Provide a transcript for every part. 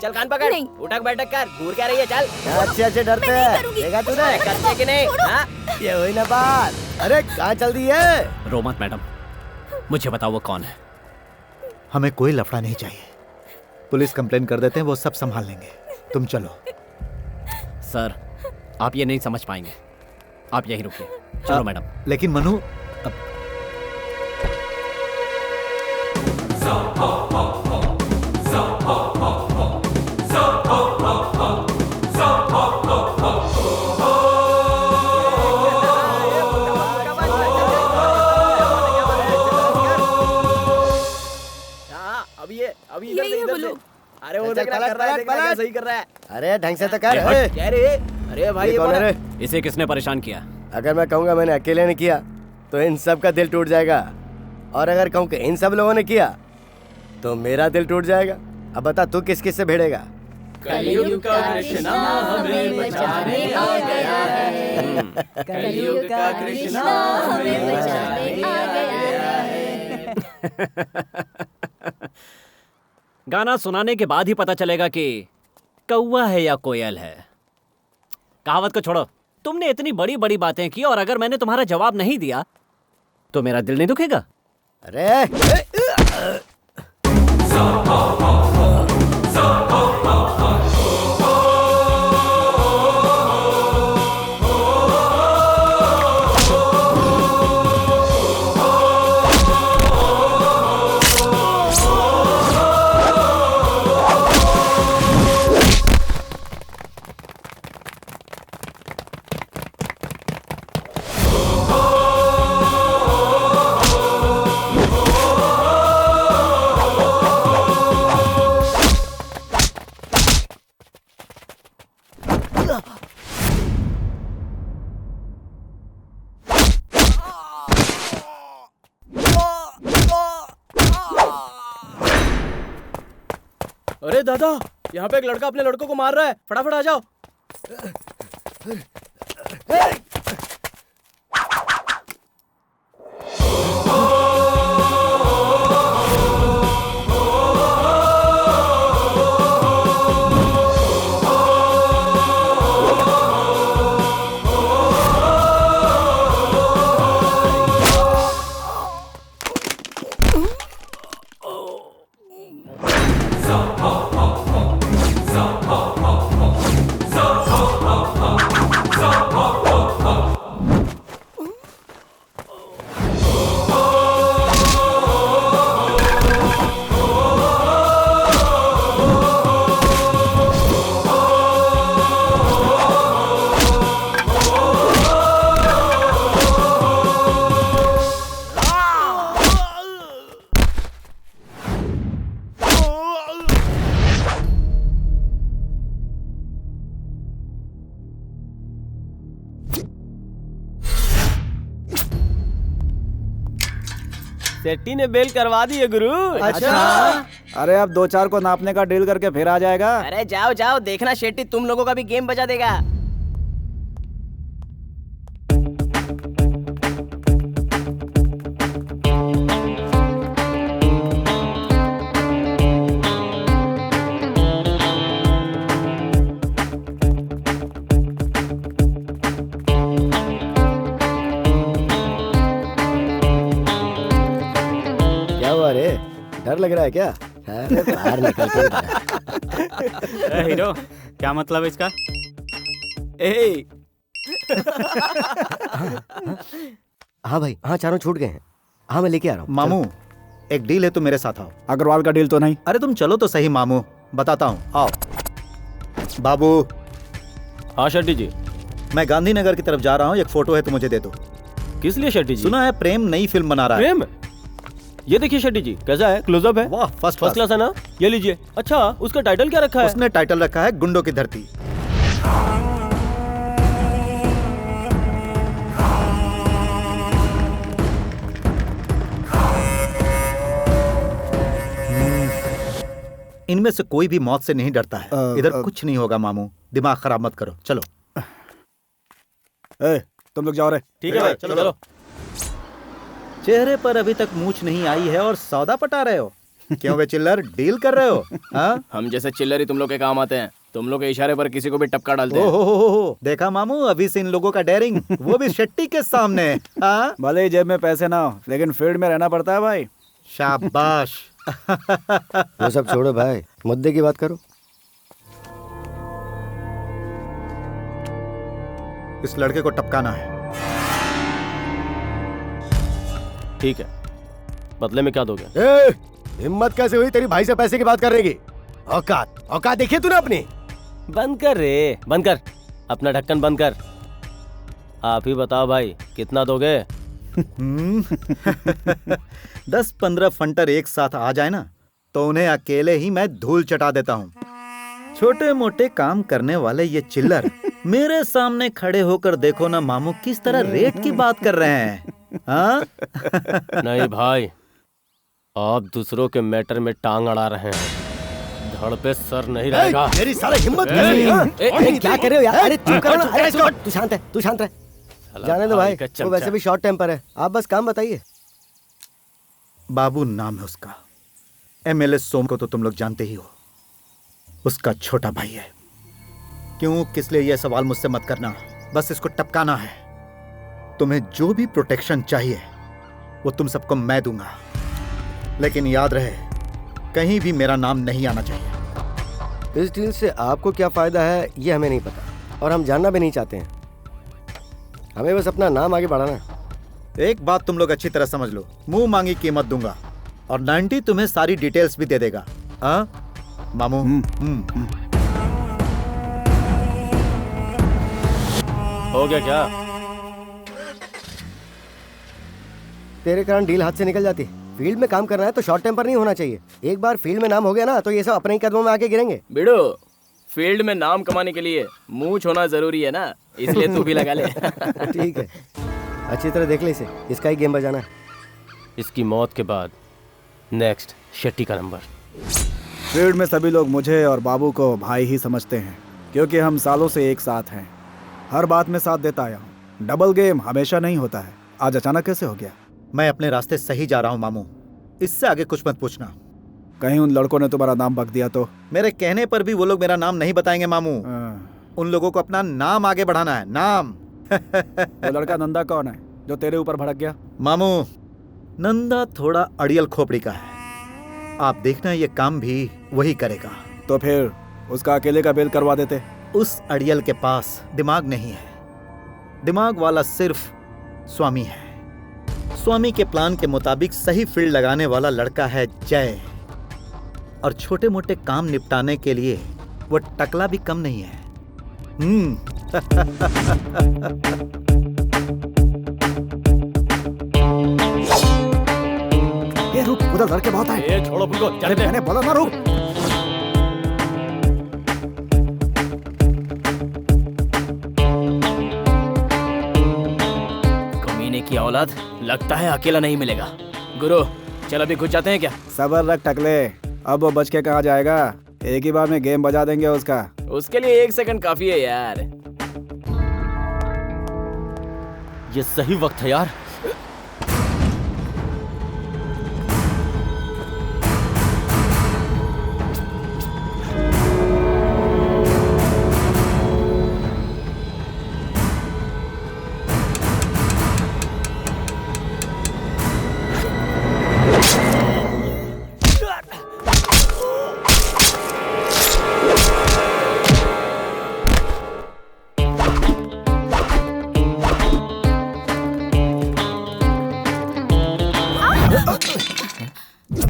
चल कान पकड़, उठक बैठक कर, घूर क्या रही है, चल। अच्छे डरते हैं, देखा तूने करते कि नहीं? हाँ? ये हुई ना बात। अरे कहाँ चल दी है? रो मत मैडम, मुझे बताओ वो कौन है। हमें कोई लफड़ा नहीं चाहिए, पुलिस कंप्लेन कर देते हैं, वो सब संभाल लेंगे। तुम चलो। सर आप ये नहीं समझ पाएंगे, आप यहीं रुकिए। चलो मैडम। लेकिन मनु अभी इधर से इधर से। अरे वो देख रहा है, क्या सही कर रहा है। अरे ढंग से तो कर। क्या रे? अरे भाई ये कौन है रे? इसे किसने परेशान किया? अगर मैं कहूँगा मैंने अकेले ने किया तो इन सब का दिल टूट जाएगा, और अगर कहूँ कि इन सब लोगों ने किया तो मेरा दिल टूट जाएगा। अब बता तू किस किस से भिड़ेगा? कलयुग का कृष्णा हमें बचाने आ गया है। कलयुग का कृष्णा हमें बचाने आ गया है। गाना सुनाने के बाद ही पता चलेगा कि कौवा है या कोयल है। कहावत को छोड़ो, तुमने इतनी बड़ी बड़ी बातें की और अगर मैंने तुम्हारा जवाब नहीं दिया तो मेरा दिल नहीं दुखेगा? अरे अरे दादा, यहाँ पे एक लड़का अपने लड़कों को मार रहा है, फटाफट आ जाओ। शेट्टी ने बेल करवा दी है गुरु। अच्छा। अरे अब 2-4 को नापने का डील करके फिर आ जाएगा। अरे जाओ जाओ, देखना शेट्टी तुम लोगों का भी गेम बजा देगा। डर लग रहा है क्या? अरे बाहर निकल के हीरो, क्या मतलब इसका? हाँ भाई, हाँ चारों छूट गए हैं। हाँ मैं लेके आ रहा हूँ। मामू एक डील है, तुम मेरे साथ आओ। अग्रवाल का डील तो नहीं? अरे तुम चलो तो सही मामू, बताता हूँ, आओ। बाबू। हाँ शेट्टी जी। मैं गांधीनगर की तरफ जा रहा हूँ, एक फोटो है तो मुझे दे दो। किस लिए शेट्टी जी? सुना है प्रेम नई फिल्म बना रहा है। प्रेम? ये देखिए शेट्टी जी, कैसा है? क्लोजअप है। वाह, फर्स्ट क्लास है ना? ये लीजिए। अच्छा, उसका टाइटल क्या रखा है? उसने टाइटल रखा है गुंडों की धरती। इनमें से कोई भी मौत से नहीं डरता है। इधर कुछ नहीं होगा मामू, दिमाग खराब मत करो। चलो। तुम लोग जाओ रे। ठीक है भाई, चलो चलो। चेहरे पर अभी तक मूछ नहीं आई है और सौदा पटा रहे हो। क्यों बे चिल्लर, डील कर रहे हो? हाँ? हम जैसे चिल्लर ही तुम लोग के काम आते हैं। तुम लोग के इशारे पर किसी को भी टपका डालते हैं। ओहो, देखा मामू, अभी से इन लोगों का डेयरिंग, वो भी शेट्टी के सामने। हाँ? भले ही जेब में पैसे ना हो, लेकिन फील्ड में रहना पड़ता है भाई। शाबाश। वो सब छोड़ो भाई, मुद्दे की बात करो। इस लड़के को टपकाना है। ठीक है, बदले में क्या दोगे? ए, हिम्मत कैसे हुई तेरी भाई से पैसे की बात करने की? औकात औकात देखिए तूने अपनी। बंद कर रे, बंद कर, अपना ढक्कन बंद कर। आप ही बताओ भाई, कितना दोगे? 10-15 फंटर एक साथ आ जाए ना, तो उन्हें अकेले ही मैं धूल चटा देता हूँ। छोटे मोटे काम करने वाले ये चिल्लर मेरे सामने खड़े होकर देखो ना मामू, किस तरह रेट की बात कर रहे हैं। हाँ? नहीं भाई, आप दूसरों के मैटर में टांग अड़ा रहे हैं। धड़ पे सर नहीं रहेगा। मेरी सारी हिम्मत कैसे हुई? अरे क्या कर रहे हो यार? अरे चुप करो ना। अरे तू शांत है, तू शांत रह। जाने दो भाई, वो वैसे भी शॉर्ट टेम्पर है। आप बस काम बताइए। बाबू नाम है उसका। एमएलए सोम को तो तुम लोग जानते ही हो, उसका छोटा भाई है। क्यों, किस लिए यह सवाल मुझसे मत करना, बस इसको टपकाना है। तुम्हें जो भी प्रोटेक्शन चाहिए वो तुम सबको मैं दूंगा, लेकिन याद रहे कहीं भी मेरा नाम नहीं आना चाहिए। इस डील से आपको क्या फायदा है ये हमें नहीं पता, और हम जानना भी नहीं चाहते हैं। हमें बस अपना नाम आगे बढ़ाना है। एक बात तुम लोग अच्छी तरह समझ लो, मुंह मांगी कीमत दूंगा, और 90 तुम्हें सारी डिटेल्स भी दे देगा। हाँ मामू? हो गया क्या? तेरे कारण डील हाथ से निकल जाती। फील्ड में काम करना है तो शॉर्ट टेम्पर नहीं होना चाहिए। एक बार फील्ड में नाम हो गया ना, तो ये सब अपने ही कदमों में आके गिरेंगे। बिडो, फील्ड में नाम कमाने के लिए मूंछ होना जरूरी है ना, इसलिए तू भी लगा ले। ठीक है, अच्छी तरह देख ले इसे, इसका ही गेम बजाना है। इसकी मौत के बाद नेक्स्ट शेट्टी का नंबर। फील्ड में सभी लोग मुझे और बाबू को भाई ही समझते हैं, क्योंकि हम सालों से एक साथ हैं। हर बात में साथ देता आया हूँ। डबल गेम हमेशा नहीं होता है, आज अचानक कैसे हो गया? मैं अपने रास्ते सही जा रहा हूँ मामू, इससे आगे कुछ मत पूछना। कहीं उन लड़कों ने तुम्हारा नाम बक दिया तो? मेरे कहने पर भी वो लोग मेरा नाम नहीं बताएंगे मामू। उन लोगों को अपना नाम आगे बढ़ाना है, नाम। वो लड़का नंदा कौन है जो तेरे ऊपर भड़क गया? मामू, नंदा थोड़ा अड़ियल खोपड़ी का है, आप देखना ये काम भी वही करेगा। तो फिर उसका अकेले का बेल करवा देते। उस अड़ियल के पास दिमाग नहीं है, दिमाग वाला सिर्फ स्वामी है। स्वामी के प्लान के मुताबिक सही फील्ड लगाने वाला लड़का है जय, और छोटे मोटे काम निपटाने के लिए वो टकला भी कम नहीं है। ये रुक, उधर लड़के बहुत आए। ये छोड़ो उनको, जाने दे। मैंने बोला ना रुक। कमीने की औलाद, लगता है अकेला नहीं मिलेगा। गुरु, चल अभी घुस जाते हैं क्या? सबर रख टकले, अब वो बच के कहाँ जाएगा? एक ही बार में गेम बजा देंगे उसका। उसके लिए 1 सेकंड काफी है यार। ये सही वक्त है यार।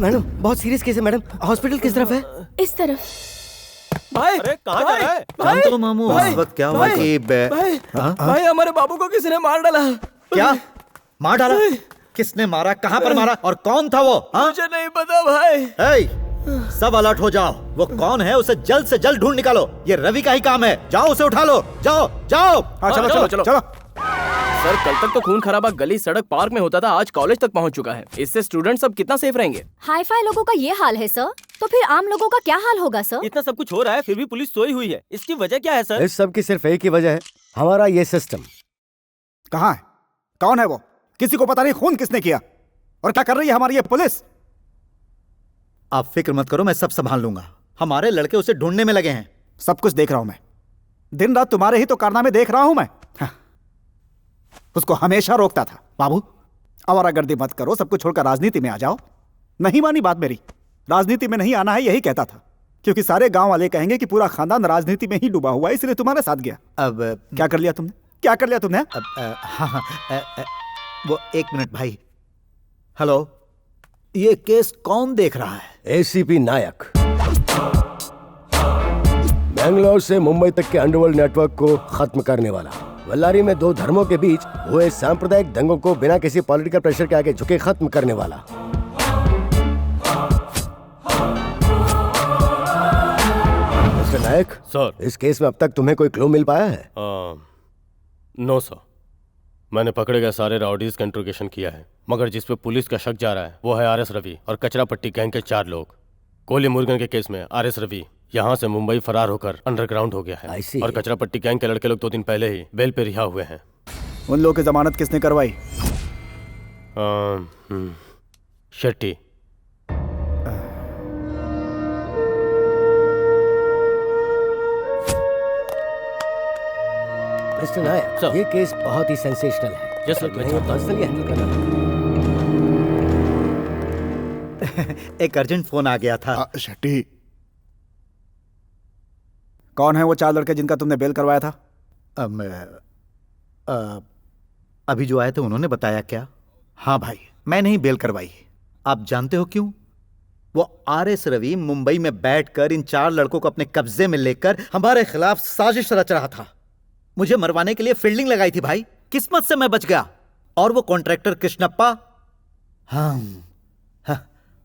मैडम, बहुत सीरियस केस है मैडम। हॉस्पिटल किस तरफ है? इस तरफ। भाई अरे कहाँ जा रहा है? जानते हो मामू, उस वक्त क्या हुआ कि भाई हमारे बाबू को किसी ने मार डाला। क्या मार डाला? किसने मारा, कहाँ पर मारा, और कौन था वो? हाँ? मुझे नहीं पता भाई। ए, सब अलर्ट हो जाओ। वो कौन है उसे जल्द से जल्द ढूंढ निकालो। ये रवि का ही काम है। जाओ उसे उठा लो, जाओ जाओ। हाँ चलो चलो चलो चलो। सर, कल तक तो खून खराबा गली सड़क पार्क में होता था, आज कॉलेज तक पहुंच चुका है। इससे स्टूडेंट सब कितना सेफ रहेंगे? हाई फाई लोगों का ये हाल है सर, तो फिर आम लोगों का क्या हाल होगा सर? इतना सब कुछ हो रहा है फिर भी पुलिस सोई हुई है, इसकी वजह क्या है सर? इस सब की सिर्फ एक ही वजह है, हमारा ये सिस्टम। कहाँ है? कौन है वो? किसी को पता नहीं खून किसने किया, और क्या कर रही है हमारी ये पुलिस? आप फिक्र मत करो, मैं सब संभाल लूंगा। हमारे लड़के उसे ढूंढने में लगे हैं। सब कुछ देख रहा हूं मैं, दिन रात तुम्हारे ही तो कारनामे देख रहा हूं मैं। हाँ। उसको हमेशा रोकता था, बाबू आवारागर्दी मत करो, सब कुछ छोड़कर राजनीति में आ जाओ। नहीं मानी बात मेरी, राजनीति में नहीं आना है यही कहता था, क्योंकि सारे गांव वाले कहेंगे कि पूरा खानदान राजनीति में ही डूबा हुआ है, इसलिए तुम्हारे साथ गया। अब क्या कर लिया तुमने, क्या कर लिया तुमने? अब हाँ, वो 1 मिनट भाई। हेलो, ये केस कौन देख रहा है? एसीपी नायक। बेंगलोर से मुंबई तक के अंडरवर्ल्ड नेटवर्क को खत्म करने वाला, बल्लारी में 2 धर्मों के बीच हुए सांप्रदायिक दंगों को बिना किसी पॉलिटिकल प्रेशर के आगे झुके खत्म करने वाला। मिस्टर नायक सर। इस केस में अब तक तुम्हें कोई क्लू मिल पाया है? नो सर, मैंने पकड़े गए सारे राउडीज का इंट्रोगेशन किया है, मगर जिस पे पुलिस का शक जा रहा है वो है आरएस रवि और कचरा पट्टी गैंग के 4 लोग। कोली मुर्गन के केस में आरएस रवि यहाँ से मुंबई फरार होकर अंडरग्राउंड हो गया है और कचरा पट्टी गैंग के लड़के लोग 2 दिन पहले ही बेल पे रिहा हुए हैं। उन लोगों की जमानत किसने करवाई? शेट्टी। मिस्टर नायक, ये केस बहुत ही सेंसेशनल है। यस सर, मैं पर्सनली हैंडल करना। एक अर्जेंट फोन आ गया था। शेट्टी, कौन है वो 4 लड़के जिनका तुमने बेल करवाया था? अभी जो आए थे उन्होंने बताया क्या? हाँ भाई, मैंने ही बेल करवाई। आप जानते हो क्यों? वो आरएस रवि मुंबई में बैठकर इन 4 लड़कों को अपने कब्जे में लेकर हमारे खिलाफ साजिश रच रहा था। मुझे मरवाने के लिए फील्डिंग लगाई थी भाई, किस्मत से मैं बच गया। और वो कॉन्ट्रैक्टर कृष्णप्पा, हाँ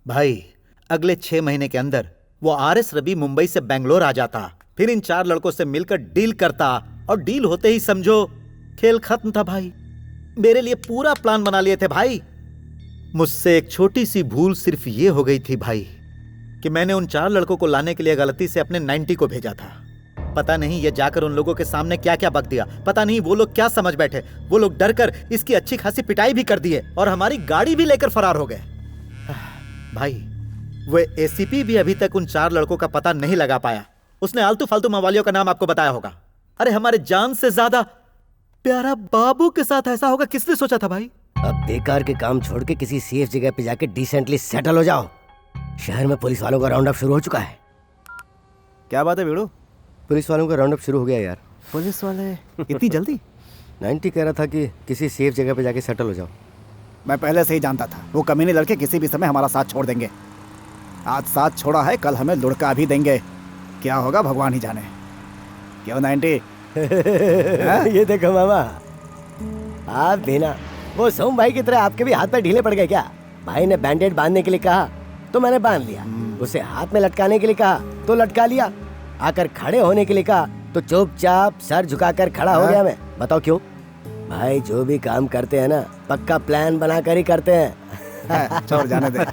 भाई, अगले 6 महीने के अंदर वो आरएस रवि मुंबई से बेंगलोर आ जाता, फिर इन 4 लड़कों से मिलकर डील करता, और डील होते ही समझो खेल खत्म था भाई। मेरे लिए पूरा प्लान बना लिए थे भाई। मुझसे एक छोटी सी भूल सिर्फ ये हो गई थी भाई कि मैंने उन 4 लड़कों को लाने के लिए गलती से अपने 90 को भेजा था। पता नहीं ये जाकर उन लोगों के सामने क्या क्या बक दिया, पता नहीं वो लोग क्या समझ बैठे। वो लोग डरकर इसकी अच्छी खासी पिटाई भी कर दिए और हमारी गाड़ी भी लेकर फरार हो गए। भाई, वो एसीपी भी अभी तक उन 4 लड़कों का पता नहीं लगा पाया। उसने आलतू फालतू मवालियों का नाम आपको बताया होगा। अरे हमारे जान से ज्यादा प्यारा बाबू के साथ ऐसा होगा किसने सोचा था भाई? अब बेकार के काम छोड़ के किसी सेफ जगह पे जाके डिसेंटली सेटल हो जाओ। शहर में पुलिस वालों का राउंड अप शुरू हो चुका है। क्या बात है वीड़ू? पुलिस वालों का राउंड अप शुरू हो गया यार। पुलिस वाले इतनी जल्दी? 90 कह रहा था कि किसी सेफ जगह पे जाके सेटल हो जाओ। मैं पहले से ही जानता था वो कमीने लड़के किसी भी समय हमारा साथ छोड़ देंगे। आज साथ छोड़ा है, कल हमें लुढ़का भी देंगे। क्या होगा भगवान ही जाने। क्यों 90? ये देखो मामा, आप भी ना वो सोम भाई की तरह आपके भी हाथ पे ढीले पड़ गए क्या? भाई ने बैंडेड बांधने के लिए कहा तो मैंने बांध लिया, उसे हाथ में लटकाने के लिए कहा तो लटका लिया, आकर खड़े होने के लिए कहा तो चुपचाप सर झुकाकर खड़ा हो गया मैं। बताओ क्यों? भाई जो भी काम करते हैं ना पक्का प्लान बनाकर ही करते हैं। छोड़ जाने दे।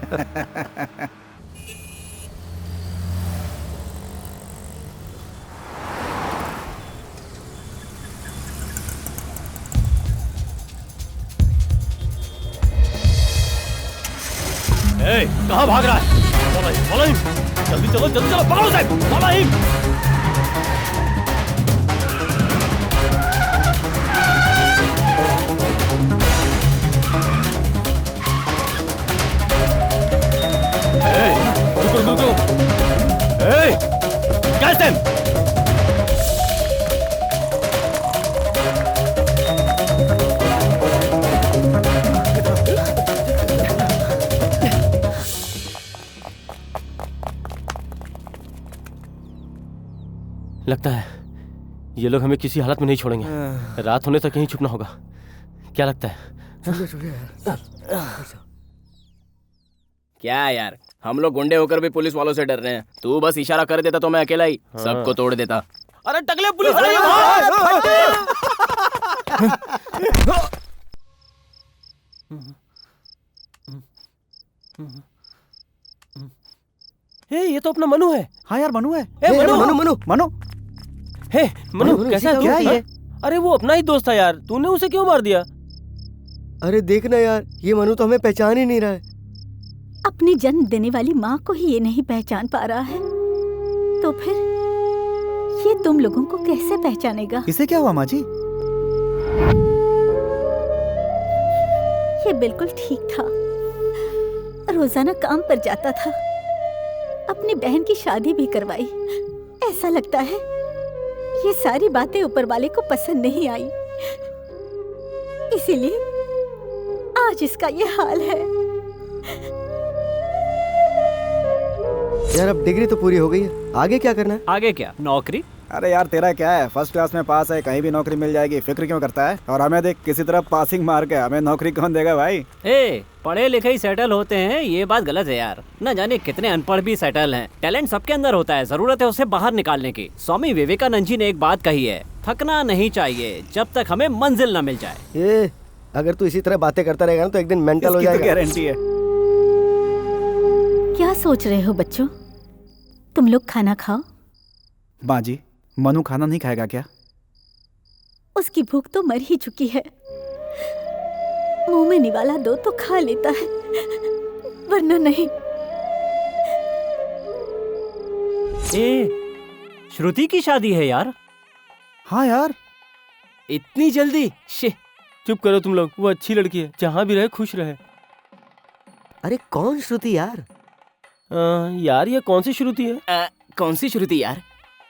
कहाँ भाग रहा है? follow him, जल्दी चलो जल्दी चलो, पकड़ो साहब, follow him। रुको कैसे? लगता है ये लोग हमें किसी हालत में नहीं छोड़ेंगे। रात होने तक कहीं छुपना होगा। क्या लगता है? क्या यार, हम लोग गुंडे होकर भी पुलिस वालों से डर रहे हैं। तू बस इशारा कर देता तो मैं अकेला ही सबको तोड़ देता। अरे टकले, पुलिस आई है। ये तो अपना मनु है। हाँ यार मनु है। मनु मनु मनु मनु हे मनु, कैसा है? क्या ये? अरे वो अपना ही दोस्त था यार, तूने उसे क्यों मार दिया? अरे देखना यार, ये मनु तो हमें पहचान ही नहीं रहा है। अब अपनी जन्म देने वाली माँ को ही ये नहीं पहचान पा रहा है, तो फिर ये तुम लोगों को कैसे पहचानेगा? इसे क्या हुआ माँ जी? ये बिल्कुल ठीक था। रोजाना काम पर जाता था, अपनी बहन की शादी भी करवाई। ऐसा लगता है ये सारी बातें ऊपर वाले को पसंद नहीं आई, इसीलिए आज इसका ये हाल है। यार अब डिग्री तो पूरी हो गई है, आगे क्या करना है? आगे क्या, नौकरी? अरे यार तेरा क्या है, फर्स्ट क्लास में पास है, कहीं भी नौकरी मिल जाएगी, फिक्र क्यों करता है? और हमें देख किसी तरह पासिंग मार के, हमें नौकरी कौन देगा भाई? पढ़े लिखे ही सेटल होते हैं, ये बात गलत है यार। न जाने कितने अनपढ़ भी सेटल हैं। टैलेंट सबके अंदर होता है, जरूरत है उसे बाहर निकालने की। स्वामी विवेकानंद जी ने एक बात कही है, थकना नहीं चाहिए जब तक हमें मंजिल न मिल जाए। अगर तू इसी तरह बातें करता रहेगा ना तो एक दिन मेंटल हो जाएगा। गारंटी है। क्या सोच रहे हो बच्चों? तुम लोग खाना खाओ। माँ जी, मनु खाना नहीं खाएगा क्या? उसकी भूख तो मर ही चुकी है। मुंह में निवाला दो तो खा लेता है, वरना नहीं। श्रुति की शादी है यार। हाँ यार, इतनी जल्दी? चुप करो तुम लोग, वो अच्छी लड़की है, जहाँ भी रहे खुश रहे। अरे कौन श्रुति यार? यार ये कौन सी श्रुति है? कौन सी श्रुति यार?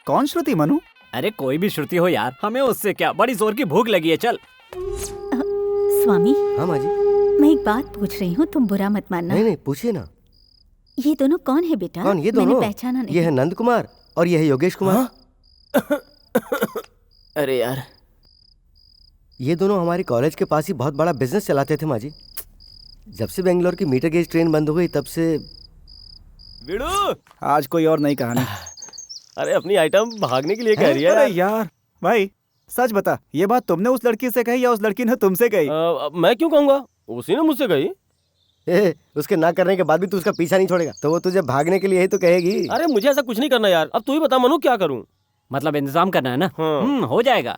कौन श्रुति मनु? अरे कोई भी श्रुति हो यार, हमें उससे क्या, बड़ी जोर की भूख लगी है। चल। स्वामी। हाँ माँ जी। मैं एक बात पूछ रही हूँ, तुम बुरा मत मानना। नहीं पूछिए ना। ये दोनों कौन है बेटा? कौन? ये दोनों? मैंने पहचाना नहीं। ये है नंद कुमार और ये है योगेश कुमार। अरे यार, ये दोनों हमारे कॉलेज के पास ही बहुत बड़ा बिजनेस चलाते थे माँ जी। जब से बेंगलोर की मीटर गेज ट्रेन बंद हो गई तब से। बिड़ू, आज कोई और नई कहानी। अरे अपनी आइटम भागने के लिए कह रही है। अरे यार भाई सच बता, ये बात तुमने उस लड़की से कही या उस लड़की ने तुमसे कही? मैं क्यों कहूँगा, उसी ने मुझसे कही। उसके ना करने के बाद भी तू उसका पीछा नहीं छोड़ेगा, तो वो तुझे भागने के लिए ही तो कहेगी। अरे मुझे ऐसा कुछ नहीं करना यार, अब तू ही बता मनु क्या करूँ? मतलब इंतजाम करना है ना? हाँ। हो जाएगा।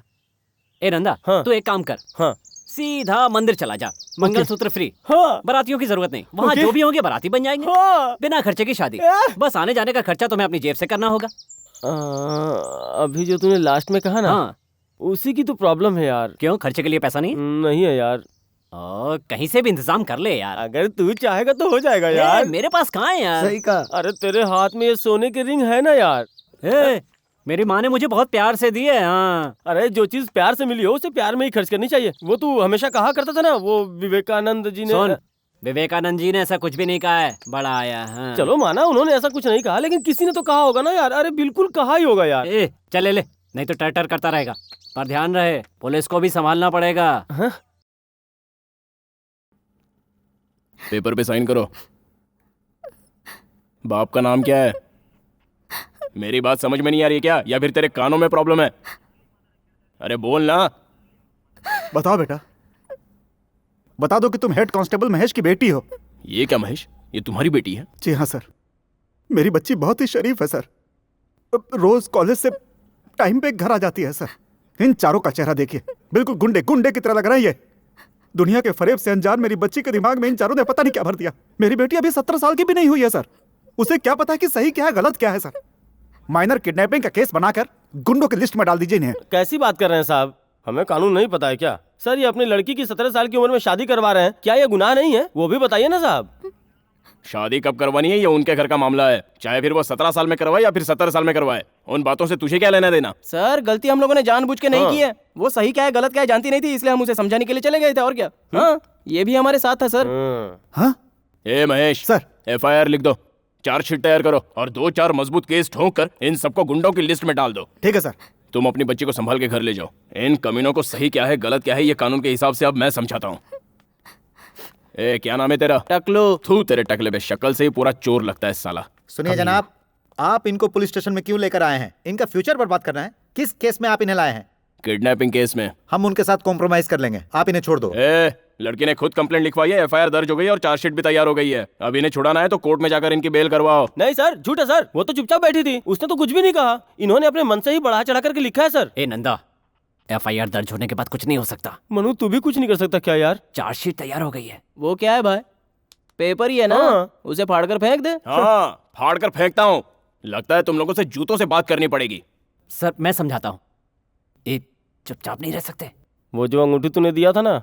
नंदा, हाँ। तू एक काम कर, हाँ। सीधा मंदिर चला जा, मंगलसूत्र फ्री। हाँ। बारातियों की जरूरत नहीं, वहाँ जो भी होंगे बाराती बन जाएंगे। हाँ। बिना खर्चे की शादी, बस आने जाने का खर्चा तुम्हें अपनी जेब से करना होगा। अभी जो तूने लास्ट में कहा ना, हाँ। उसी की तो प्रॉब्लम है यार। क्यों, खर्चे के लिए पैसा नहीं? नहीं है यार। कहीं से भी इंतजाम कर ले यार। अगर तू चाहेगा तो हो जाएगा यार। मेरे पास कहाँ है यार? सही कहा। अरे तेरे हाथ में ये सोने की रिंग है ना यार। मेरी माँ ने मुझे बहुत प्यार से दी है। हाँ। अरे जो चीज प्यार से मिली हो उसे प्यार में ही खर्च करनी चाहिए। वो तू हमेशा कहा करता था ना, वो विवेकानंद जी ने। सुन, विवेकानंद जी ने ऐसा कुछ भी नहीं कहा है, बड़ा आया। हाँ। चलो माना उन्होंने ऐसा कुछ नहीं कहा, लेकिन किसी ने तो कहा होगा ना यार। अरे बिल्कुल कहा ही होगा यार। चल ले, नहीं तो टर करता रहेगा। पर ध्यान रहे, पुलिस को भी संभालना पड़ेगा। हाँ? पेपर पे साइन करो। बाप का नाम क्या है? मेरी बात समझ में नहीं आ रही क्या, या फिर तेरे कानों में प्रॉब्लम है? अरे बोल ना। बताओ बेटा, बता दो कि तुम हेड कांस्टेबल महेश की बेटी हो। ये क्या महेश, ये तुम्हारी बेटी है? जी हाँ सर, मेरी बच्ची बहुत ही शरीफ है सर। रोज कॉलेज से टाइम पे घर आ जाती है सर। इन चारों का चेहरा देखिए, बिल्कुल गुंडे गुंडे की तरह लग रहा है। ये दुनिया के फरेब से अनजान मेरी बच्ची के दिमाग में इन चारों ने पता नहीं क्या भर दिया। मेरी बेटी अभी 17 साल की भी नहीं हुई है सर। उसे क्या पता कि सही क्या है गलत क्या है सर। माइनर किडनैपिंग का केस बनाकर गुंडों की लिस्ट में डाल दीजिए इन्हें। कैसी बात कर रहे हैं साहब, हमें कानून नहीं पता है क्या? सर ये अपनी लड़की की 17 साल की उम्र में शादी करवा रहे हैं, क्या ये गुनाह नहीं है? वो भी बताइए ना साहब। शादी कब करवानी है ये उनके घर का मामला है, चाहे फिर वो 17 साल में करवाए या फिर 70 साल में करवाए। उन बातों से तुझे क्या लेना देना? सर गलती हम लोगों ने जानबूझ के नहीं की है। वो सही क्या है गलत क्या है जानती नहीं थी, इसलिए हम उसे समझाने के लिए चले गए थे, और क्या। हाँ, ये भी हमारे साथ था सर। हाँ? ए महेश सर, FIR लिख दो, चार्जशीट तैयार करो और 2-4 मजबूत केस ठोक कर इन सबको गुंडों की लिस्ट में डाल दो। ठीक है सर। तुम अपनी बच्ची को संभाल के घर ले जाओ। इन कमीनों को सही क्या है गलत क्या है ये कानून के हिसाब से अब मैं समझाता हूँ। क्या नाम है तेरा? टकलू। थू, तेरे टकले पे शक्ल से ही पूरा चोर लगता है साला। सुनिए जनाब, आप इनको पुलिस स्टेशन में क्यों लेकर आए हैं? इनका फ्यूचर बर्बाद करना है? किस केस में आप इन्हें लाए हैं? किडनैपिंग केस में। हम उनके साथ कॉम्प्रोमाइज कर लेंगे, आप इन्हें छोड़ दो। लड़की ने खुद कंप्लेंट लिखवाई है, FIR दर्ज हो गई है और चार्जशीट भी तैयार हो गई है। अब इन्हें छुड़ाना है तो कोर्ट में जाकर इनकी बेल करवाओ। नहीं सर, झूठा सर, वो तो चुपचाप बैठी थी, उसने तो कुछ भी नहीं कहा। इन्होंने अपने मन से ही बढ़ा चढ़ा करके लिखा है सर। नंदा, FIR दर्ज होने के बाद कुछ नहीं हो सकता। मनु तू भी कुछ नहीं कर सकता क्या यार? चार्जशीट तैयार हो गई है। वो क्या है भाई? पेपर ही है ना, हाँ। उसे फाड़ कर फेंक दे। हाँ, फाड़ कर फेंकता हूँ। लगता है तुम लोगों से जूतों से बात करनी पड़ेगी। सर मैं समझाता हूँ, ये चुपचाप नहीं रह सकते। वो जो अंगूठी तूने दिया था ना,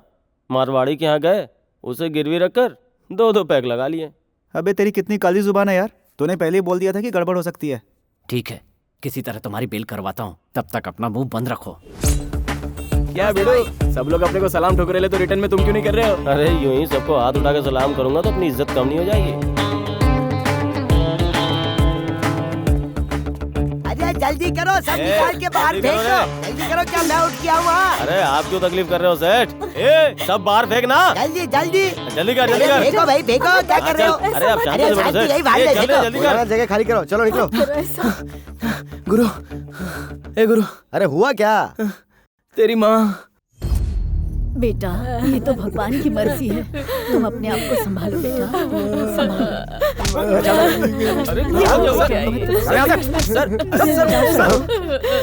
मारवाड़ी के यहाँ गए, उसे गिरवी रखकर 2-2 पैक लगा लिए। अबे तेरी कितनी काली जुबान है यार, तूने पहले ही बोल दिया था कि गड़बड़ हो सकती है। ठीक है, किसी तरह तुम्हारी बेल करवाता हूँ, तब तक अपना मुंह बंद रखो। क्या बिडू, सब लोग अपने को सलाम ठुकरे ले तो रिटर्न में तुम क्यों नहीं कर रहे हो? अरे यूं ही सबको हाथ उठा के सलाम करूंगा तो अपनी इज्जत कम नहीं हो जाएगी। अरे जल्दी करो, सब निकाल के बाहर जल्दी फेंक करो दो। जल्दी करो, क्या मैं उठ के आऊँ वहाँ? अरे आप क्यों तकलीफ कर रहे हो सेठ? ए सब बाहर फेंकना। जल्दी जल्दी जल्दी कर, जल्दी अरे कर। फेंको भाई, फेंको, क्या कर रहे हो? अरे आप शांति अरे से बैठो शांति, सेठ। यही बाहर ए, ले, जल्दी फेंको। जल्दी कर। जगह खाली करो, चलो निकलो। गुरु, ए गुरु, अरे हुआ क्या? तेरी माँ। बेटा, ये तो भगवान की मर्जी है, तुम अपने आप को संभालो बेटा, संभालो। अरे क्या हुआ?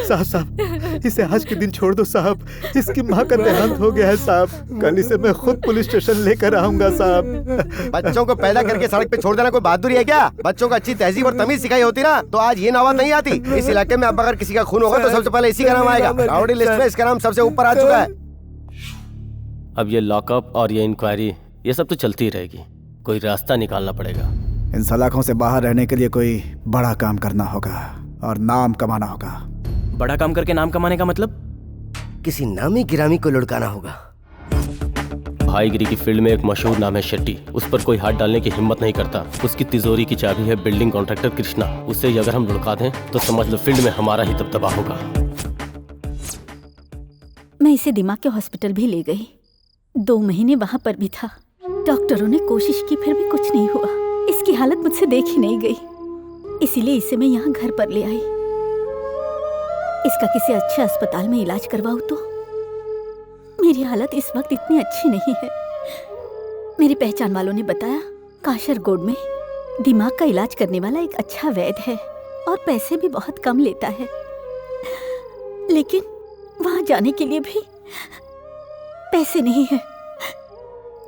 साहब साहब, इसे आज के दिन छोड़ दो साहब, इसकी माँ का देहांत हो गया है साहब। कल इसे मैं खुद पुलिस स्टेशन लेकर आऊंगा साहब। बच्चों को पैदा करके सड़क पे छोड़ देना कोई बहादुरी है क्या? बच्चों को अच्छी तहजीब और तमीज सिखाई होती ना, तो आज ये नौबत नहीं आती। इस इलाके में अब अगर किसी का खून होगा तो सबसे पहले इसी का नाम आएगा। राउडी लिस्ट में इसका नाम सबसे ऊपर आ चुका है। अब ये लॉकअप और ये इंक्वायरी, ये सब तो चलती रहेगी। कोई रास्ता निकालना पड़ेगा। इन सलाखों से बाहर रहने के लिए कोई बड़ा काम करना होगा और नाम कमाना होगा। बड़ा काम करके नाम कमाने का मतलब? किसी नामी गिरामी को लुढ़काना होगा। भाईगिरी की फील्ड में एक मशहूर नाम है शेट्टी, उस पर कोई हाथ डालने की हिम्मत नहीं करता। उसकी तिजोरी की चाबी है बिल्डिंग कॉन्ट्रैक्टर कृष्णा। उसे ही अगर हम लुढ़का दें तो समझ लो फील्ड में हमारा ही दबदबा होगा। मैं इसे दिमाग के हॉस्पिटल भी ले गई, 2 महीने वहां पर भी था। डॉक्टरों ने कोशिश की, फिर भी कुछ नहीं हुआ। इसकी हालत मुझसे देखी नहीं गई, इसीलिए इसे मैं यहाँ घर पर ले आई। इसका किसी अच्छे अस्पताल में इलाज करवाऊं तो? मेरी हालत इस वक्त इतनी अच्छी नहीं है। मेरी पहचान वालों ने बताया काशरगोड में दिमाग का इलाज करने वाला एक अच्छा वैद्य है और पैसे भी बहुत कम लेता है, लेकिन वहां जाने के लिए भी पैसे नहीं है।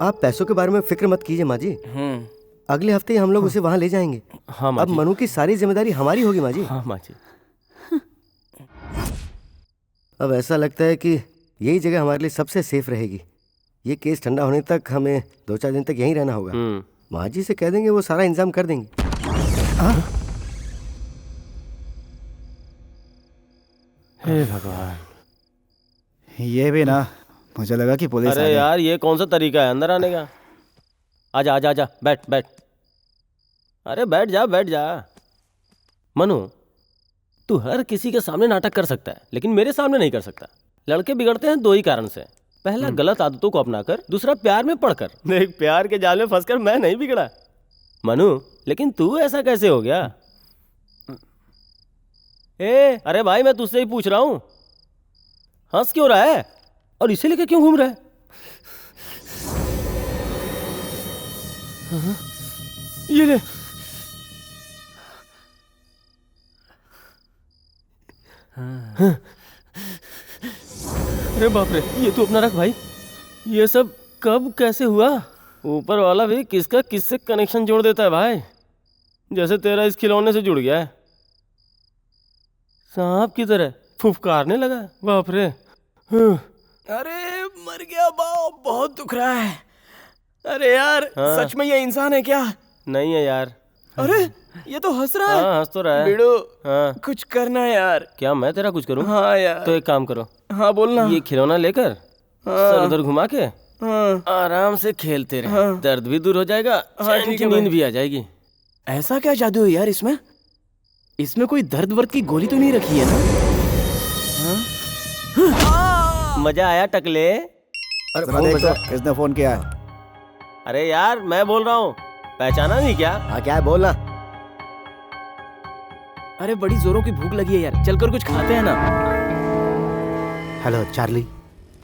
आप पैसों के बारे में फिक्र मत कीजिए माँ जी, अगले हफ्ते ही हम लोग उसे वहाँ ले जाएंगे। हाँ माँ अब जी। मनु की सारी जिम्मेदारी हमारी होगी माँ जी। हाँ माँ जी। अब ऐसा लगता है कि यही जगह हमारे लिए सबसे सेफ रहेगी। ये केस ठंडा होने तक हमें 2-4 दिन तक यहीं रहना होगा। माँ जी से कह देंगे, वो सारा इंतजाम कर देंगे। हे भगवान, ये भी ना, मुझे लगा कि पुलिस आ अरे गई। यार ये कौन सा तरीका है अंदर आने का? आजा आजा आजा, बैठ बैठ। अरे बैठ जा बैठ जा। मनु, तू हर किसी के सामने नाटक कर सकता है, लेकिन मेरे सामने नहीं कर सकता। लड़के बिगड़ते हैं 2 ही कारण से। पहला गलत आदतों को अपनाकर, दूसरा प्यार में पड़कर। देख, प्यार के जाल में फंसकर मैं नहीं बिगड़ा मनु, लेकिन तू ऐसा कैसे हो गया? अरे भाई मैं तुझसे ही पूछ रहा हूं, हंस क्यों रहा है और इसे लेकर क्यों घूम रहा है? ये ले। अरे बाप रे, ये तू अपना रख भाई। ये सब कब कैसे हुआ? ऊपर वाला भी किसका किससे कनेक्शन जोड़ देता है भाई, जैसे तेरा इस खिलौने से जुड़ गया है। सांप की तरह फुफकारने लगा। बाप रे। अरे मर गया बाप, बहुत दुख रहा है। अरे यार, हाँ। सच में ये इंसान है क्या? नहीं है यार। अरे ये तो हंस रहा है। हाँ हंस तो रहा है। बिडू, हाँ कुछ करना यार। क्या मैं तेरा कुछ करूं? हाँ यार। तो एक काम करो, हाँ बोलना। ये खिलौना लेकर हाँ। सर उधर घुमा के हाँ। आराम से खेलते रहे। हाँ। दर्द भी दूर हो जाएगा, हाँ, चैन ठीक की है नींद भाई। भी आ जाएगी। ऐसा क्या जादू है यार इसमें? इसमें कोई दर्द वर्द की गोली तो नहीं रखी है ना? मजा आया टकले? अरे जरा फोन देख बजा। तो, किसने फोन किया है? अरे यार मैं बोल रहा हूँ, पहचाना नहीं क्या? हाँ क्या है, बोलना। अरे बड़ी जोरों की भूख लगी है यार, चलकर कुछ खाते हैं ना। Hello Charlie.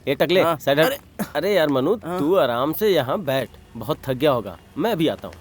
ये टकले हाँ। साइड हट। अरे यार मनु, तू आराम से यहाँ बैठ, बहुत थक गया होगा, मैं भी आता हूँ।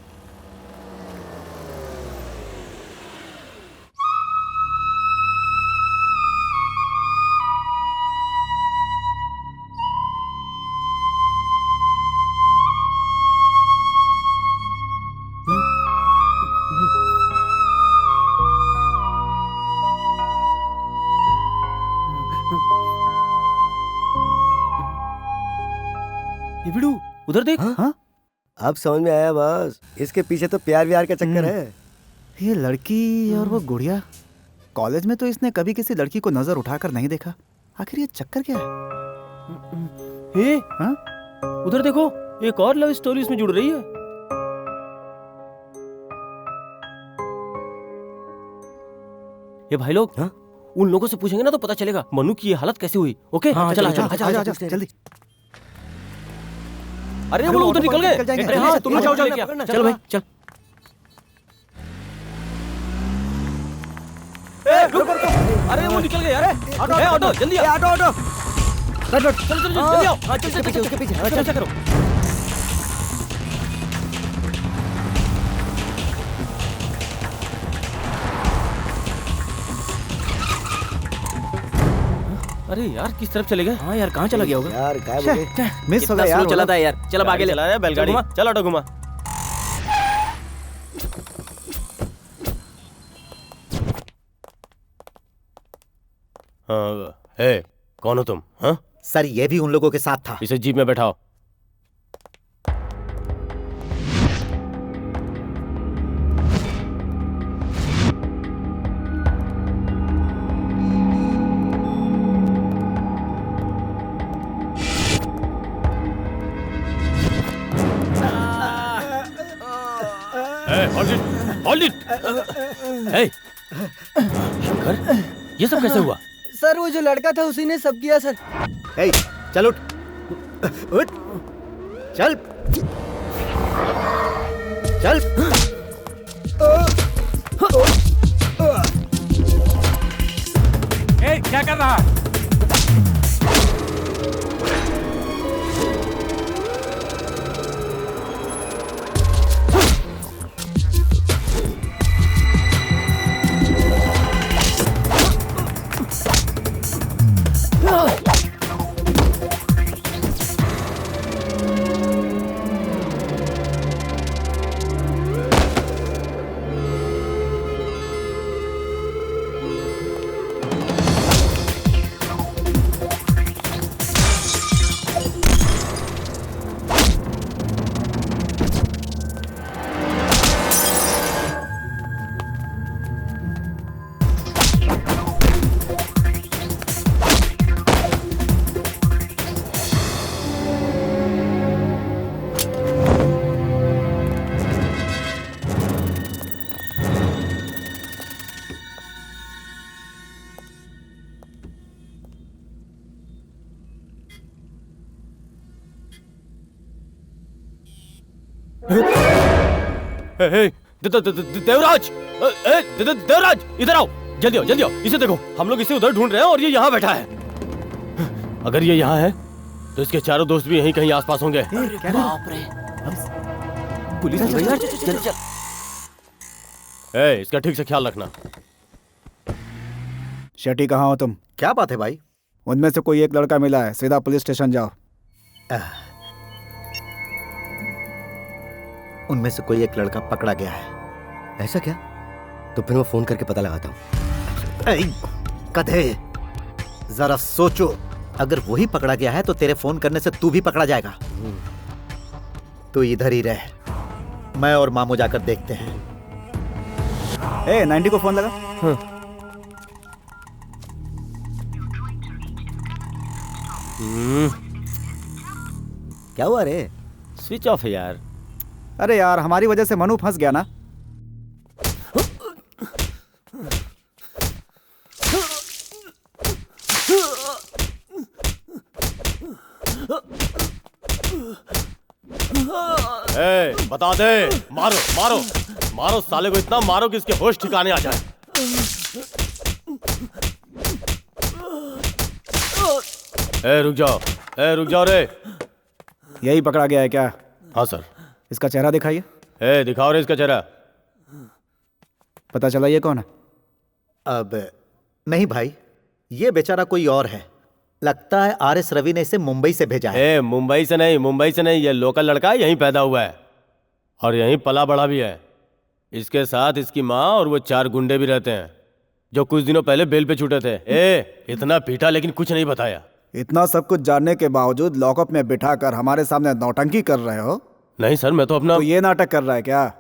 उधर देख। हाँ? अब समझ में आया बॉस, इसके पीछे तो प्यार व्यार का चक्कर है। ये लड़की और वो गुड़िया, कॉलेज में तो इसने कभी किसी लड़की को नजर उठाकर नहीं देखा। आखिर ये चक्कर क्या है? हे, हाँ? उधर देखो, एक और लव स्टोरी इसमें जुड़ रही है। ये भाई लोग, हाँ? उन लोगों से पूछेंगे ना तो पता चलेगा मनु की ये हालत कैसे हुई। ओके, चला जल्दी। अरे वो लोग उधर निकल गए। निकल जाएंगे। अरे हाँ, तुम लोग जाओ, पकड़ना, चल पकड़ना, चल भाई चल। अरे वो निकल गए। अरे ऑटो जल्दी आओ। ऑटो चल जल्दी आओ। हाँ चल चल उसके पीछे चल करो। अरे यार किस तरफ चले गए? हाँ यार कहाँ चला गया होगा? यार गायब हो गए। मिस हो कितना गया यार। स्लो चलाता है यार। चल अब आगे ले। चला रहा है बैलगाड़ी। घुमा, चल ऑटो घुमा। हाँ हे, कौन हो तुम? हाँ, सर ये भी उन लोगों के साथ था। इसे जीप में बैठाओ। Hold it! हे, शंकर, ये सब कैसे हुआ? सर वो जो लड़का था उसी ने सब किया सर। ए, चल उठ उठ चल चल। क्या कर रहा? देवराज, देवराज इधर आओ, जल्दी आओ, जल्दी आओ। इसे देखो, हम लोग इसे उधर ढूंढ रहे हैं और ये यहाँ बैठा है। अगर ये यहाँ है तो इसके चारों दोस्त भी यहीं कहीं आसपास होंगे। पुलिस जल्दी चल। इसका ठीक से ख्याल रखना। शेट्टी कहाँ हो तुम? क्या बात है भाई? उनमें से कोई एक लड़का मिला है, सीधा पुलिस स्टेशन जाओ। उनमें से कोई एक लड़का पकड़ा गया है। ऐसा क्या? तो फिर मैं फोन करके पता लगाता हूँ। कधे, जरा सोचो, अगर वही पकड़ा गया है तो तेरे फोन करने से तू भी पकड़ा जाएगा। तू इधर ही रह, मैं और मामू जाकर देखते हैं। 90 को फोन लगा। क्या हुआ रे? स्विच ऑफ है यार। अरे यार हमारी वजह से मनु फंस गया ना। बता दे, मारो मारो मारो साले को, इतना मारो कि इसके होश ठिकाने आ जाए। रुक जाओ, रुक जाओ रे। यही पकड़ा गया है क्या? हाँ सर। इसका चेहरा दिखाइए। दिखाओ रे इसका चेहरा। पता चला ये कौन है? अब नहीं भाई, ये बेचारा कोई और है। लगता है आरएस रवि ने इसे मुंबई से भेजा है। मुंबई से नहीं, ये लोकल लड़का यहीं पैदा हुआ है और यहीं पला बड़ा भी है। इसके साथ इसकी माँ और वो 4 गुंडे भी रहते हैं जो कुछ दिनों पहले बेल पे छूटे थे। इतना पीटा लेकिन कुछ नहीं बताया। इतना सब कुछ जानने के बावजूद लॉकअप में बिठाकर हमारे सामने नौटंकी कर रहे हो? नहीं सर, मैं तो अपना तो ये नाटक कर रहा है क्या?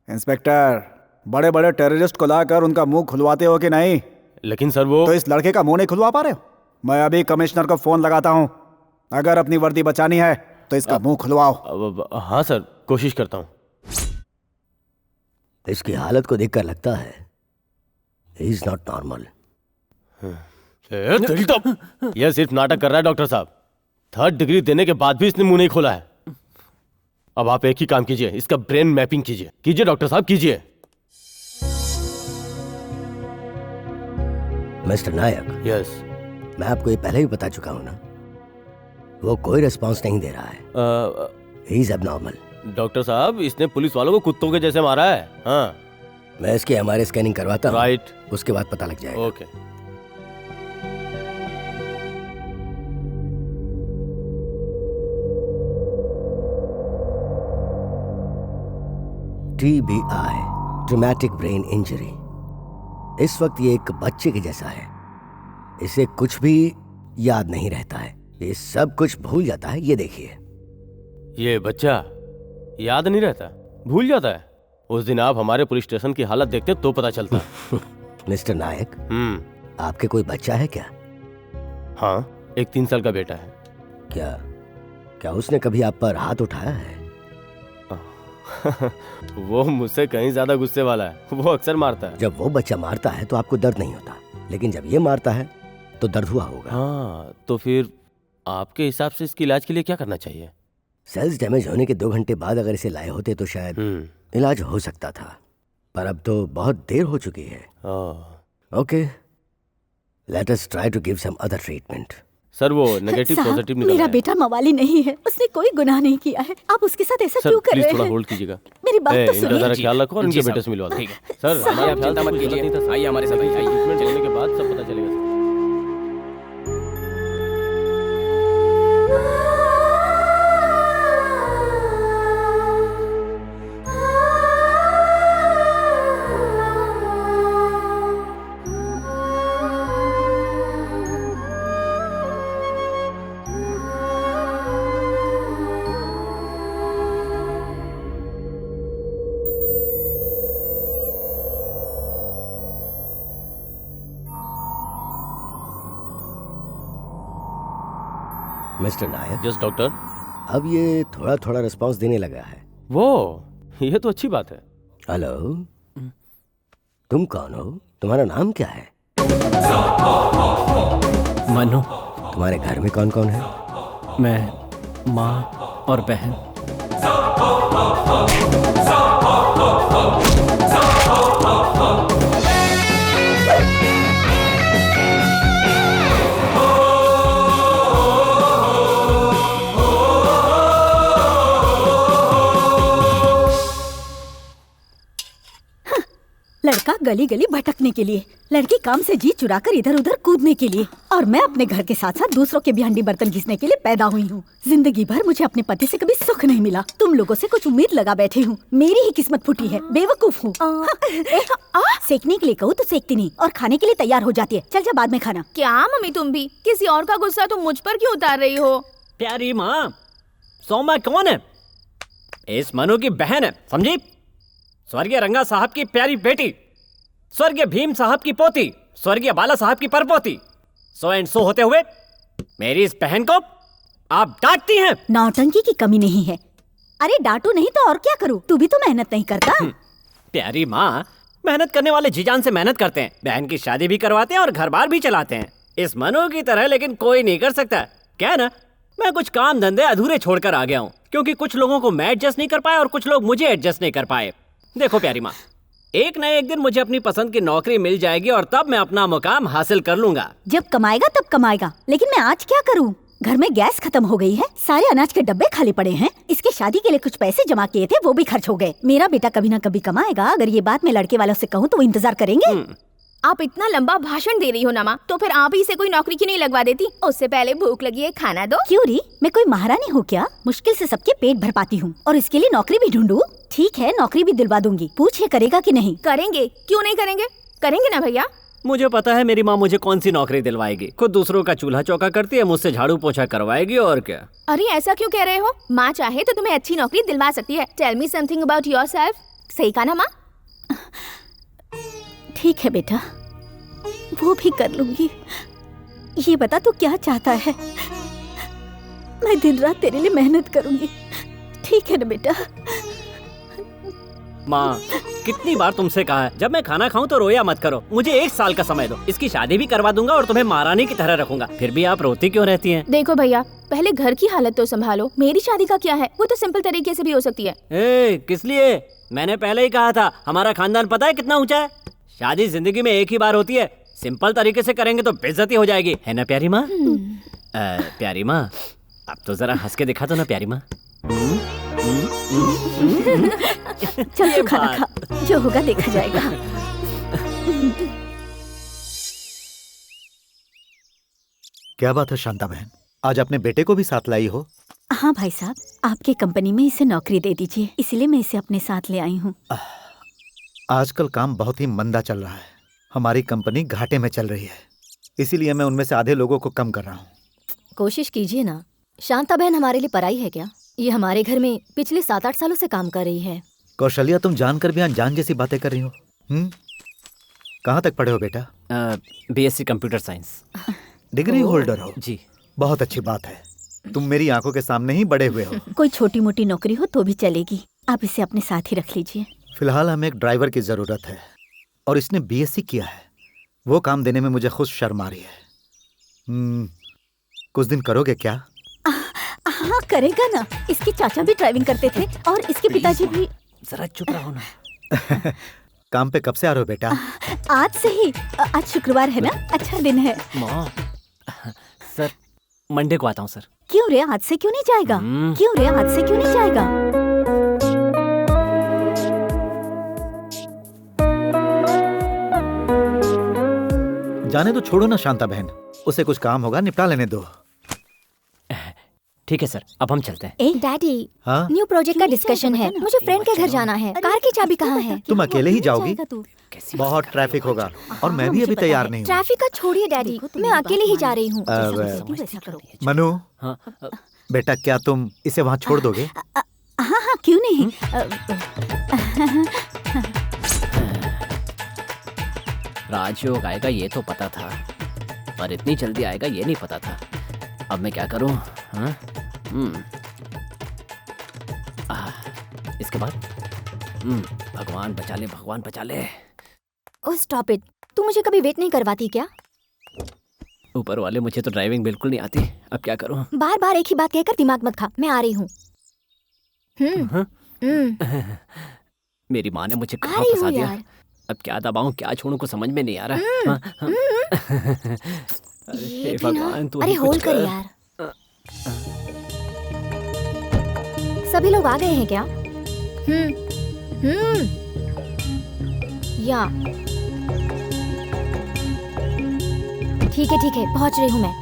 इंस्पेक्टर, बड़े बड़े टेररिस्ट को लाकर उनका मुंह खुलवाते हो कि नहीं? लेकिन सर वो तो इस लड़के का मुंह नहीं खुलवा पा रहे हो? मैं अभी कमिश्नर को फोन लगाता हूँ। अगर अपनी वर्दी बचानी है तो इसका मुंह खुलवाओ। हाँ सर, कोशिश करता हूँ। इसकी हालत को देखकर लगता है ही इज नॉट नॉर्मल। यह सिर्फ नाटक कर रहा है डॉक्टर साहब। 3rd डिग्री देने के बाद भी इसने मुंह नहीं खोला है। अब आप एक ही काम कीजिए, इसका ब्रेन मैपिंग कीजिए। कीजिए डॉक्टर साहब, कीजिए। मिस्टर नायक। यस। मैं आपको ये पहले भी बता चुका हूं ना, वो कोई रिस्पॉन्स नहीं दे रहा है। He is abnormal. डॉक्टर साहब, इसने पुलिस वालों को कुत्तों के जैसे मारा है। हाँ, मैं इसकी हमारे स्कैनिंग करवाता हूँ। राइट। उसके बाद पता लग जाएगा। Okay. TBI, traumatic brain injury. इस वक्त ये एक बच्चे के जैसा है। इसे कुछ भी याद नहीं रहता है, ये सब कुछ भूल जाता है। ये देखिए। ये बच्चा याद नहीं रहता, भूल जाता है। उस दिन आप हमारे पुलिस स्टेशन की हालत देखते तो पता चलता। मिस्टर नायक, आपके कोई बच्चा है क्या? हाँ, एक 3 साल का बेटा है। क्या उसने कभी आप पर हाथ उठाया है? वो मुझसे कहीं ज्यादा गुस्से वाला है, वो अक्सर मारता है। जब वो बच्चा मारता है तो आपको दर्द नहीं होता, लेकिन जब ये मारता है तो दर्द हुआ होगा। हाँ, तो फिर आपके हिसाब से इसके इलाज के लिए क्या करना चाहिए? सेल्स डैमेज होने के 2 घंटे बाद अगर इसे लाए होते तो शायद इलाज हो सकता था, पर अब तो बहुत देर हो चुकी है। Okay, let us try to give some other treatment. Sir, वो नेगेटिव पॉजिटिव निकल मेरा बेटा मवाली नहीं है, उसने कोई गुनाह नहीं किया है। आप उसके साथ ऐसा क्यों कर रहे हैं? थोड़ा होल्ड कीजिएगा। मेरी बात तो सुनिए। जरा ख्याल रखो और इनके बेटे से मिलवा दो। ठीक है सर, हमारा ख्याल मत कीजिए। आइए हमारे साथ, ट्रीटमेंट चलने के बाद सब पता चलेगा। मिस्टर नायक। Yes doctor. अब ये थोड़ा थोड़ा रिस्पांस देने लगा है। वो ये तो अच्छी बात है। हेलो, तुम कौन हो? तुम्हारा नाम क्या है? मनु। तुम्हारे घर में कौन कौन है? मैं, माँ और बहन। लड़का गली गली भटकने के लिए, लड़की काम से जी चुराकर इधर उधर कूदने के लिए, और मैं अपने घर के साथ साथ दूसरों के भी हंडी बर्तन घिसने के लिए पैदा हुई हूँ। जिंदगी भर मुझे अपने पति से कभी सुख नहीं मिला। तुम लोगों से कुछ उम्मीद लगा बैठी हूँ। मेरी ही किस्मत फूटी है, बेवकूफ हूँ। सेकने के लिए कहूँ तो सेकती नहीं, और खाने के लिए तैयार हो जाती है। चल जा बाद में खाना। क्या मम्मी, तुम भी किसी और का गुस्सा तुम मुझ पर क्यों उतार रही हो? प्यारी माँ, सौम्या कौन है? इस मनु की बहन है, समझी? स्वर्गीय रंगा साहब की प्यारी बेटी, स्वर्गीय भीम साहब की पोती, स्वर्गीय बाला साहब की परपोती। सो एंड सो होते हुए मेरी इस बहन को आप डांटती हैं? नौटंकी की कमी नहीं है। अरे डांटू नहीं तो और क्या करूं? तू भी तो मेहनत नहीं करता। प्यारी माँ, मेहनत करने वाले जी जान से मेहनत करते हैं, बहन की शादी भी करवाते हैं और घर बार भी चलाते हैं। इस मनु की तरह लेकिन कोई नहीं कर सकता। क्या है ना, मैं कुछ काम धंधे अधूरे छोड़कर आ गया हूँ, क्योंकि कुछ लोगों को मैं एडजस्ट नहीं कर पाया और कुछ लोग मुझे एडजस्ट नहीं कर पाए। देखो प्यारी माँ, एक न एक दिन मुझे अपनी पसंद की नौकरी मिल जाएगी और तब मैं अपना मुकाम हासिल कर लूंगा। जब कमाएगा तब कमाएगा, लेकिन मैं आज क्या करूं? घर में गैस खत्म हो गई है, सारे अनाज के डब्बे खाली पड़े हैं। इसके शादी के लिए कुछ पैसे जमा किए थे, वो भी खर्च हो गए। मेरा बेटा कभी ना कभी कमाएगा। अगर ये बात मैं लड़के वालों से कहूँ तो वो इंतजार करेंगे। आप इतना लंबा भाषण दे रही हो ना माँ, तो फिर आप ही से कोई नौकरी क्यों नहीं लगवा देती? उससे पहले भूख लगी है, खाना दो। क्यों री, मैं कोई महारानी हूँ क्या? मुश्किल से सबके पेट भर पाती हूँ, और इसके लिए नौकरी भी ढूंढूं? ठीक है, नौकरी भी दिलवा दूंगी। पूछे करेगा कि नहीं? करेंगे, क्यों नहीं करेंगे? करेंगे ना भैया। मुझे पता है मेरी माँ मुझे कौन सी नौकरी दिलवाएगी। खुद दूसरों का चूल्हा चौका करती है, मुझसे झाड़ू पोछा करवाएगी और क्या। अरे ऐसा क्यों कह रहे हो? माँ चाहे तो तुम्हें अच्छी नौकरी दिलवा सकती है। Tell me something about yourself. सही कहा ना माँ? ठीक है बेटा, वो भी कर लूंगी। ये बता तू क्या चाहता है? मैं दिन रात तेरे लिए मेहनत करूंगी, ठीक है ना बेटा? माँ, कितनी बार तुमसे कहा है जब मैं खाना खाऊं तो रोया मत करो। मुझे 1 साल का समय दो, इसकी शादी भी करवा दूंगा और तुम्हें महारानी की तरह रखूंगा। फिर भी आप रोती क्यों रहती हैं? देखो भैया, पहले घर की हालत तो संभालो। मेरी शादी का क्या है, वो तो सिंपल तरीके से भी हो सकती है। किस लिए? मैंने पहले ही कहा था हमारा खानदान पता है कितना ऊंचा है। शादी जिंदगी में एक ही बार होती है, सिंपल तरीके से करेंगे तो बेइज्जती हो जाएगी, है ना प्यारी माँ? प्यारी माँ, अब तो जरा हंस के दिखा दो ना प्यारी माँ। चल तू खाना खा, जो होगा देखा जाएगा। क्या बात है शांता बहन, आज अपने बेटे को भी साथ लाई हो? हाँ भाई साहब, आपके कंपनी में इसे नौकरी दे दीजिए, इसलिए मैं इसे अपने साथ ले आई हूँ। आजकल काम बहुत ही मंदा चल रहा है, हमारी कंपनी घाटे में चल रही है, इसीलिए मैं उनमें से आधे लोगों को कम कर रहा हूँ। कोशिश कीजिए ना। शांता बहन हमारे लिए पराई है क्या? ये हमारे घर में पिछले 7-8 सालों से काम कर रही है। कौशल्या, तुम जानकर भी अनजान जैसी बातें कर रही हो। कहाँ तक पढ़े हो बेटा? BSc computer science. Degree holder हो? जी। बहुत अच्छी बात है, तुम मेरी आंखों के सामने ही बड़े हुए हो। कोई छोटी मोटी नौकरी हो तो भी चलेगी, आप इसे अपने साथ ही रख लीजिए। फिलहाल हमें एक ड्राइवर की जरूरत है और इसने BSc किया है। वो काम देने में मुझे खुद शर्म आ रही है। कुछ दिन करोगे क्या? हाँ करेगा ना, इसके चाचा भी ड्राइविंग करते थे और इसके पिताजी भी। जरा चुप रहो ना। काम पे कब से आ रहे हो बेटा? आज से ही। आज शुक्रवार है ना, अच्छा दिन है। माँ, सर मंडे को आता हूँ सर। क्यों रे, आज से क्यों नहीं जाएगा? क्यों रे, आज से क्यों नहीं जाएगा? जाने तो छोड़ो ना शांता बहन, उसे कुछ काम होगा, निपटा लेने दो। ठीक है सर, अब हम चलते हैं। डैडी, हाँ? न्यू प्रोजेक्ट का डिस्कशन है, मुझे फ्रेंड के घर जाना है। कार की चाबी कहाँ है? तुम अकेले ही जाओगी? बहुत ट्रैफिक होगा और मैं भी अभी तैयार नहीं हूँ। ट्रैफिक का छोड़िए डैडी, मैं अकेले ही जा रही हूँ। मनु, बेटा क्या तुम इसे वहाँ छोड़ दोगे? हाँ, क्यों नहीं। राजयोग आएगा ये तो पता था, पर इतनी जल्दी आएगा ये नहीं पता था। अब मैं क्या करूं? इसके बाद भगवान बचा ले, भगवान बचा ले। ओह स्टॉप इट, तू मुझे कभी वेट नहीं करवाती क्या? ऊपर वाले, मुझे तो ड्राइविंग बिल्कुल नहीं आती, अब क्या करूं? बार बार एक ही बात कहकर दिमाग मत खा, मैं आ रही हूँ। मेरी माँ ने मुझे कहाँ फंसा दिया। अब क्या दबाऊं क्या छोड़ूं को समझ में नहीं आ रहा। ये भगवान तू अरे होल्ड कर यार। सभी लोग आ गए हैं क्या? या ठीक है पहुंच रही हूँ मैं।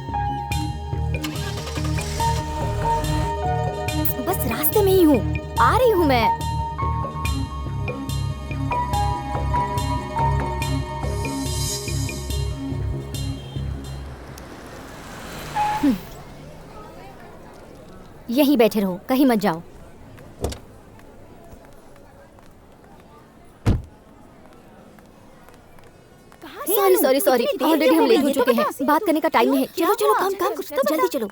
बस रास्ते में ही हूँ, आ रही हूँ मैं। यहीं बैठे रहो, कहीं मत जाओ। सॉरी ऑलरेडी हम लेट हो चुके हैं, बात करने का टाइम है। चलो काम जल्दी चलो।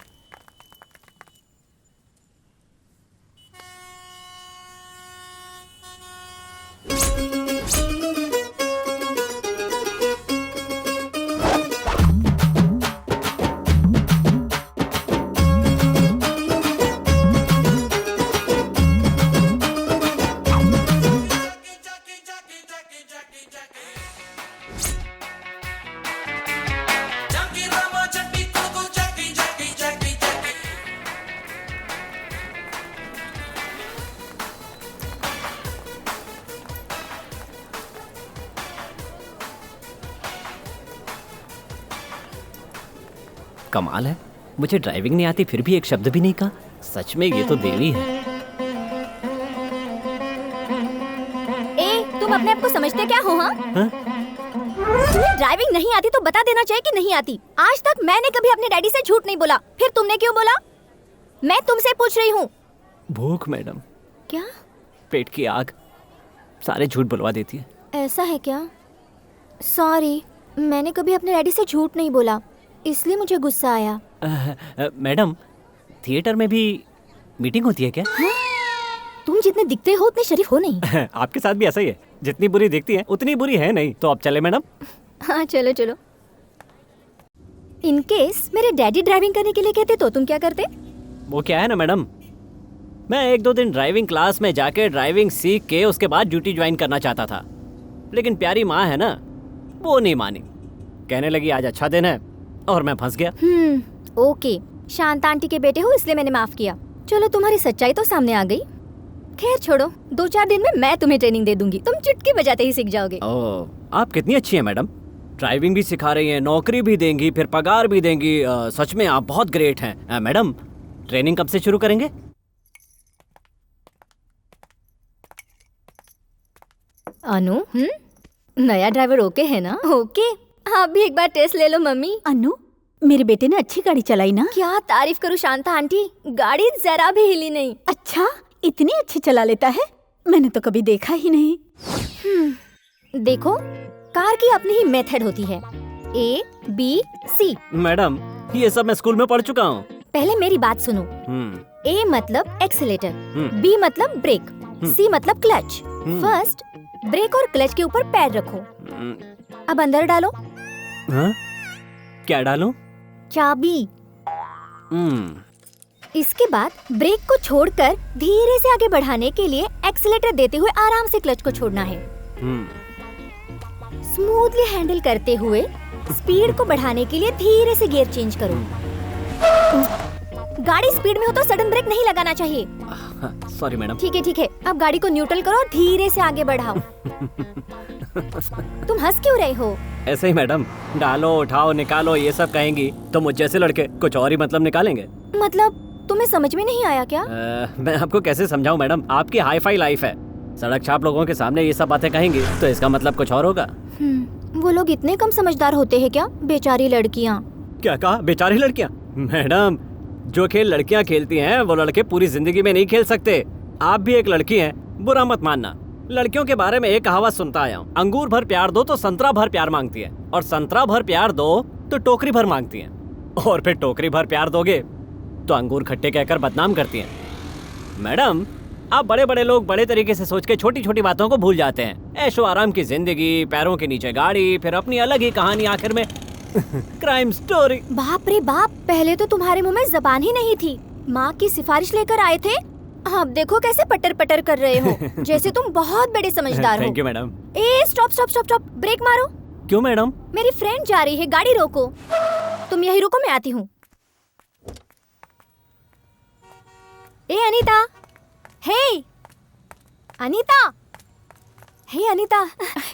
कमाल है, मुझे ड्राइविंग नहीं आती फिर भी एक शब्द भी नहीं कहा। सच में ये तो देवी है। तुम अपने आप को समझते क्या हो? हाँ ड्राइविंग नहीं आती तो बता देना चाहिए कि नहीं आती। आज तक मैंने कभी अपने डैडी से झूठ नहीं बोला, फिर तुमने क्यों बोला? मैं तुमसे पूछ रही हूँ। भूख मैडम, क्या? पेट की आग सारे झूठ बुलवा देती है। ऐसा है क्या? सॉरी, मैंने कभी अपने डैडी से झूठ नहीं बोला, इसलिए मुझे गुस्सा आया। मैडम, थिएटर में भी मीटिंग होती है क्या? हाँ? तुम जितने दिखते हो उतने शरीफ हो नहीं। आपके साथ भी ऐसा ही है, जितनी बुरी दिखती है उतनी बुरी है नहीं। तो अब चले मैडम? हाँ चलो चलो। इन केस मेरे डैडी ड्राइविंग करने के लिए कहते तो तुम क्या करते? वो क्या है ना मैडम, मैं 1-2 दिन ड्राइविंग क्लास में जाके ड्राइविंग सीख के उसके बाद ड्यूटी ज्वाइन करना चाहता था, लेकिन प्यारी माँ है ना, वो नहीं मानी। कहने लगी आज अच्छा दिन है, और मैं फंस गया। ओके, शांत आंटी के बेटे हो इसलिए मैंने माफ किया। चलो तुम्हारी सच्चाई तो सामने आ गई। खैर छोड़ो, 2-4 दिन में मैं तुम्हें ट्रेनिंग दे दूंगी, तुम चुटकी बजाते ही सीख जाओगे। ओह, आप कितनी अच्छी हैं मैडम, ड्राइविंग भी सिखा रही हैं, नौकरी भी देंगी, फिर पगार भी देंगी। सच में आप बहुत ग्रेट हैं। मैडम, ट्रेनिंग कब से शुरू करेंगे? अनु, नया ड्राइवर ओके है ना? ओके, आप भी एक बार टेस्ट ले लो मम्मी। अनु, मेरे बेटे ने अच्छी गाड़ी चलाई ना? क्या तारीफ करूं शांता आंटी, गाड़ी जरा भी हिली नहीं। अच्छा, इतनी अच्छी चला लेता है? मैंने तो कभी देखा ही नहीं। देखो, कार की अपनी ही मेथड होती है, A, B, C। मैडम, ये सब मैं स्कूल में पढ़ चुका हूँ। पहले मेरी बात सुनो। A मतलब एक्सीलेटर, B मतलब ब्रेक, C मतलब क्लच। फर्स्ट ब्रेक और क्लच के ऊपर पैर रखो। अब अंदर डालो। हाँ? क्या डालो? चाबी। इसके बाद ब्रेक को छोड़कर धीरे से आगे बढ़ाने के लिए एक्सीलेटर देते हुए आराम से क्लच को छोड़ना है। स्मूथली हैंडल करते हुए स्पीड को बढ़ाने के लिए धीरे से गियर चेंज करो। गाड़ी स्पीड में हो तो सडन ब्रेक नहीं लगाना चाहिए। Sorry madam. ठीक है, अब गाड़ी को न्यूट्रल करो और धीरे से आगे बढ़ाओ। तुम हंस क्यों रहे हो? ऐसे ही मैडम, डालो उठाओ निकालो ये सब कहेंगी तो मुझ जैसे लड़के कुछ और ही मतलब निकालेंगे। मतलब तुम्हें समझ में नहीं आया क्या? मैं आपको कैसे समझाऊं मैडम, आपकी हाई फाई लाइफ है, सड़क छाप लोगों के सामने ये सब बातें कहेंगी तो इसका मतलब कुछ और होगा। वो लोग इतने कम समझदार होते हैं क्या? बेचारी लड़कियाँ। क्या कहा? बेचारी लड़कियाँ? मैडम, जो खेल लड़कियाँ खेलती हैं वो लड़के पूरी जिंदगी में नहीं खेल सकते। आप भी एक लड़की हैं, बुरा मत मानना। लड़कियों के बारे में एक कहावत सुनता आया हूँ, अंगूर भर प्यार दो तो संतरा भर प्यार मांगती है, और संतरा भर प्यार दो तो टोकरी भर मांगती है, और फिर टोकरी भर प्यार दोगे तो अंगूर खट्टे कहकर बदनाम करती हैं। मैडम, आप बड़े बड़े लोग बड़े तरीके से सोच के छोटी छोटी बातों को भूल जाते हैं। ऐशो आराम की जिंदगी, पैरों के नीचे गाड़ी, फिर अपनी अलग ही कहानी, आखिर में क्राइम स्टोरी। बाप रे बाप, पहले तो तुम्हारे मुंह में जबान ही नहीं थी। माँ की सिफारिश लेकर आए थे, अब देखो कैसे पटर पटर कर रहे हो, जैसे तुम बहुत बड़े समझदार हो। Thank you madam. ए stop stop stop stop, brake मारो। क्यों मैडम? मेरी फ्रेंड जा रही है, गाड़ी रोको। तुम यही रुको, मैं आती हूँ। ए अनीता, हे अनीता, हे अनीता,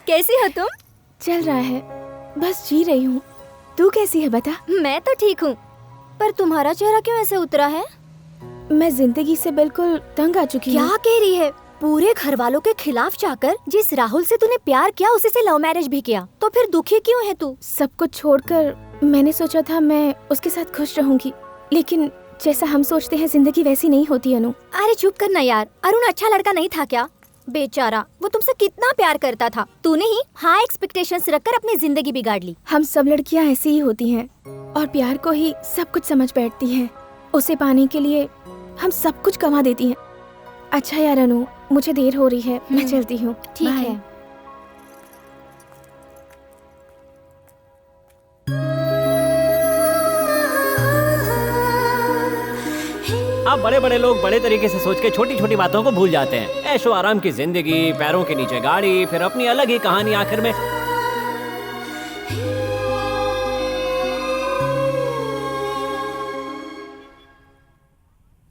कैसी हो तुम? चल रहा है, बस जी रही हूँ। तू कैसी है बता? मैं तो ठीक हूँ, पर तुम्हारा चेहरा क्यों ऐसे उतरा है? मैं जिंदगी से बिल्कुल तंग आ चुकी हूँ। क्या कह रही है? पूरे घर वालों के खिलाफ जाकर जिस राहुल से तूने प्यार किया उसी से लव मैरिज भी किया, तो फिर दुखी क्यों है तू? सब कुछ छोड़कर मैंने सोचा था मैं उसके साथ खुश रहूंगी, लेकिन जैसा हम सोचते हैं जिंदगी वैसी नहीं होती अनु। अरे चुप करना यार, अरुण अच्छा लड़का नहीं था क्या? बेचारा, वो तुमसे कितना प्यार करता था, तूने ही हाई एक्सपेक्टेशंस रखकर अपनी जिंदगी बिगाड़ ली। हम सब लड़कियां ऐसी ही होती हैं और प्यार को ही सब कुछ समझ बैठती हैं। उसे पाने के लिए हम सब कुछ गंवा देती हैं। अच्छा यार अनु, मुझे देर हो रही है, मैं चलती हूँ। ठीक है। आप बड़े बड़े लोग बड़े तरीके से सोच के छोटी छोटी बातों को भूल जाते हैं। ऐशो आराम की जिंदगी, पैरों के नीचे गाड़ी, फिर अपनी अलग ही कहानी, आखिर में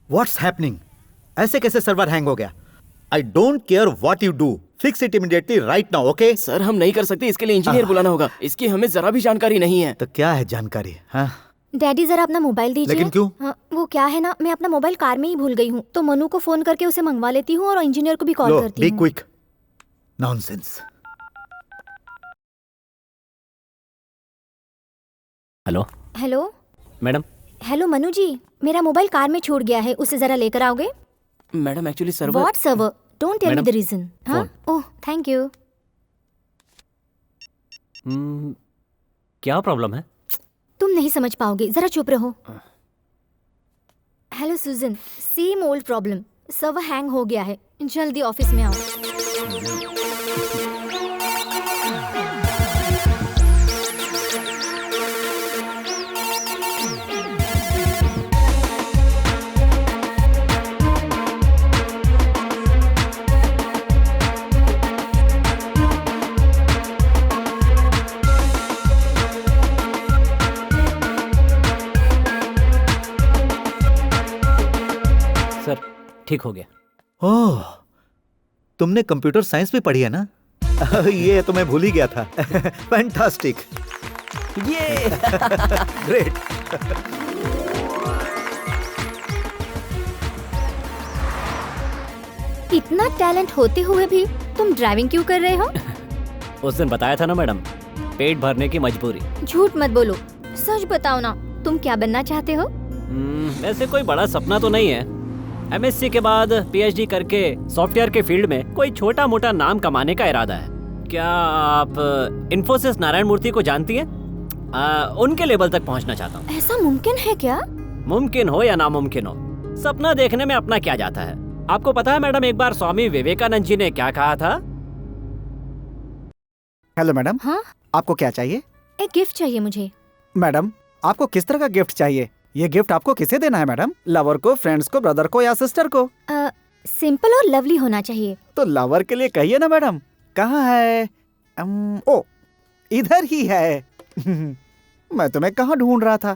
व्हाट्स हैपनिंग? ऐसे कैसे सर्वर हैंग हो गया? I don't care what you do, fix it immediately right now, okay? Sir, हम नहीं कर सकते, इसके लिए इंजीनियर बुलाना होगा। इसकी हमें जरा भी जानकारी नहीं है। तो क्या है जानकारी? हाँ, डैडी जरा अपना मोबाइल दीजिए। लेकिन क्यों? हाँ, वो क्या है ना, मैं अपना मोबाइल कार में ही भूल गई हूँ, तो मनु को फोन करके उसे मंगवा लेती हूँ और इंजीनियर को भी कॉल करती हूँ। Be quick. Nonsense. Hello hello madam. Hello Manu ji, मेरा मोबाइल कार में छूट गया है, उसे जरा लेकर आओगे? Madam actually server. What server? Don't tell me madam, the reason. हाँ, ओह थैंक यू। क्या प्रॉब्लम है? तुम नहीं समझ पाओगे, जरा चुप रहो। Hello Sujan, same old problem, server hang हो गया है, जल्दी ऑफिस में आओ। सर ठीक हो गया। ओह, तुमने कंप्यूटर साइंस भी पढ़ी है ना? ये तो मैं भूल ही गया था। फैंटास्टिक, ये ग्रेट। इतना टैलेंट होते हुए भी तुम ड्राइविंग क्यों कर रहे हो? उस दिन बताया था ना मैडम, पेट भरने की मजबूरी। झूठ मत बोलो, सच बताओ ना, तुम क्या बनना चाहते हो? वैसे कोई बड़ा सपना तो नहीं है। एमएससी के बाद पीएचडी करके सॉफ्टवेयर के फील्ड में कोई छोटा मोटा नाम कमाने का इरादा है। क्या आप इन्फोसिस नारायण मूर्ति को जानती हैं? उनके लेवल तक पहुंचना चाहता हूँ। ऐसा मुमकिन है क्या? मुमकिन हो या नामुमकिन हो, सपना देखने में अपना क्या जाता है। आपको पता है मैडम, एक बार स्वामी विवेकानंद जी ने क्या कहा था? Hello madam. हाँ? आपको क्या चाहिए? एक गिफ्ट चाहिए मुझे। मैडम, आपको किस तरह का गिफ्ट चाहिए? ये गिफ्ट आपको किसे देना है मैडम? लवर को, फ्रेंड्स को, ब्रदर को या सिस्टर को? सिंपल और लवली होना चाहिए। तो लवर के लिए कहिए ना मैडम। कहाँ है? ओ, इधर ही है। मैं तुम्हें कहाँ ढूंढ रहा था।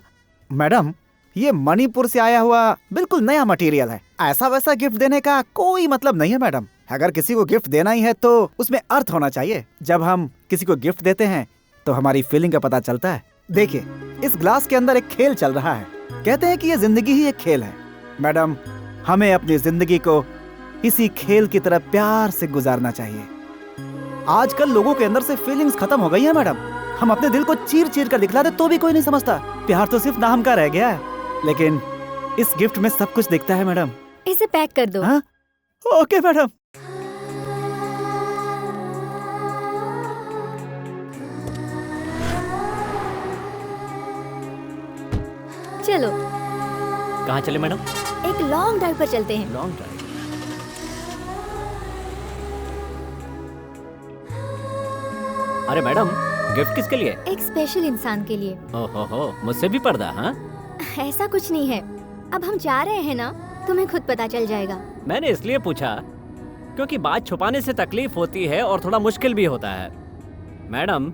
मैडम, ये मणिपुर से आया हुआ बिल्कुल नया मटेरियल है। ऐसा वैसा गिफ्ट देने का कोई मतलब नहीं है मैडम। अगर किसी को गिफ्ट देना ही है तो उसमें अर्थ होना चाहिए। जब हम किसी को गिफ्ट देते हैं तो हमारी फीलिंग का पता चलता है। देखिए, इस ग्लास के अंदर एक खेल चल रहा है। कहते हैं कि ये जिंदगी ही एक खेल है। मैडम, हमें अपनी जिंदगी को इसी खेल की तरह प्यार से गुजारना चाहिए। आजकल लोगों के अंदर से फीलिंग्स खत्म हो गई है मैडम। हम अपने दिल को चीर चीर कर दिखलाते तो भी कोई नहीं समझता। प्यार तो सिर्फ नाम का रह गया है। लेकिन इस गिफ्ट में सब कुछ दिखता है मैडम। इसे पैक कर दो। हाँ? Okay madam. चलो। कहाँ चले मैडम? एक लॉन्ग ड्राइव पर चलते हैं। Long drive? अरे मैडम, गिफ्ट किसके लिए? एक स्पेशल इंसान के लिए। ओहो, मुझसे भी पर्दा? हाँ, ऐसा कुछ नहीं है। अब हम जा रहे हैं ना, तुम्हें खुद पता चल जाएगा। मैंने इसलिए पूछा क्योंकि बात छुपाने से तकलीफ होती है और थोड़ा मुश्किल भी होता है। मैडम,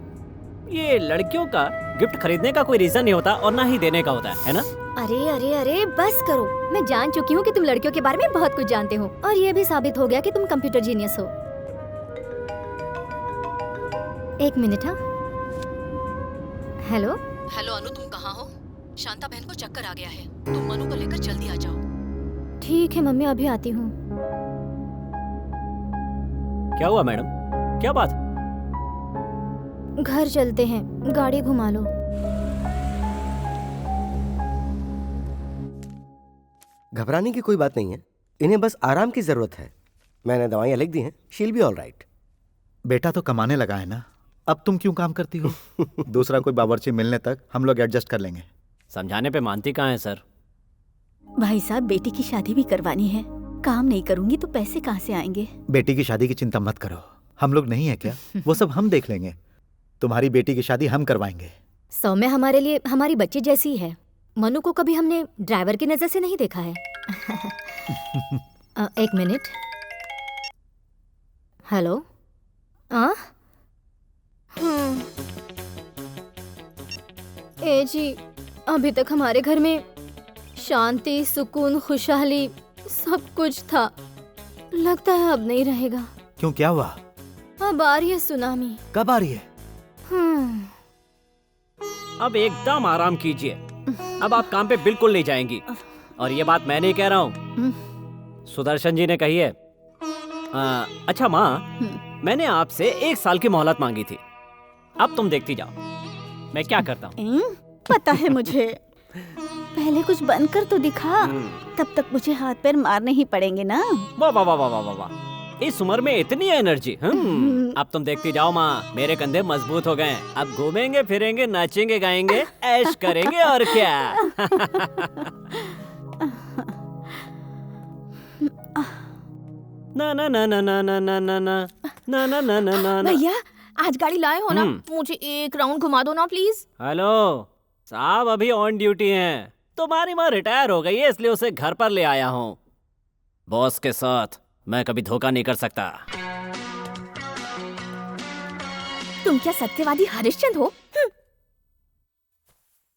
ये लड़कियों का गिफ्ट खरीदने का कोई रीजन नहीं होता और ना ही देने का होता है ना? अरे अरे अरे बस करो। मैं जान चुकी हूँ कि तुम लड़कियों के बारे में बहुत कुछ जानते हो और ये भी साबित हो गया कि तुम कंप्यूटर जीनियस हो। एक मिनट। हाँ, हेलो। हेलो अनु, तुम कहाँ हो? शांता बहन को चक्कर आ गया है, तुम मनु को लेकर जल्दी आ जाओ। ठीक है मम्मी, अभी आती हूँ। क्या हुआ मैडम, क्या बात? घर चलते हैं, गाड़ी घुमा लो। घबराने की कोई बात नहीं है, इन्हें बस आराम की जरूरत है। मैंने दवाइयाँ लिख दी हैं, शील बी ऑल राइट। बेटा तो कमाने लगा है ना, अब तुम क्यों काम करती हो? दूसरा कोई बावर्ची मिलने तक हम लोग एडजस्ट कर लेंगे। समझाने पे मानती कहाँ है सर? भाई साहब, बेटी की शादी भी करवानी है। काम नहीं करूंगी तो पैसे कहाँ से आएंगे? बेटी की शादी की चिंता मत करो, हम लोग नहीं है क्या? वो सब हम देख लेंगे। तुम्हारी बेटी की शादी हम करवाएंगे। सौम्या हमारे लिए हमारी बच्ची जैसी ही है। मनु को कभी हमने ड्राइवर की नजर से नहीं देखा है। एक मिनट। हेलो। ए जी, अभी तक हमारे घर में शांति, सुकून, खुशहाली सब कुछ था। लगता है अब नहीं रहेगा। क्यों, क्या हुआ? अब आ रही है सुनामी। कब आ रही है? अब एकदम आराम कीजिए। अब आप काम पे बिल्कुल नहीं जाएंगी। और ये बात मैं नहीं कह रहा हूँ, सुदर्शन जी ने कही है। अच्छा माँ, मैंने आपसे 1 साल की मोहलत मांगी थी। अब तुम देखती जाओ मैं क्या करता हूँ। पता है मुझे। पहले कुछ बनकर तो दिखा, तब तक मुझे हाथ पैर मारने ही पड़ेंगे ना। वाह वाह वाह वाह वाह वाह, इस उम्र में इतनी एनर्जी। अब तुम देखती जाओ माँ, मेरे कंधे मजबूत हो गए। अब घूमेंगे फिरेंगे, नाचेंगे गाएंगे, ऐश करेंगे और क्या। ना ना ना ना ना ना ना ना ना ना ना ना ना ना। भैया आज गाड़ी लाए हो ना, मुझे एक राउंड घुमा दो ना प्लीज। हेलो साहब, अभी ऑन ड्यूटी हैं। तुम्हारी माँ रिटायर हो गई है, इसलिए उसे घर पर ले आया हूँ। बॉस के साथ मैं कभी धोखा नहीं कर सकता। तुम क्या सत्यवादी हरिश्चंद्र हो?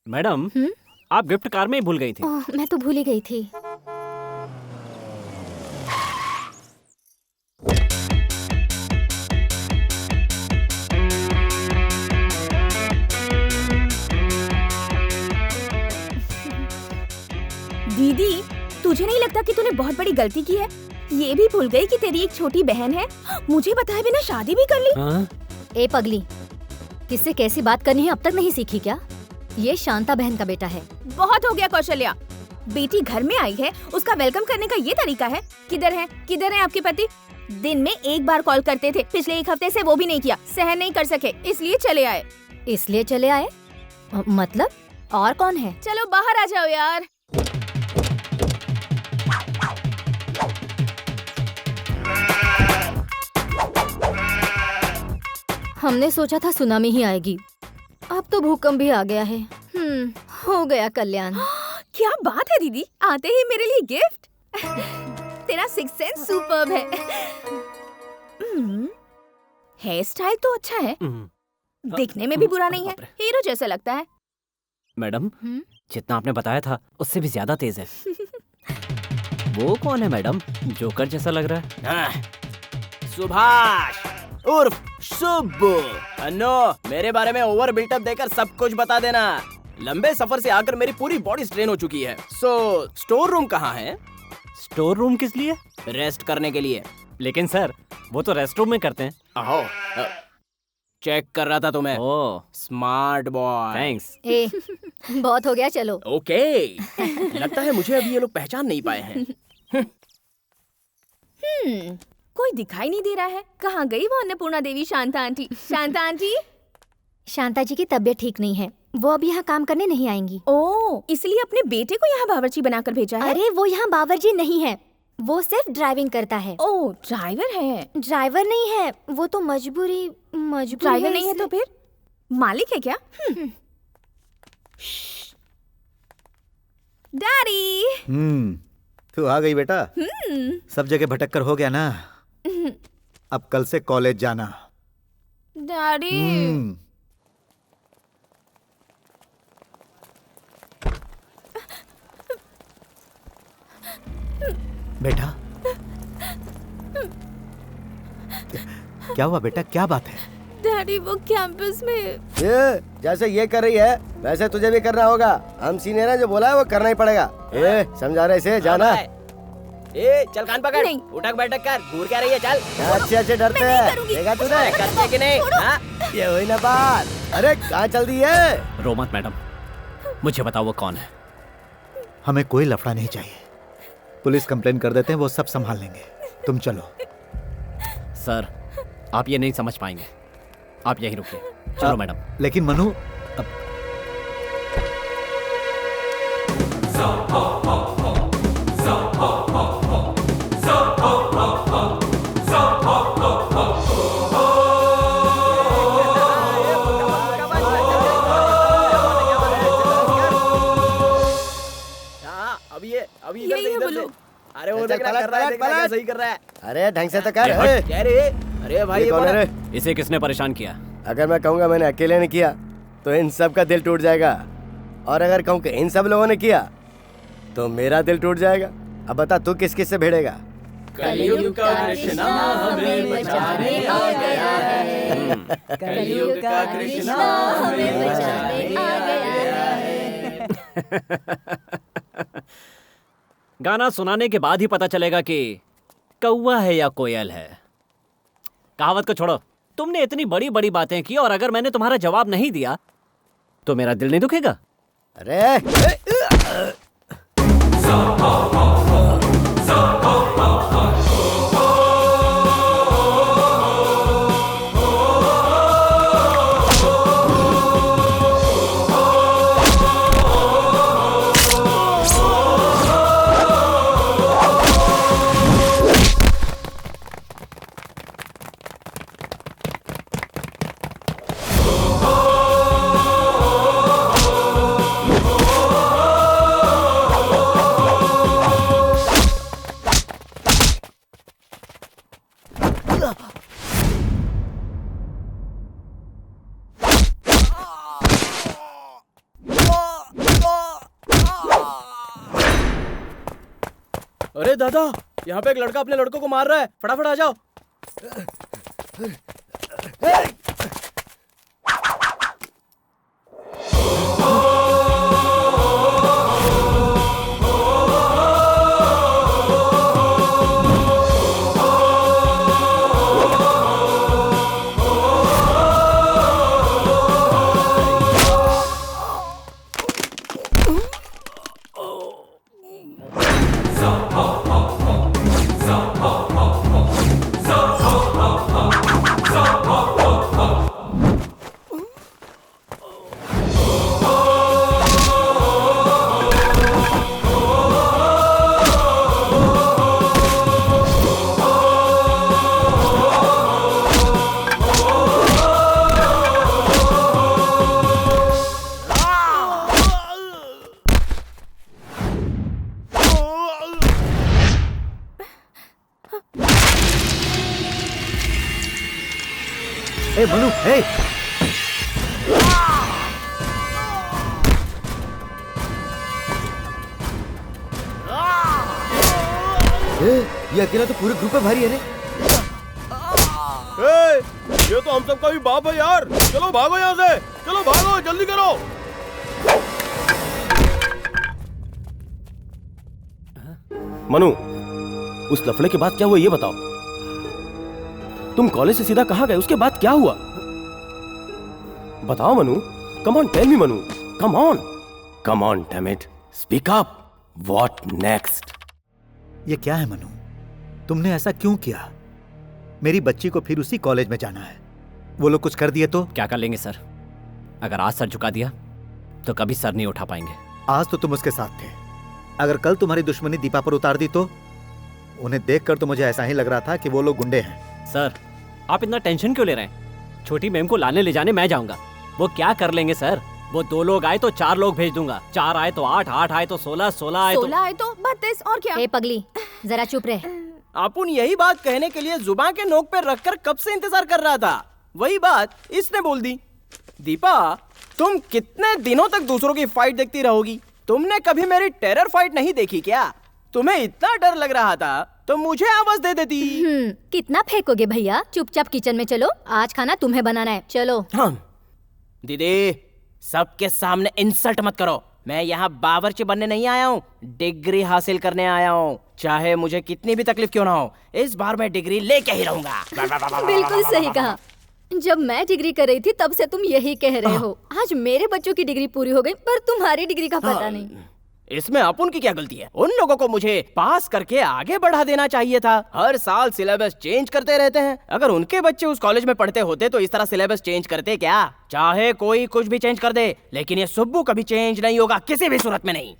मैडम, आप गिफ्ट कार में ही भूल गई थी। ओह, मैं तो भूल ही गई थी। दीदी, तुझे नहीं लगता कि तूने बहुत बड़ी गलती की है? ये भी भूल गई कि तेरी एक छोटी बहन है। मुझे बताए बिना शादी भी कर ली। ए पगली, किससे कैसी बात करनी है अब तक नहीं सीखी क्या? ये शांता बहन का बेटा है। बहुत हो गया कौशल्या, बेटी घर में आई है, उसका वेलकम करने का ये तरीका है? किधर है आपके पति? दिन में एक बार कॉल करते थे, पिछले एक हफ्ते से वो भी नहीं किया। सहन नहीं कर सके इसलिए चले आए। मतलब और कौन है? चलो बाहर आ जाओ यार। हमने सोचा था सुनामी ही आएगी, अब तो भूकंप भी आ गया है। हो गया कल्याण। क्या बात है दीदी, आते ही मेरे लिए गिफ्ट। तेरा सिक्स सेंस सुपर्ब है। हेयर स्टाइल तो अच्छा है, दिखने में भी बुरा नहीं है, हीरो जैसा लगता है। मैडम, जितना आपने बताया था उससे भी ज्यादा तेज है। वो कौन है मैडम? जोकर जैसा लग रहा है। सुभाष उर्फ सुब्बू। अन्नो, मेरे बारे में ओवर बिल्टअप देकर सब कुछ बता देना। लंबे सफर से आकर मेरी पूरी बॉडी स्ट्रेन हो चुकी है। स्टोर रूम कहाँ है? स्टोर रूम किस लिए? रेस्ट करने के लिए। लेकिन सर, वो तो रेस्ट रूम में करते हैं। आहो, चेक कर रहा था तुम्हें। ओह, स्मार्ट बॉय। थैंक्स। ए, बहुत हो गया, चलो। ओके। लगता है मुझे अभी ये लोग पहचान नहीं पाए हैं। कोई दिखाई नहीं दे रहा है। कहाँ गई वो अन्नपूर्णा देवी? Shanta aunty, Shanta aunty. शांता जी की तबीयत ठीक नहीं है, वो अब यहाँ काम करने नहीं आएंगी। ओह, इसलिए अपने बेटे को यहाँ बावर्ची बनाकर भेजा है? अरे वो यहाँ बावर्ची नहीं है, वो सिर्फ ड्राइविंग करता है। ओह, ड्राइवर है? ड्राइवर नहीं है, वो तो मजबूरी ड्राइवर नहीं है तो फिर मालिक है क्या? डैडी। तू आ गई बेटा। सब जगह भटक कर हो गया ना। अब कल से कॉलेज जाना। डैडी। बेटा, क्या हुआ बेटा, क्या बात है? डैडी, वो कैंपस में ये जैसे ये कर रही है वैसे तुझे भी करना होगा। हम सीनियर हैं, जो बोला है वो करना ही पड़ेगा। ए, समझा रहे इसे, जाना। ए, चल कान पकड़। नहीं। उठक बैठक कर, घूर क्या रही है? चल। अच्छे डरते हैं, देखा तूने? करते कि नहीं? हाँ? ये हुई ना बात। अरे कहाँ चल दी है? रो मत मैडम, मुझे बताओ वो कौन है। हमें कोई लफड़ा नहीं चाहिए, पुलिस कंप्लेन कर देते हैं, वो सब संभाल लेंगे। तुम चलो। सर, आप ये नहीं समझ पाएंगे, आप यहीं रुकिए। चलो मैडम। लेकिन मनु, अभी इधर से इधर से। अरे वो देख रहा है, क्या सही कर रहा है। अरे ढंग से तो कर। अरे भाई, ये कौन है? इसे किसने परेशान किया? अगर मैं कहूँगा मैंने अकेले ने किया तो इन सब का दिल टूट जाएगा, और अगर कहूँ कि इन सब लोगों ने किया तो मेरा दिल टूट जाएगा। अब बता तू किस किस से भिड़ेगा? कलयुग का कृष्णा हमें बचाने आ गया है। कलयुग का कृष्णा हमें बचाने आ गया है। गाना सुनाने के बाद ही पता चलेगा कि कौवा है या कोयल है। कहावत को छोड़ो, तुमने इतनी बड़ी बड़ी बातें की और अगर मैंने तुम्हारा जवाब नहीं दिया तो मेरा दिल नहीं दुखेगा? अरे अरे दादा, यहाँ पे एक लड़का अपने लड़कों को मार रहा है, फटाफट आ जाओ। ए मनु, ए ये अकेला तो पूरे ग्रुप पे भारी है रे। ये तो हम सबका भी बाप है यार। चलो भागो यहाँ से, चलो भागो, जल्दी करो। मनु, उस लफड़े के बाद क्या हुआ ये बताओ। तुम कॉलेज से सीधा कहाँ गए, उसके बाद क्या हुआ बताओ Manu. Come on tell me Manu, come on, come on damn it, speak up. What next? ये क्या है मनु? तुमने ऐसा क्यों किया? मेरी बच्ची को फिर उसी कॉलेज में जाना है। वो लोग कुछ कर दिए तो? क्या कर लेंगे सर? अगर आज सर झुका दिया तो कभी सर नहीं उठा पाएंगे। आज तो तुम उसके साथ थे, अगर कल तुम्हारी दुश्मनी दीपा पर उतार दी तो? उन्हें देखकर तो मुझे ऐसा ही लग रहा था कि वो लोग गुंडे हैं। सर आप इतना टेंशन क्यों ले रहे हैं? छोटी मैम को लाने ले जाने मैं जाऊंगा, वो क्या कर लेंगे सर? वो 2 लोग आए तो 4 लोग भेज दूंगा, 4 आए तो 8, 8 आए तो 16, 16 आए तो 16 आए तो 32 और क्या? ए पगली, जरा चुप रहे। अपुन यही बात कहने के लिए जुबान के नोक पे रखकर कब से इंतजार कर रहा था। वही बात इसने बोल दी। दीपा, तुम कितने दिनों तक दूसरों की फाइट देखती रहोगी? तुमने कभी मेरी टेरर फाइट नहीं देखी क्या? तुम्हें इतना डर लग रहा था तो मुझे आवाज दे देती। कितना फेंकोगे भैया? चुपचाप किचन में चलो, आज खाना तुम्हें बनाना है। चलो। हाँ। दीदी, सबके सामने इंसल्ट मत करो। मैं यहाँ बावर्ची बनने नहीं आया हूँ, डिग्री हासिल करने आया हूँ। चाहे मुझे कितनी भी तकलीफ क्यों ना हो, इस बार मैं डिग्री लेके ही रहूंगा। बिल्कुल सही कहा। जब मैं डिग्री कर रही थी तब से तुम यही कह रहे हो। आज मेरे बच्चों की डिग्री पूरी हो गई, पर तुम्हारी डिग्री का पता नहीं। इसमें अपुन की क्या गलती है? उन लोगों को मुझे पास करके आगे बढ़ा देना चाहिए था। हर साल सिलेबस चेंज करते रहते हैं। अगर उनके बच्चे उस कॉलेज में पढ़ते होते तो इस तरह सिलेबस चेंज करते क्या? चाहे कोई कुछ भी चेंज कर दे, लेकिन ये सुब्बू कभी चेंज नहीं होगा, किसी भी सूरत में नहीं।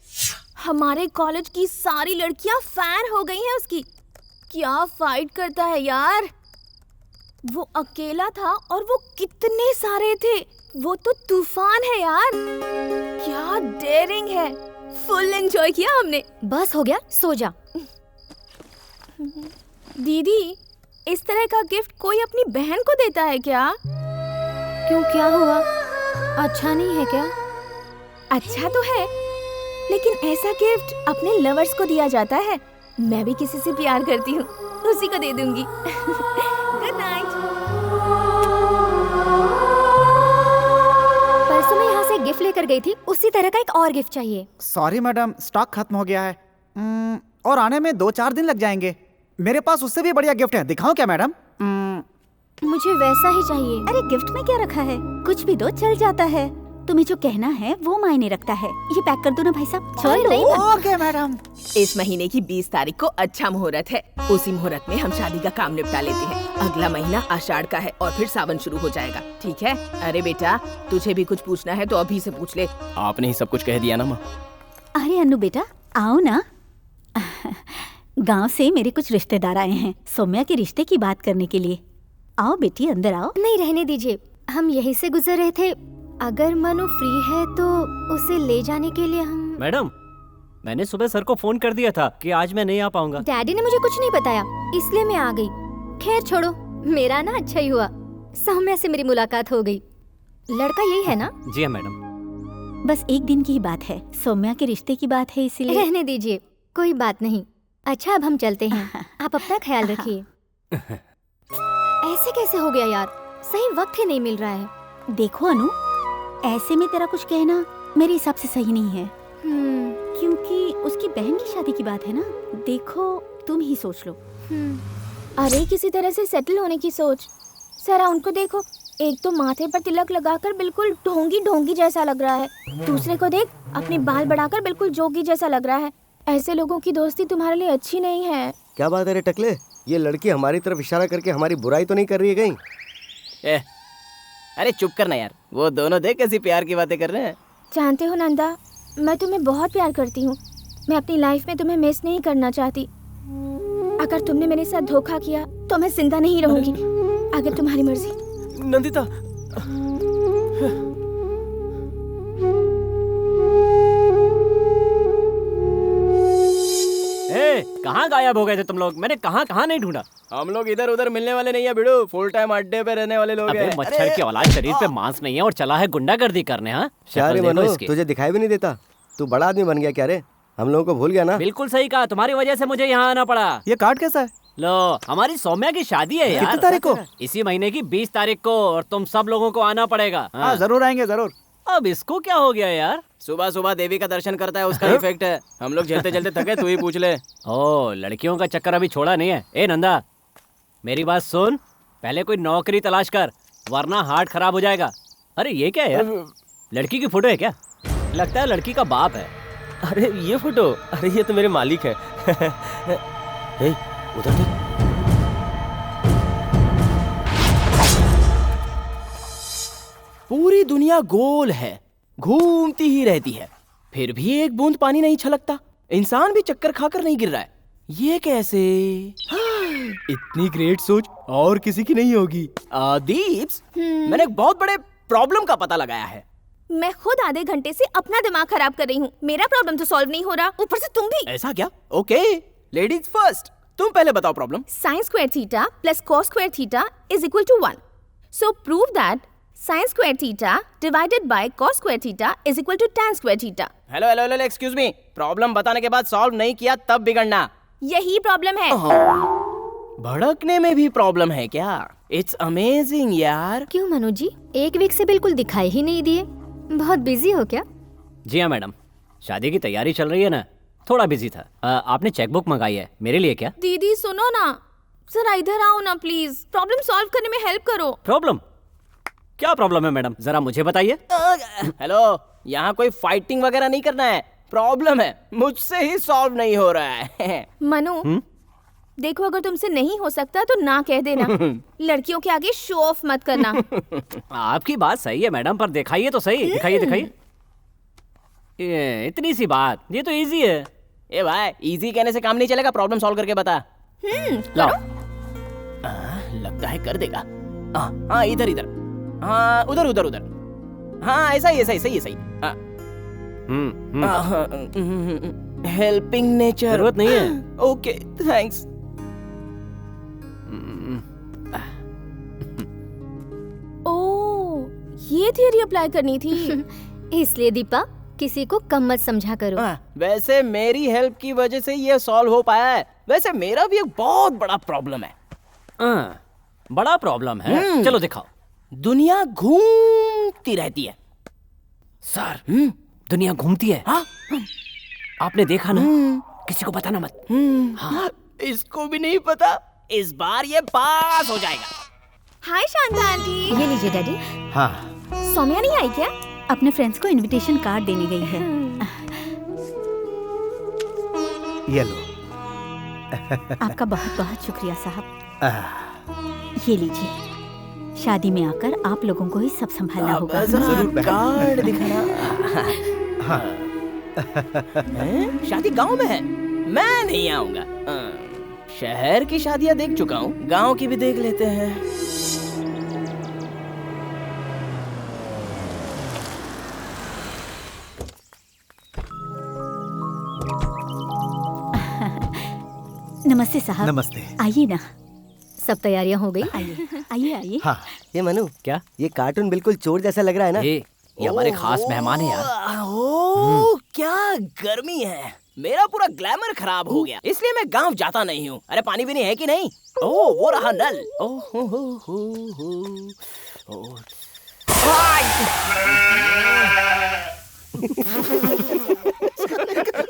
हमारे कॉलेज की सारी लड़कियां फैन हो गई हैं उसकी। क्या फाइट करता है यार। वो अकेला था और वो कितने सारे थे। वो तो तूफान है यार। क्या डेयरिंग है। फुल एंजॉय किया हमने। बस हो गया, सो जा। दीदी, इस तरह का गिफ्ट कोई अपनी बहन को देता है क्या? क्यों, क्या हुआ? अच्छा नहीं है क्या? अच्छा तो है, लेकिन ऐसा गिफ्ट अपने लवर्स को दिया जाता है। मैं भी किसी से प्यार करती हूँ, उसी को दे दूंगी। Good night. परसों मैं यहाँ से गिफ्ट लेकर गई थी, उसी तरह का एक और गिफ्ट चाहिए। सॉरी मैडम, स्टॉक खत्म हो गया है और आने में 2-4 दिन लग जाएंगे। मेरे पास उससे भी बढ़िया गिफ्ट है, दिखाऊं क्या मैडम? मुझे वैसा ही चाहिए। अरे गिफ्ट में क्या रखा है? कुछ भी दो, चल जाता है। तुम्हें जो कहना है वो मायने रखता है। ये पैक कर दो ना भाई साहब। चलो। Okay madam. इस महीने की 20 तारीख को अच्छा मुहूर्त है। उसी मुहूर्त में हम शादी का काम निपटा लेते हैं। अगला महीना आषाढ़ का है और फिर सावन शुरू हो जाएगा, ठीक है? अरे बेटा, तुझे भी कुछ पूछना है तो अभी से पूछ ले। आपने ही सब कुछ कह दिया ना माँ। अरे अन्नू बेटा, आओ ना। गांव से मेरे कुछ रिश्तेदार आए हैं सौम्या के रिश्ते की बात करने के लिए। आओ बेटी, अंदर आओ। नहीं, रहने दीजिए, हम यहीं से गुजर रहे थे। अगर मनु फ्री है तो उसे ले जाने के लिए हम। मैडम, मैंने सुबह सर को फोन कर दिया था कि आज मैं नहीं आ पाऊंगा। डैडी ने मुझे कुछ नहीं बताया, इसलिए मैं आ गई। खैर छोड़ो, मेरा ना अच्छा ही हुआ, सौम्या से मेरी मुलाकात हो गई। लड़का यही है ना? जी हाँ मैडम। बस एक दिन की ही बात है, सौम्या के रिश्ते की बात है, इसीलिए। रहने दीजिए, कोई बात नहीं। अच्छा, अब हम चलते हैं। आप अपना ख्याल रखिए। ऐसे कैसे हो गया यार, सही वक्त ही नहीं मिल रहा है। देखो अनु, ऐसे में तेरा कुछ कहना मेरे हिसाब से सही नहीं है। क्योंकि उसकी बहन की शादी की बात है ना। देखो, तुम ही सोच लो। अरे किसी तरह से सेटल होने की सोच। सरा उनको देखो, एक तो माथे पर तिलक लगाकर बिल्कुल ढोंगी ढोंगी जैसा लग रहा है, दूसरे को देख अपने बाल बढ़ाकर बिल्कुल जोगी जैसा लग रहा है। ऐसे लोगों की दोस्ती तुम्हारे लिए अच्छी नहीं है। क्या बात है रे टकले, ये लड़की हमारी तरफ इशारा करके हमारी बुराई तो नहीं कर रही है कहीं? अरे चुप करना यार, वो दोनों देख कैसी प्यार की बातें कर रहे हैं। जानते हो नंदा, मैं तुम्हें बहुत प्यार करती हूँ। मैं अपनी लाइफ में तुम्हें मिस नहीं करना चाहती। अगर तुमने मेरे साथ धोखा किया तो मैं जिंदा नहीं रहूंगी। अगर तुम्हारी मर्जी। नंदिता, कहाँ गायब हो गए थे तुम लोग? मैंने कहाँ कहाँ नहीं ढूंढा। हम लोग इधर उधर मिलने वाले नहीं है बिडू, फुल टाइम अड्डे पे रहने वाले लोग हैं। मच्छर की औलाद, शरीर पे मांस नहीं है और चला है गुंडागर्दी करने। हाँ, क्या रे मनु, तुझे दिखाई भी नहीं देता? तू बड़ा आदमी बन गया क्या रे? हम लोगों को भूल गया ना? बिल्कुल सही कहा, तुम्हारी वजह से मुझे यहाँ आना पड़ा। ये कार्ड कैसा है? लो, हमारी सौम्या की शादी है यार। कितनी तारीख को? इसी महीने की 20 तारीख को, और तुम सब लोगों को आना पड़ेगा। हाँ, जरूर आएंगे, जरूर। अब इसको क्या हो गया यार? सुबह सुबह देवी का दर्शन करता है, उसका इफेक्ट है। हम लोग चलते चलते थके, तू ही पूछ ले। ओ, लड़कियों का चक्कर अभी छोड़ा नहीं है। ए नंदा, मेरी बात सुन, पहले कोई नौकरी तलाश कर, वरना हार्ट खराब हो जाएगा। अरे ये क्या है यार? लड़की की फोटो है क्या? लगता है लड़की का बाप है। अरे ये फोटो, अरे ये तो मेरे मालिक है। ए, उधर देख। पूरी दुनिया गोल है, घूमती ही रहती है, फिर भी एक बूंद पानी नहीं छलकता। इंसान भी चक्कर खाकर नहीं गिर रहा है, ये कैसे? इतनी ग्रेट सोच और किसी की नहीं होगी। दीप्स, मैंने एक बहुत बड़े प्रॉब्लम का पता लगाया है। मैं खुद आधे घंटे से अपना दिमाग खराब कर रही हूँ, मेरा प्रॉब्लम तो सॉल्व नहीं हो रहा, ऊपर से तुम भी। ऐसा क्या? ओके, लेडीज फर्स्ट, तुम पहले बताओ problem. sin square theta plus cos square theta is equal to 1. So prove that sin square theta divided by cos square theta is equal to tan square theta. Hello hello hello, excuse me, problem बताने के बाद solve नहीं किया तब बिगड़ना। यही problem है। भड़कने में भी प्रॉब्लम है क्या? इट्स अमेजिंग यार। क्यों मनु जी, एक वीक से बिल्कुल दिखाई ही नहीं दिए, बहुत बिजी हो क्या? जी हाँ मैडम, शादी की तैयारी चल रही है ना, थोड़ा बिजी था। आपने चेकबुक मंगाई है मेरे लिए क्या? दीदी सुनो ना, जरा इधर आओ ना प्लीज, प्रॉब्लम सॉल्व करने में हेल्प करो। प्रॉब्लम? क्या प्रॉब्लम है मैडम, जरा मुझे बताइए। हेलो, यहाँ कोई फाइटिंग वगैरह नहीं करना है, प्रॉब्लम है मुझसे ही सॉल्व नहीं हो रहा है। मनु, देखो अगर तुमसे नहीं हो सकता तो ना कह देना। लड़कियों के आगे शो ऑफ मत करना। आपकी बात सही है मैडम, पर दिखाइए तो सही, दिखाइए दिखाइए। ये इतनी सी बात, ये तो इजी है। ए भाई, इजी कहने से काम नहीं चलेगा, प्रॉब्लम सॉल्व करके बता। लाओ। लगता है कर देगा। हाँ इधर इधर, हाँ उधर उधर उधर, हाँ ऐसा ही ऐसा ही, सही है सही। Helping nature. जरूरत नहीं है। Okay thanks. ओह, ये थियरी अप्लाई करनी थी। इसलिए दीपा, किसी को कम मत समझा करो। वैसे मेरी हेल्प की वजह से ये सॉल्व हो पाया है। वैसे मेरा भी एक बहुत बड़ा प्रॉब्लम है। बड़ा प्रॉब्लम है? चलो दिखाओ। दुनिया घूमती रहती है। सर, दुनिया घूमती है? हाँ? आपने देखा ना? किसी को बताना मत। हाँ। इसको भी नहीं पता, इस बार ये पास हो जाएगा। हाय शांता आंटी। ये लीजिए डैडी। हाँ। सौम्या नहीं आई क्या? अपने फ्रेंड्स को इनविटेशन कार्ड देने गई है। ये लो। आपका बहुत बहुत शुक्रिया साहब। ये लीजिए, शादी में आकर आप लोगों को ही सब संभालना होगा। कार्ड दिखाना। हाँ। शादी गांव में है, मैं नहीं आऊंगा। शहर की शादियां देख चुका हूँ, गांव की भी देख लेते हैं। नमस्ते साहब। नमस्ते। आइए ना। सब तैयारियां हो गई? आइए आइए आइए। हाँ। ये मनु, क्या? ये कार्टून बिल्कुल चोर जैसा लग रहा है ना? ये हमारे खास मेहमान है यार। ओह, क्या गर्मी है। मेरा पूरा ग्लैमर खराब हो गया, इसलिए मैं गांव जाता नहीं हूँ। अरे पानी भी नहीं है कि नहीं? ओह, वो रहा नल। ओह हो।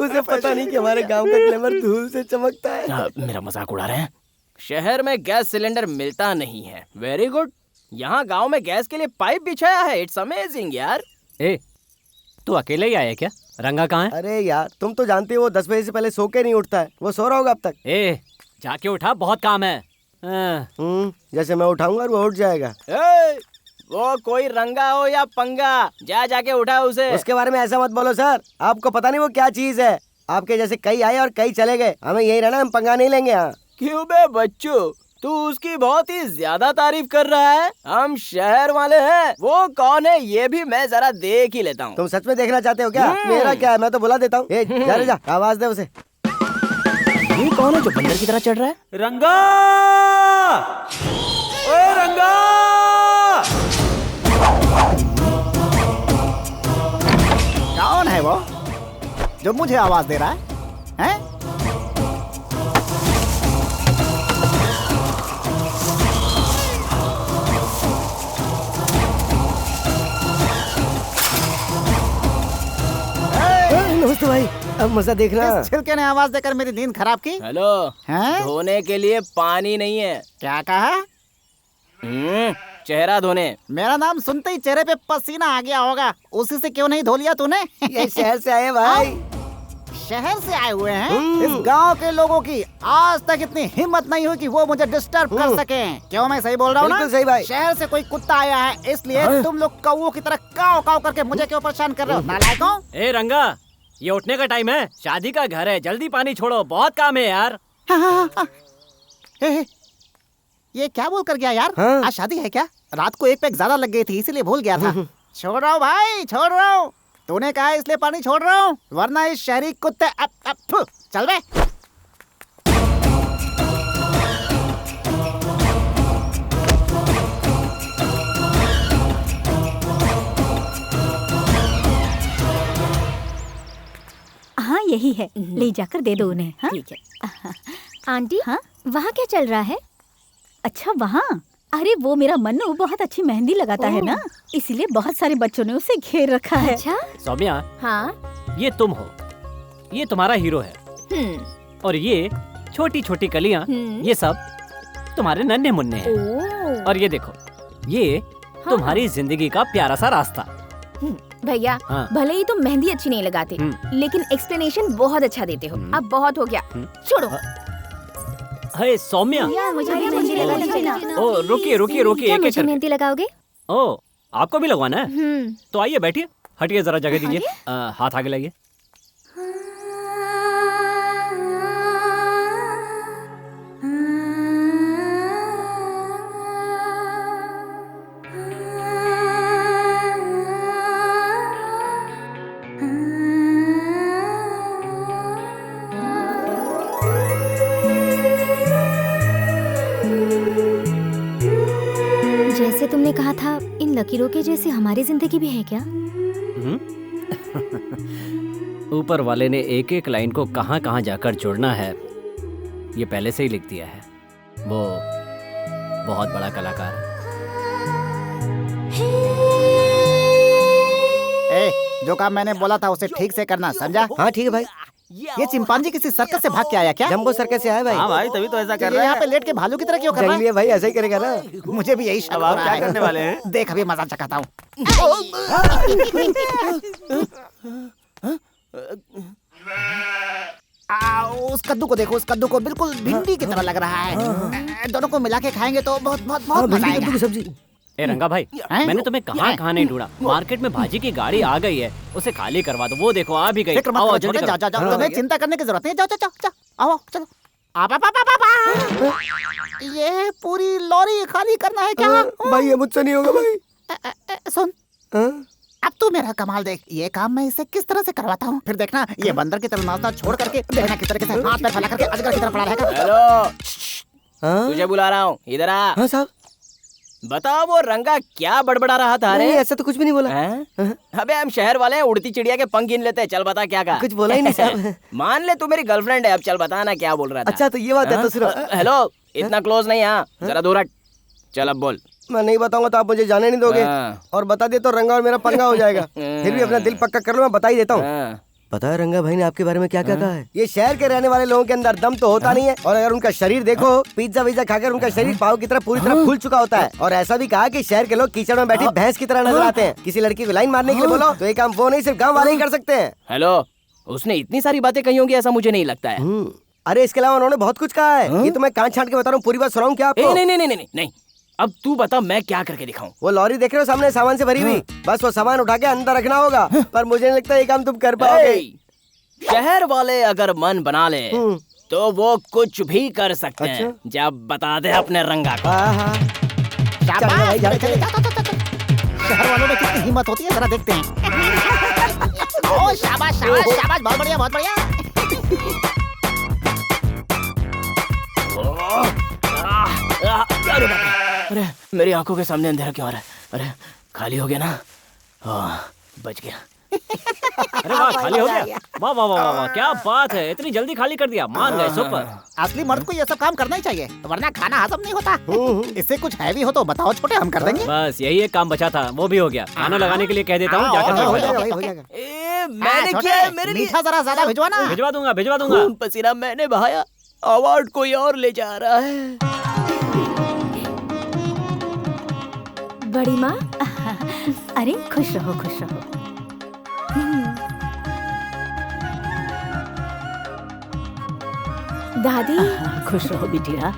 उसे पता नहीं कि हमारे गांव का ग्लैमर धूल से चमकता है। मेरा मजाक उड़ा रहे हैं? शहर में गैस सिलेंडर मिलता नहीं है। Very good. यहाँ गांव में गैस के लिए पाइप बिछाया है। इट्स अमेजिंग यार। तू अकेले ही आया क्या? रंगा कहाँ है? अरे यार, तुम तो जानते हो वो 10 बजे से पहले सो के नहीं उठता है। वो सो रहा होगा अब तक। जाके उठा, बहुत काम है। जैसे मैं उठाऊंगा वो उठ जाएगा। वो कोई रंगा हो या पंगा, जाके उठा उसे। उसके बारे में ऐसा मत बोलो सर, आपको पता नहीं वो क्या चीज है। आपके जैसे कई आए और कई चले गए, हमें यही रहना, हम पंगा नहीं लेंगे यहाँ। क्यों बे बच्चों, तू उसकी बहुत ही ज्यादा तारीफ कर रहा है। हम शहर वाले हैं, वो कौन है ये भी मैं जरा देख ही लेता हूँ। तुम सच में देखना चाहते हो क्या? मेरा क्या है, मैं तो बुला देता हूँ। जा आवाज दे उसे। ये कौन है जो बंदर की तरह चढ़ रहा है? रंगा! ओए रंगा! कौन है वो जो मुझे आवाज दे रहा है? हैं? नमस्ते भाई, अब मजा देखना। किस छिलके ने आवाज देकर मेरी नींद खराब की? हेलो, धोने के लिए पानी नहीं है। क्या कहा? चेहरा धोने। मेरा नाम सुनते ही चेहरे पे पसीना आ गया होगा, उसी से क्यों नहीं धो लिया तूने? ये शहर से आए भाई। शहर से आए हुए हैं? इस गांव के लोगों की आज तक इतनी हिम्मत नहीं हुई कि वो मुझे डिस्टर्ब कर सके। क्यों मैं सही बोल रहा हूँ ना? बिल्कुल सही भाई। शहर से कोई कुत्ता आया है, इसलिए तुम लोग कौओं की तरह काव काव करके मुझे क्यों परेशान कर रहे हो? नालायकों! ए रंगा, ये उठने का टाइम है, शादी का घर है, जल्दी पानी छोड़ो, बहुत काम है यार। ये क्या बोल कर गया यार? आज शादी है क्या? रात को एक पैक ज्यादा लग गई थी, इसीलिए भूल गया था। छोड़ रहा हूँ भाई, छोड़ रहा हूँ। तूने कहा इसलिए पानी छोड़ रहा हूँ, वरना इस शहरी कुत्ते चल बे। हाँ यही है, ले जाकर दे दो उन्हें। हाँ? ठीक है। आंटी, हाँ? वहाँ क्या चल रहा है? अच्छा वहाँ? अरे वो मेरा मन्नू बहुत अच्छी मेहंदी लगाता है ना, इसलिए बहुत सारे बच्चों ने उसे घेर रखा है। अच्छा? सौम्या, हाँ? ये तुम हो, ये तुम्हारा हीरो है, और ये छोटी छोटी कलियां, ये सब तुम्हारे नन्हे मुन्ने हैं। और ये देखो, ये तुम्हारी जिंदगी का प्यारा सा रास्ता। भैया, भले ही तुम मेहंदी अच्छी नहीं लगाते, लेकिन एक्सप्लेनेशन बहुत अच्छा देते हो। अब बहुत हो गया, छोड़ो। हे सौम्या, मुझे मेहंदी लगा दीजिए। ओ रुकिए रुकिए रुकिए, एक एक मुझे करके। मेहंदी लगाओगे? ओ आपको भी लगवाना है? तो आइए बैठिए, हटिए जरा जगह दीजिए, हाथ आगे लाइए। जैसे तुमने कहा था, इन लकीरों के जैसे हमारी जिंदगी भी है क्या? ऊपर वाले ने एक एक लाइन को कहाँ कहाँ जाकर जोड़ना है, ये पहले से ही लिख दिया है। वो बहुत बड़ा कलाकार है। जो काम मैंने बोला था उसे ठीक से करना, समझा? हाँ ठीक है भाई। ये चिंपांजी किसी सर्कस से भाग के आया क्या? जंबो सर्कस से आया भाई। हाँ भाई, तभी तो ऐसा कर ये रहा यहाँ है। पे लेट के भालू की तरह क्यों कर रहा है? जंगली भाई ऐसा ही करेगा ना। मुझे भी यही शक अब हो आप रहा क्या है। करने वाले हैं? देख अभी मजा चखाता हूँ। उस कद्दू को देखो, उस कद्दू को बिल्कुल भिंडी की तरह लग रहा है। दोनों को मिला के खाएंगे तो बहुत बहुत बहुत मजा आएगा। की सब्जी। ए रंगा भाई, हैं? मैंने तुम्हें कहाँ कहाँ नहीं ढूंढा। मार्केट में भाजी की गाड़ी आ गई है, उसे खाली करवा दो। वो देखो आ भी गई। फिक्र मत आओ करो, जल्दी छोटे, करो। जाओ जाओ जाओ, तुम्हें चिंता करने की जरूरत नहीं है। जाओ जाओ जाओ, आओ चलो। आप ये पूरी लॉरी खाली करना है क्या? भाई ये मुझसे नहीं होगा भाई। सुन, अब तू मेरा कमाल देख। ये काम मैं इसे किस तरह से करवाता हूँ, फिर देखना ये बंदर की तरह नाचना छोड़ करके देखना किस तरह से हाथ पैर फैला करके अजगर की तरह पड़ा रहेगा। हेलो, तुझे बुला रहा हूँ, इधर आ। हाँ साहब। बता वो रंगा क्या बड़बड़ा रहा था? नहीं, अरे ऐसा तो कुछ भी नहीं बोला। अबे हम शहर वाले हैं, उड़ती चिड़िया के पंख गिन लेते हैं। चल बता क्या कहा? कुछ बोला ही नहीं साहब। मान ले तू मेरी गर्लफ्रेंड है, अब चल बता ना क्या बोल रहा था। अच्छा तो ये बात है तो सुनो। हेलो, इतना क्लोज नहीं, हाँ जरा दूर हट। चल अब बोल। मैं नहीं बताऊंगा तो आप मुझे जाने नहीं दोगे, और बता दे तो रंगा और मेरा पंगा हो जाएगा। फिर भी अपना दिल पक्का कर लो, मैं बता ही देता हूँ। पता है रंगा भाई ने आपके बारे में क्या क्या कहा है? ये शहर के रहने वाले लोगों के अंदर दम तो होता नहीं है, और अगर उनका शरीर देखो, पिज्जा विज्जा खाकर उनका शरीर पाव की तरह पूरी तरह फूल चुका होता है। और ऐसा भी कहा कि शहर के लोग कीचड़ में बैठी भैंस की तरह नजर आते हैं। किसी लड़की को लाइन मारने के लिए बोलो तो ये काम वो नहीं सिर्फ गाँव वाले ही कर सकते हैं। हेलो, उसने इतनी सारी बातें कही होंगी ऐसा मुझे नहीं लगता है। अरे इसके अलावा उन्होंने बहुत कुछ कहा है। ये तो मैं कान छांट के बता रहा हूँ, पूरी बात सुनाऊं क्या आपको? नहीं नहीं नहीं नहीं नहीं, अब तू बता मैं क्या करके दिखाऊं? वो लॉरी देख रहे हो सामने सामान से भरी हुई, बस वो सामान उठा के अंदर रखना होगा। पर मुझे नहीं लगता ये काम तुम कर पाओगे। शहर वाले अगर मन बना ले तो वो कुछ भी कर सकते हैं। जब बता दे अपने रंगा को। शाबाश, शहर वालों में कितनी हिम्मत होती है जरा देखते हैं। ओ शाबाश शाबाश शाबाश, बहुत बढ़िया बहुत बढ़िया। अरे बाप रे, अरे मेरी आंखों के सामने अंधेरा क्यों आ रहा है? अरे खाली हो गया ना, बच गया। अरे वाह, खाली हो गया। वाह वाह वाह वाह, क्या बात है, इतनी जल्दी खाली कर दिया। मान गए, सुपर। असली मर्द को ये सब काम करना ही चाहिए, वरना खाना हजम नहीं होता। इससे कुछ हैवी हो तो बताओ छोटे, हम कर देंगे। बस यही एक काम बचा था, वो भी हो गया। खाना लगाने के लिए कह देता हूँ, जाकर हो भिजवा जाएगा, दो। हो जाएगा। मैंने छोटे, किया है, मेरे लिए मीठा जरा ज्यादा भिजवा ना। भिजवा दूंगा भिजवा दूंगा। खून पसीना मैंने बहाया, अवार्ड कोई और ले जा रहा है। बड़ी माँ, अरे खुश रहो खुश रहो। दादी खुश रहो बिटिया।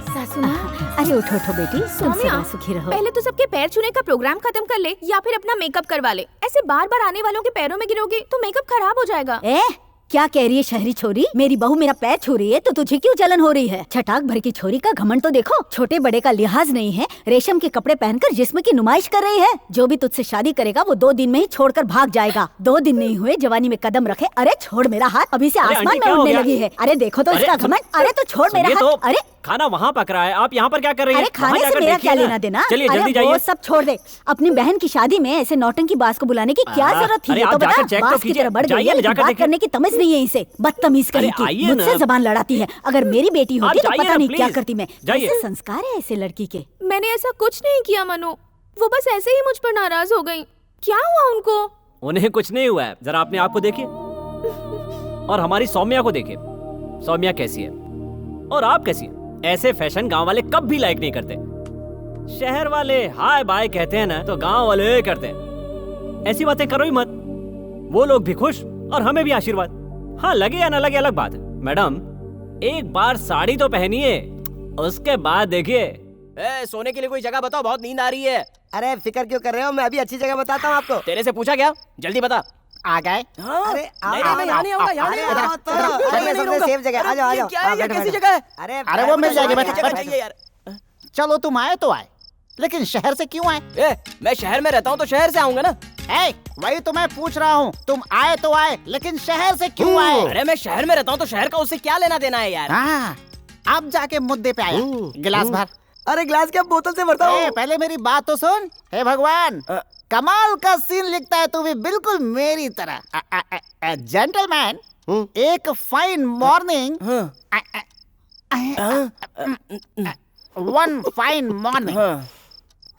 सासू माँ, अरे उठो उठो बेटी, तुम सौम्या, सदा सुखी रहो। पहले तो सबके पैर छूने का प्रोग्राम खत्म कर ले, या फिर अपना मेकअप करवा ले। ऐसे बार बार आने वालों के पैरों में गिरोगी तो मेकअप खराब हो जाएगा। क्या कह रही है शहरी छोरी? मेरी बहू मेरा पैर छू रही है तो तुझे क्यों जलन हो रही है? छटाक भर की छोरी का घमंड तो देखो, छोटे बड़े का लिहाज नहीं है, रेशम के कपड़े पहनकर जिस्म की नुमाइश कर रही है। जो भी तुझसे शादी करेगा वो 2 दिन में ही छोड़कर भाग जाएगा। 2 दिन नहीं हुए जवानी में कदम रखे। अरे छोड़ मेरा हाथ, अभी से आसमान में उड़ने लगी है। अरे देखो तो इसका घमंड। अरे तो छोड़ मेरा हाथ। अरे खाना वहाँ पक रहा है, आप यहाँ पर क्या कर रही हैं? अरे खाने से मेरा क्या लेना देना? चलिए जल्दी अरे जाइए। वो सब छोड़ दे। अपनी बहन की शादी में ऐसे नौटंकी बाज को बुलाने की क्या जरूरत थी? अरे ये आप तो बता, जाकर चेक तो बाज की कीजिए। तरह बढ़ गई जाइए है, ना, लेकिन जाकर बात देखिए। करने की तमीज नहीं है इसे। बदतमीज कहीं अरे आइए की, ना। मुझसे जबान लड़ाती है। अगर मेरी बेटी होती तो जाइए पता ना, नहीं क्या प्लीज। करती मैं। जाइए। ऐसे संस्कार है ऐसे लड़की के। मैंने ऐसा कुछ नहीं किया मनु, वो बस ऐसे ही मुझ पर नाराज हो गई। क्या हुआ उनको? उन्हें कुछ नहीं हुआ है, जरा अपने आप को देखिए और हमारी सौम्या को देखिए। सौम्या कैसी है और आप कैसी है? ऐसे फैशन गांव वाले कब भी लाइक नहीं करते। शहर वाले हाय बाय कहते हैं ना तो गांव वाले करते हैं। ऐसी बातें करो ही मत। वो लोग भी खुश और हमें भी आशीर्वाद। हाँ लगे या ना लगे अलग बात है। मैडम एक बार साड़ी तो पहनिए, उसके बाद देखिए। सोने के लिए कोई जगह बताओ, बहुत नींद आ रही है। अरे फिक्र क्यों कर रहे हो, मैं अभी अच्छी जगह बताता हूँ आपको। तेरे से पूछा क्या? जल्दी बता। आ गए? अरे यहाँ नहीं होगा, यहाँ नहीं होगा। सेफ जगह, आ जाओ आ जाओ। क्या है, ये कैसी जगह है? अरे वो मिल जाएगी, बैठो, जगह बैठो। चाहिए यार। चलो तुम आए तो आए, लेकिन शहर से क्यों आए? मैं शहर में रहता हूँ तो शहर से आऊंगा ना। वही तो मैं पूछ रहा हूँ, तुम आए तो आए, लेकिन शहर से क्यों आए? अरे मैं शहर में रहता हूँ तो शहर का उससे क्या लेना देना है यार? हाँ, अब जाके मुद्दे पे आया। गिलास भर। अरे ग्लास क्या बोतल से भरता हूँ। पहले मेरी बात तो सुन। हे भगवान, कमाल का सीन लिखता है तू भी, बिल्कुल मेरी तरह। जेंटलमैन, एक fine morning, one fine morning,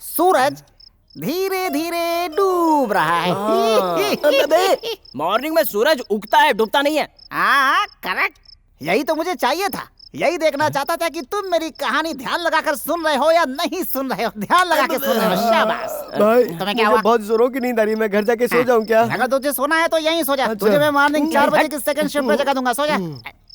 सूरज धीरे धीरे डूब रहा है। मॉर्निंग में सूरज उगता है, डूबता नहीं है। हाँ करेक्ट, यही तो मुझे चाहिए था। यही देखना चाहता था कि तुम मेरी कहानी ध्यान लगाकर सुन रहे हो या नहीं सुन रहे हो। ध्यान लगा के सुन रहे हो, शाबाश। भाई तुम्हें क्या हुआ? बहुत जोरों की नींद आ रही है, मैं घर जाके सो जाऊं क्या? अगर तुझे सोना है तो यहीं सो जा। तुझे मैं मॉर्निंग 4 बजे की सेकंड शिफ्ट पे जगह दूंगा, सो जा।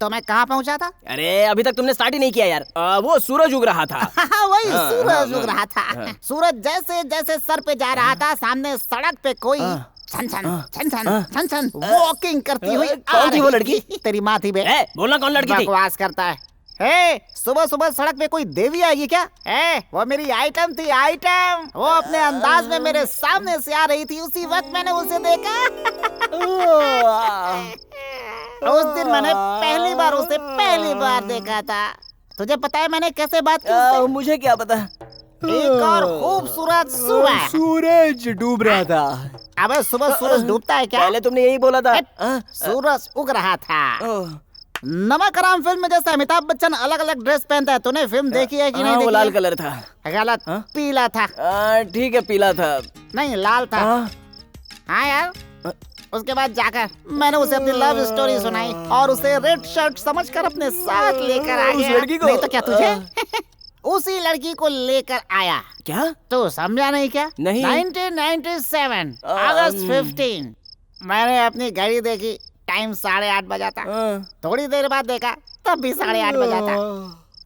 तो मैं कहाँ पहुँचा था? अरे अभी तक तुमने स्टार्ट ही नहीं किया यार। वो सूरज उग रहा था। वही सूरज उग रहा था। सूरज जैसे जैसे सर पे जा रहा था, सामने सड़क पे कोई छन छन छन छन छन छन वॉकिंग करती हुई कौन थी वो लड़की? तेरी माँ थी बे। बोलना कौन लड़की थी? बकवास करता है। सुबह सुबह सड़क पे कोई देवी आएगी क्या? वो मेरी आइटम थी, आइटम। वो अपने अंदाज में मेरे सामने से आ रही थी, उसी वक्त मैंने उसे देखा। उस दिन मैंने पहली बार देखा था। तुझे पता है मैंने कैसे बात की? मुझे क्या पता। एक और खूबसूरत सुबह सूरज डूब रहा था। अबे सुबह सूरज डूबता है क्या? पहले तुमने यही बोला था। सूरज उग रहा था। नमक हराम फिल्म में जैसे अमिताभ बच्चन अलग अलग ड्रेस पहनता है, तूने फिल्म देखी है कि नहीं? वो लाल कलर था। गलत, पीला था। ठीक है, पीला था। नहीं, लाल था। हाँ यार। उसके बाद जाकर मैंने उसे अपनी लव स्टोरी सुनाई और उसे रेड शर्ट समझकर अपने साथ लेकर आ गया। उस लड़की को? नहीं तो क्या तुझे? उसी लड़की को लेकर आया। क्या तू समझा नहीं क्या? नहीं। 1997 अगस्त 15 मैंने अपनी घड़ी देखी, टाइम 8:30 बजा था। थोड़ी देर बाद देखा तब भी 8:30 बजा था।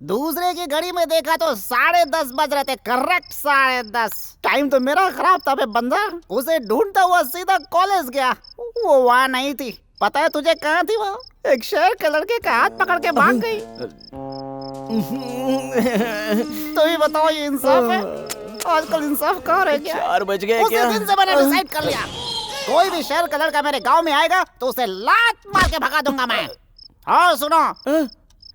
दूसरे की घड़ी में देखा तो 10:30 बज रहे थे, करेक्ट 10:30। टाइम तो मेरा खराब था बे बंदर। उसे ढूंढता हुआ सीधा कॉलेज गया, वो वहाँ नहीं थी। पता है तुझे कहाँ थी वो? एक शहर के लड़के का हाथ पकड़ के भाग गई। तो ही बताओ, ये इंसाफ है? आजकल इंसाफ कहाँ रह गया? 4 बज गए क्या? उसी दिन से मैंने डिसाइड कर लिया, कोई भी शहर का लड़का मेरे गांव में आएगा तो उसे लात मार के भगा दूंगा मैं। और सुनो,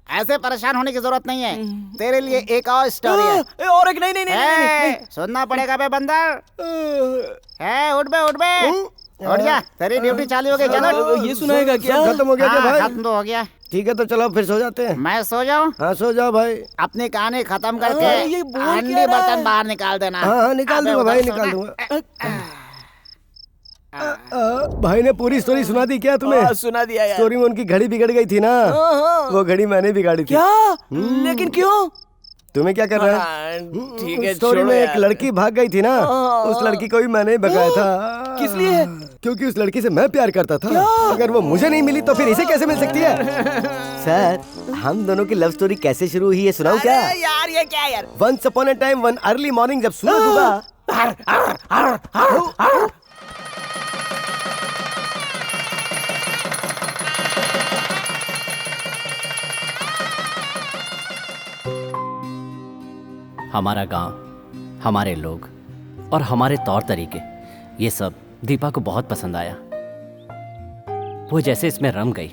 ऐसे परेशान होने की जरूरत नहीं है। तेरे लिए एक और स्टोरी है। और एक नहीं। सुनना पड़ेगा बे बंदर। उठ बे उठ जा, तेरी ड्यूटी चालू हो गई। चलो, ये सुनाएगा क्या? खत्म हो गया क्या भाई? खत्म तो हो गया। ठीक है, तो चलो फिर सो जाते हैं। मैं सो जाऊं? हाँ सो जाओ भाई। अपनी कहानी खत्म करके हंडी बर्तन बाहर निकाल देना। हाँ निकाल दूंगा भाई, निकाल दूंगा। भाई ने पूरी स्टोरी सुना दी क्या तुम्हें? सुना दिया यार। स्टोरी में उनकी घड़ी बिगड़ गई थी ना, वो घड़ी मैंने बिगाड़ी थी। क्या? लेकिन क्यों? तुम्हें क्या कर रहा है? ठीक है, स्टोरी में एक लड़की भाग गई थी ना, उस लड़की को भी मैंने भगाया था। किस लिए? क्योंकि उस लड़की से मैं प्यार करता था। अगर वो मुझे नहीं मिली तो फिर इसे कैसे मिल सकती है? सर, हम दोनों की लव स्टोरी कैसे शुरू हुई है सुनाऊं क्या? यार ये क्या यार? Once upon a time one early morning जब सूरज उगा। हमारा गांव, हमारे लोग और हमारे तौर तरीके, ये सब दीपा को बहुत पसंद आया। वो जैसे इसमें रम गई।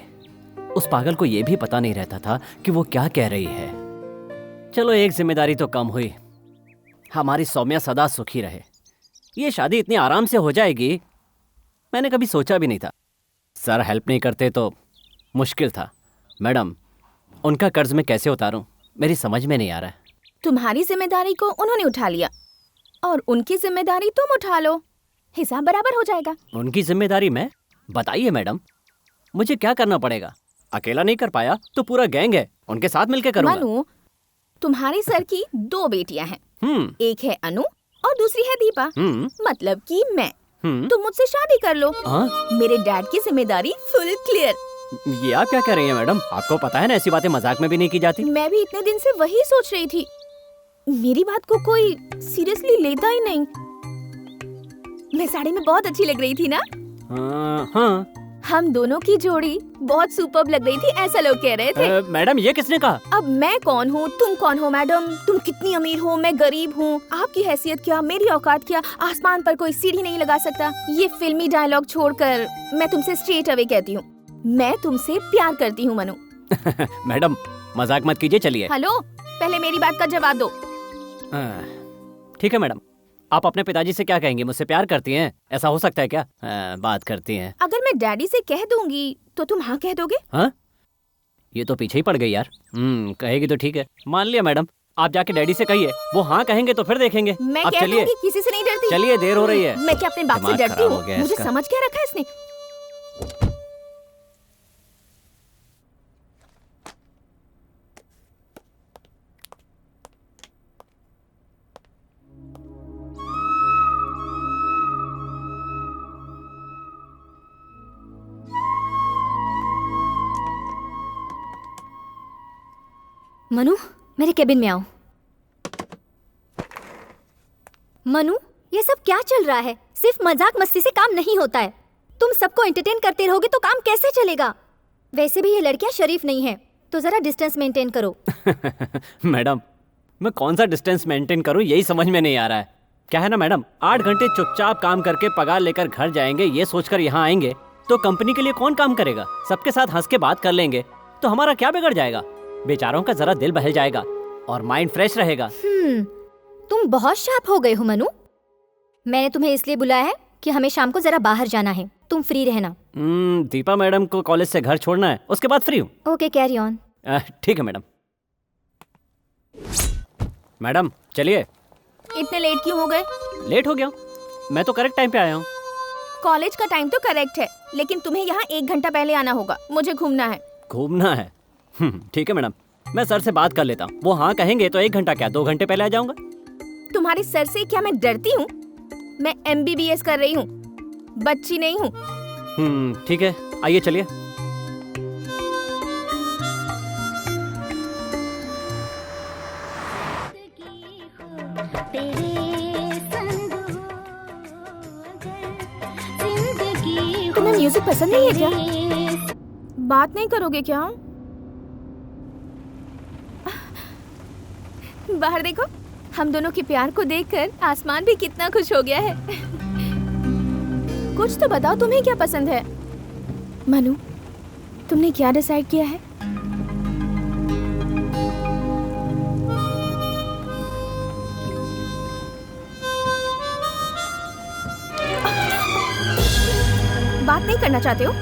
उस पागल को ये भी पता नहीं रहता था कि वो क्या कह रही है। चलो एक जिम्मेदारी तो कम हुई। हमारी सौम्या सदा सुखी रहे। ये शादी इतनी आराम से हो जाएगी मैंने कभी सोचा भी नहीं था। सर हेल्प नहीं करते तो मुश्किल था। मैडम, उनका कर्ज मैं कैसे उतारूं मेरी समझ में नहीं आ रहा है। तुम्हारी जिम्मेदारी को उन्होंने उठा लिया और उनकी जिम्मेदारी तुम उठा लो, हिसाब बराबर हो जाएगा। उनकी जिम्मेदारी मैं? बताइए मैडम, मुझे क्या करना पड़ेगा? अकेला नहीं कर पाया तो पूरा गैंग है, उनके साथ मिलकर करूंगा। मनु, तुम्हारे सर की 2 बेटियां हैं। एक है अनु और दूसरी है दीपा। मतलब कि मैं। तुम मुझसे शादी कर लो। मेरे डैड की जिम्मेदारी फुल क्लियर। ये आप क्या कह रही हैं मैडम? आपको पता है ना ऐसी बातें मजाक में भी नहीं की जाती। मैं भी इतने दिन से वही सोच रही थी। मेरी बात को कोई सीरियसली लेता ही नहीं। मैं साड़ी में बहुत अच्छी लग रही थी ना? हाँ। हम दोनों की जोड़ी बहुत सुपर्ब लग रही थी, ऐसा लोग कह रहे थे। मैडम ये किसने कहा? अब मैं कौन हूँ, तुम कौन हो मैडम? तुम कितनी अमीर हो, मैं गरीब हूँ। आपकी हैसियत क्या, मेरी औकात क्या? आसमान पर कोई सीढ़ी नहीं लगा सकता। ये फिल्मी डायलॉग छोड़कर मैं तुमसे स्ट्रेट अवे कहती हूँ, मैं तुमसे प्यार करती हूँ मनु। मैडम मजाक मत कीजिए, चलिए। हेलो, पहले मेरी बात का जवाब दो। ठीक है मैडम, आप अपने पिताजी से क्या कहेंगे? मुझसे प्यार करती हैं, ऐसा हो सकता है क्या? बात करती हैं। अगर मैं डैडी से कह दूंगी तो तुम हाँ कह दोगे? हाँ, ये तो पीछे ही पड़ गई यार। कहेगी तो ठीक है, मान लिया मैडम। आप जाके डैडी से कहिए, वो हाँ कहेंगे तो फिर देखेंगे। मैं अब कह चलिए दूंगी, किसी से नहीं डरती। चलिए, देर हो रही है। मैं क्या अपने बाप से दिमाग डरती खराब हो हूँ? गया मुझे इसका। समझ क्या रखा है इसने? मनु, मेरे केबिन में आओ। मनु, ये सब क्या चल रहा है? सिर्फ मजाक मस्ती से काम नहीं होता है। तुम सबको एंटरटेन करते रहोगे तो काम कैसे चलेगा? वैसे भी ये लड़कियां शरीफ नहीं है, तो जरा डिस्टेंस मेंटेन करो। मैडम, मैं कौन सा डिस्टेंस मेंटेन करूं, यही समझ में नहीं आ रहा है। क्या है ना मैडम, 8 घंटे चुपचाप काम करके पगार लेकर घर जाएंगे, ये सोचकर यहाँ आएंगे तो कंपनी के लिए कौन काम करेगा? सबके साथ हंस के बात कर लेंगे तो हमारा क्या बिगड़ जाएगा? बेचारों का जरा दिल बहल जाएगा और माइंड फ्रेश रहेगा। तुम बहुत शार्प हो गए हो मनु। मैंने तुम्हें इसलिए बुलाया है कि हमें शाम को जरा बाहर जाना है, तुम फ्री रहना। दीपा मैडम को कॉलेज से घर छोड़ना है, उसके बाद फ्री हूँ। Okay, carry on. ठीक है मैडम। मैडम चलिए। इतने लेट क्यों हो गए? लेट हो गया? मैं तो करेक्ट टाइम पे आया हूँ। कॉलेज का टाइम तो करेक्ट है, लेकिन तुम्हें यहाँ 1 घंटा पहले आना होगा। मुझे घूमना है। घूमना है? ठीक है मैडम, मैं सर से बात कर लेता हूँ। वो हाँ कहेंगे तो 1 घंटा क्या 2 घंटे पहले आ जाऊंगा। तुम्हारे सर से क्या मैं डरती हूँ? मैं MBBS कर रही हूँ, बच्ची नहीं हूँ। ठीक है, आइए चलिए। तुम्हें म्यूजिक पसंद नहीं है क्या? बात नहीं करोगे क्या? बाहर देखो, हम दोनों के प्यार को देखकर आसमान भी कितना खुश हो गया है। कुछ तो बताओ, तुम्हें क्या पसंद है? मनु, तुमने क्या डिसाइड किया है? बात नहीं करना चाहते हो?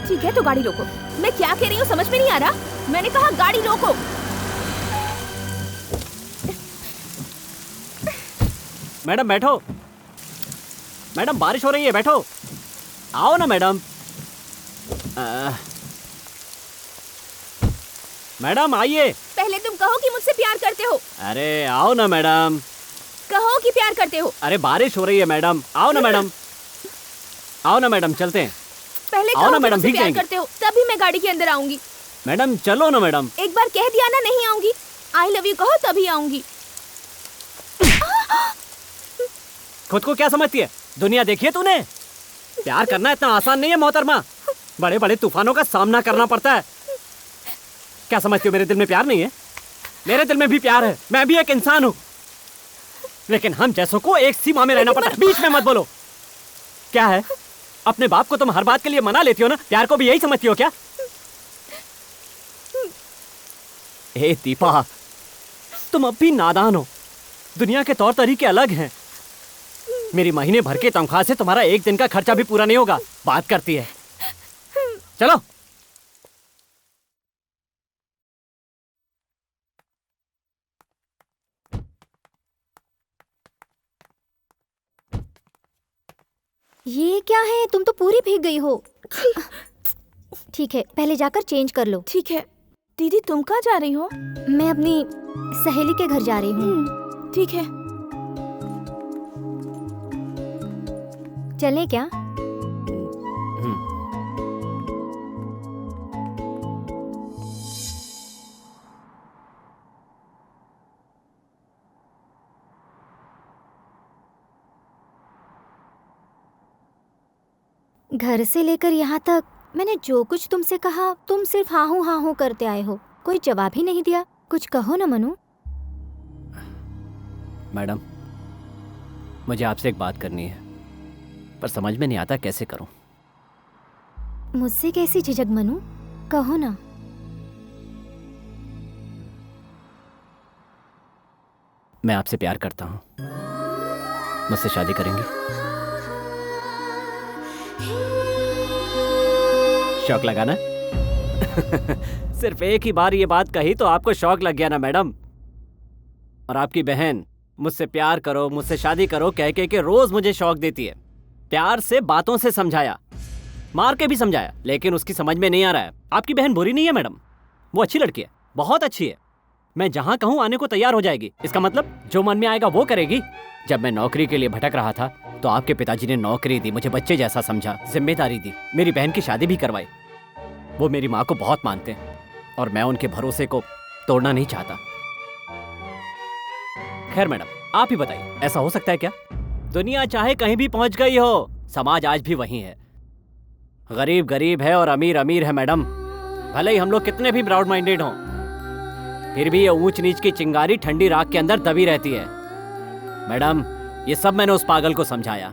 ठीक है, तो गाड़ी रोको। मैं क्या कह रही हूँ समझ में नहीं आ रहा? मैंने कहा गाड़ी रोको। मैडम बैठो। मैडम बारिश हो रही है, बैठो। आओ ना मैडम। मैडम आइए। पहले तुम कहो कि मुझसे प्यार करते हो। अरे आओ ना मैडम। कहो कि प्यार करते हो। अरे बारिश हो रही है मैडम, आओ ना मैडम। आओ ना मैडम, चलते हैं। पहले आओ कहो ना कि मैडम, मुझसे भीग प्यार जाएंगे। करते हो, तभी मैं गाड़ी के अंदर आऊंगी। मैडम चलो ना मैडम। एक बार कह दिया ना नहीं आऊंगी। आई लव यू कहो तभी आऊंगी। खुद को क्या समझती है? दुनिया देखी है तूने? प्यार करना इतना आसान नहीं है मोहतरमा। बड़े बड़े तूफानों का सामना करना पड़ता है। क्या समझती हो मेरे दिल में प्यार नहीं है? मेरे दिल में भी प्यार है, मैं भी एक इंसान हूँ। लेकिन हम जैसों को एक सीमा में रहना पड़ता है। बीच में मत बोलो। क्या है, अपने बाप को तुम हर बात के लिए मना लेती हो ना? प्यार को भी यही समझती हो क्या? ए दीपा, तुम अब भी नादान हो। दुनिया के तौर तरीके अलग हैं। मेरी महीने भर की तनख्वाह से तुम्हारा 1 दिन का खर्चा भी पूरा नहीं होगा। बात करती है। चलो। ये क्या है? तुम तो पूरी भीग गई हो। ठीक है, पहले जाकर चेंज कर लो। ठीक है। दीदी तुम कहाँ जा रही हो? मैं अपनी सहेली के घर जा रही हूँ। ठीक है। चलें क्या? घर से लेकर यहाँ तक मैंने जो कुछ तुमसे कहा, तुम सिर्फ हाँ हूँ करते आए हो। कोई जवाब ही नहीं दिया। कुछ कहो ना मनु। मैडम, मुझे आपसे एक बात करनी है, पर समझ में नहीं आता कैसे करूं। मुझसे कैसी झिझक मनु, कहो ना। मैं आपसे प्यार करता हूं। मुझसे शादी करेंगी? शौक लगा ना? सिर्फ एक ही बार ये बात कही तो आपको शौक लग गया ना मैडम? और आपकी बहन मुझसे प्यार करो, मुझसे शादी करो कह के रोज मुझे शौक देती है। प्यार से, बातों से समझाया, मार के भी समझाया, लेकिन उसकी समझ में नहीं आ रहा है। आपकी बहन बुरी नहीं है मैडम, वो अच्छी लड़की है, बहुत अच्छी है। मैं जहां कहूं आने को तैयार हो जाएगी। इसका मतलब जो मन में आएगा वो करेगी। जब मैं नौकरी के लिए भटक रहा था तो आपके पिताजी ने नौकरी दी, मुझे बच्चे जैसा समझा, जिम्मेदारी दी, मेरी बहन की शादी भी करवाई। वो मेरी माँ को बहुत मानते हैं और मैं उनके भरोसे को तोड़ना नहीं चाहता। खैर मैडम, आप ही बताइए, ऐसा हो सकता है क्या? दुनिया चाहे कहीं भी पहुंच गई हो, समाज आज भी वही है। गरीब गरीब है और अमीर अमीर है मैडम। भले ही हम लोग कितने भी ब्रॉड माइंडेड हों, फिर भी ये ऊंच नीच की चिंगारी ठंडी राख के अंदर दबी रहती है। मैडम, ये सब मैंने उस पागल को समझाया,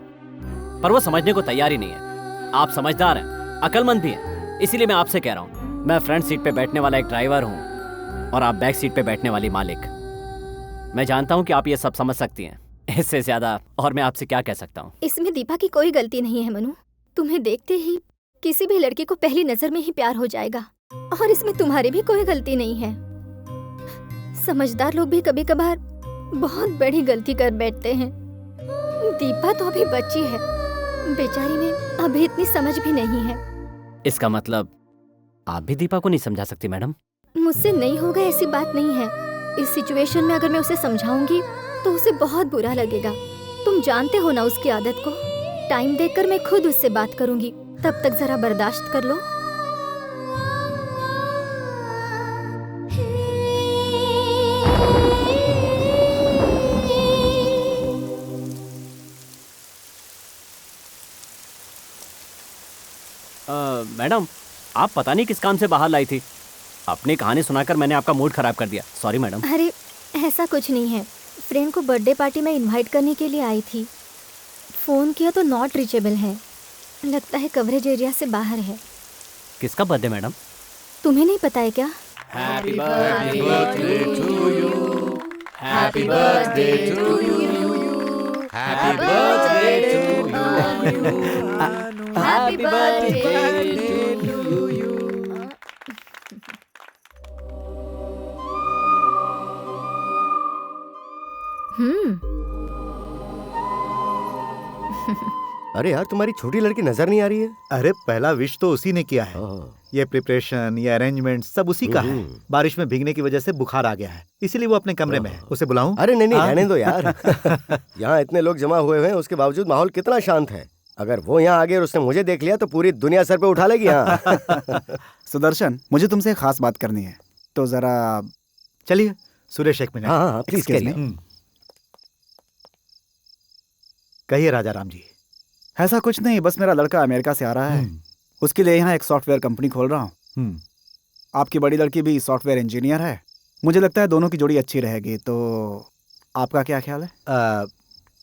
पर वो समझने को तैयार ही नहीं है। आप समझदार हैं, अक्लमंद भी हैं, इसीलिए मैं आपसे कह रहा हूँ। मैं फ्रंट सीट पे बैठने वाला एक ड्राइवर हूँ और आप बैक सीट पे बैठने वाली मालिक। मैं जानता हूँ कि आप ये सब समझ सकती हैं, इससे ज्यादा और मैं आपसे क्या कह सकता हूँ। इसमें दीपा की कोई गलती नहीं है मनु। तुम्हें देखते ही किसी भी लड़के को पहली नजर में ही प्यार हो जाएगा, और इसमें तुम्हारी भी कोई गलती नहीं है। समझदार लोग भी कभी कभार बहुत बड़ी गलती कर बैठते हैं। दीपा तो अभी बच्ची है, बेचारी में अभी इतनी समझ भी नहीं है। इसका मतलब आप भी दीपा को नहीं समझा सकती मैडम? मुझसे नहीं होगा ऐसी बात नहीं है। इस सिचुएशन में अगर मैं उसे समझाऊंगी तो उसे बहुत बुरा लगेगा। तुम जानते हो ना उसकी आदत को। टाइम देखकर मैं खुद उससे बात करूंगी, तब तक जरा बर्दाश्त कर लो। मैडम, आप पता नहीं किस काम से बाहर लाई थी। अपनी कहानी सुनाकर मैंने आपका मूड खराब कर दिया, सॉरी मैडम। अरे ऐसा कुछ नहीं है, फ्रेंड को बर्थडे पार्टी में इनवाइट करने के लिए आई थी। फोन किया तो नॉट रीचेबल है, लगता है कवरेज एरिया से बाहर है। किसका बर्थडे मैडम? तुम्हें नहीं पता है क्या? Happy birthday to you, happy birthday to you, happy birthday to you, happy birthday to you. अरे यार, तुम्हारी छोटी लड़की नजर नहीं आ रही है। अरे पहला विश तो उसी ने किया है। ये प्रिपरेशन, ये अरेंजमेंट सब उसी का है। बारिश में भीगने की वजह से बुखार आ गया है, इसीलिए वो अपने कमरे में है। उसे बुलाऊं? अरे नहीं नहीं, रहने दो यार। यहाँ इतने लोग जमा हुए हैं, उसके बावजूद माहौल कितना शांत है। अगर वो यहाँ आ गया और उसने मुझे देख लिया तो पूरी दुनिया सर पे उठा लेगी। हाँ। सुदर्शन, मुझे तुमसे एक खास बात करनी है, तो जरा चलिए। सुरेश, एक मिनट। हाँ प्लीज करिए। कहिए राजा राम जी। ऐसा कुछ नहीं, बस मेरा लड़का अमेरिका से आ रहा है, उसके लिए यहाँ एक सॉफ्टवेयर कंपनी खोल रहा हूँ। आपकी बड़ी लड़की भी सॉफ्टवेयर इंजीनियर है, मुझे लगता है दोनों की जोड़ी अच्छी रहेगी। तो आपका क्या ख्याल है?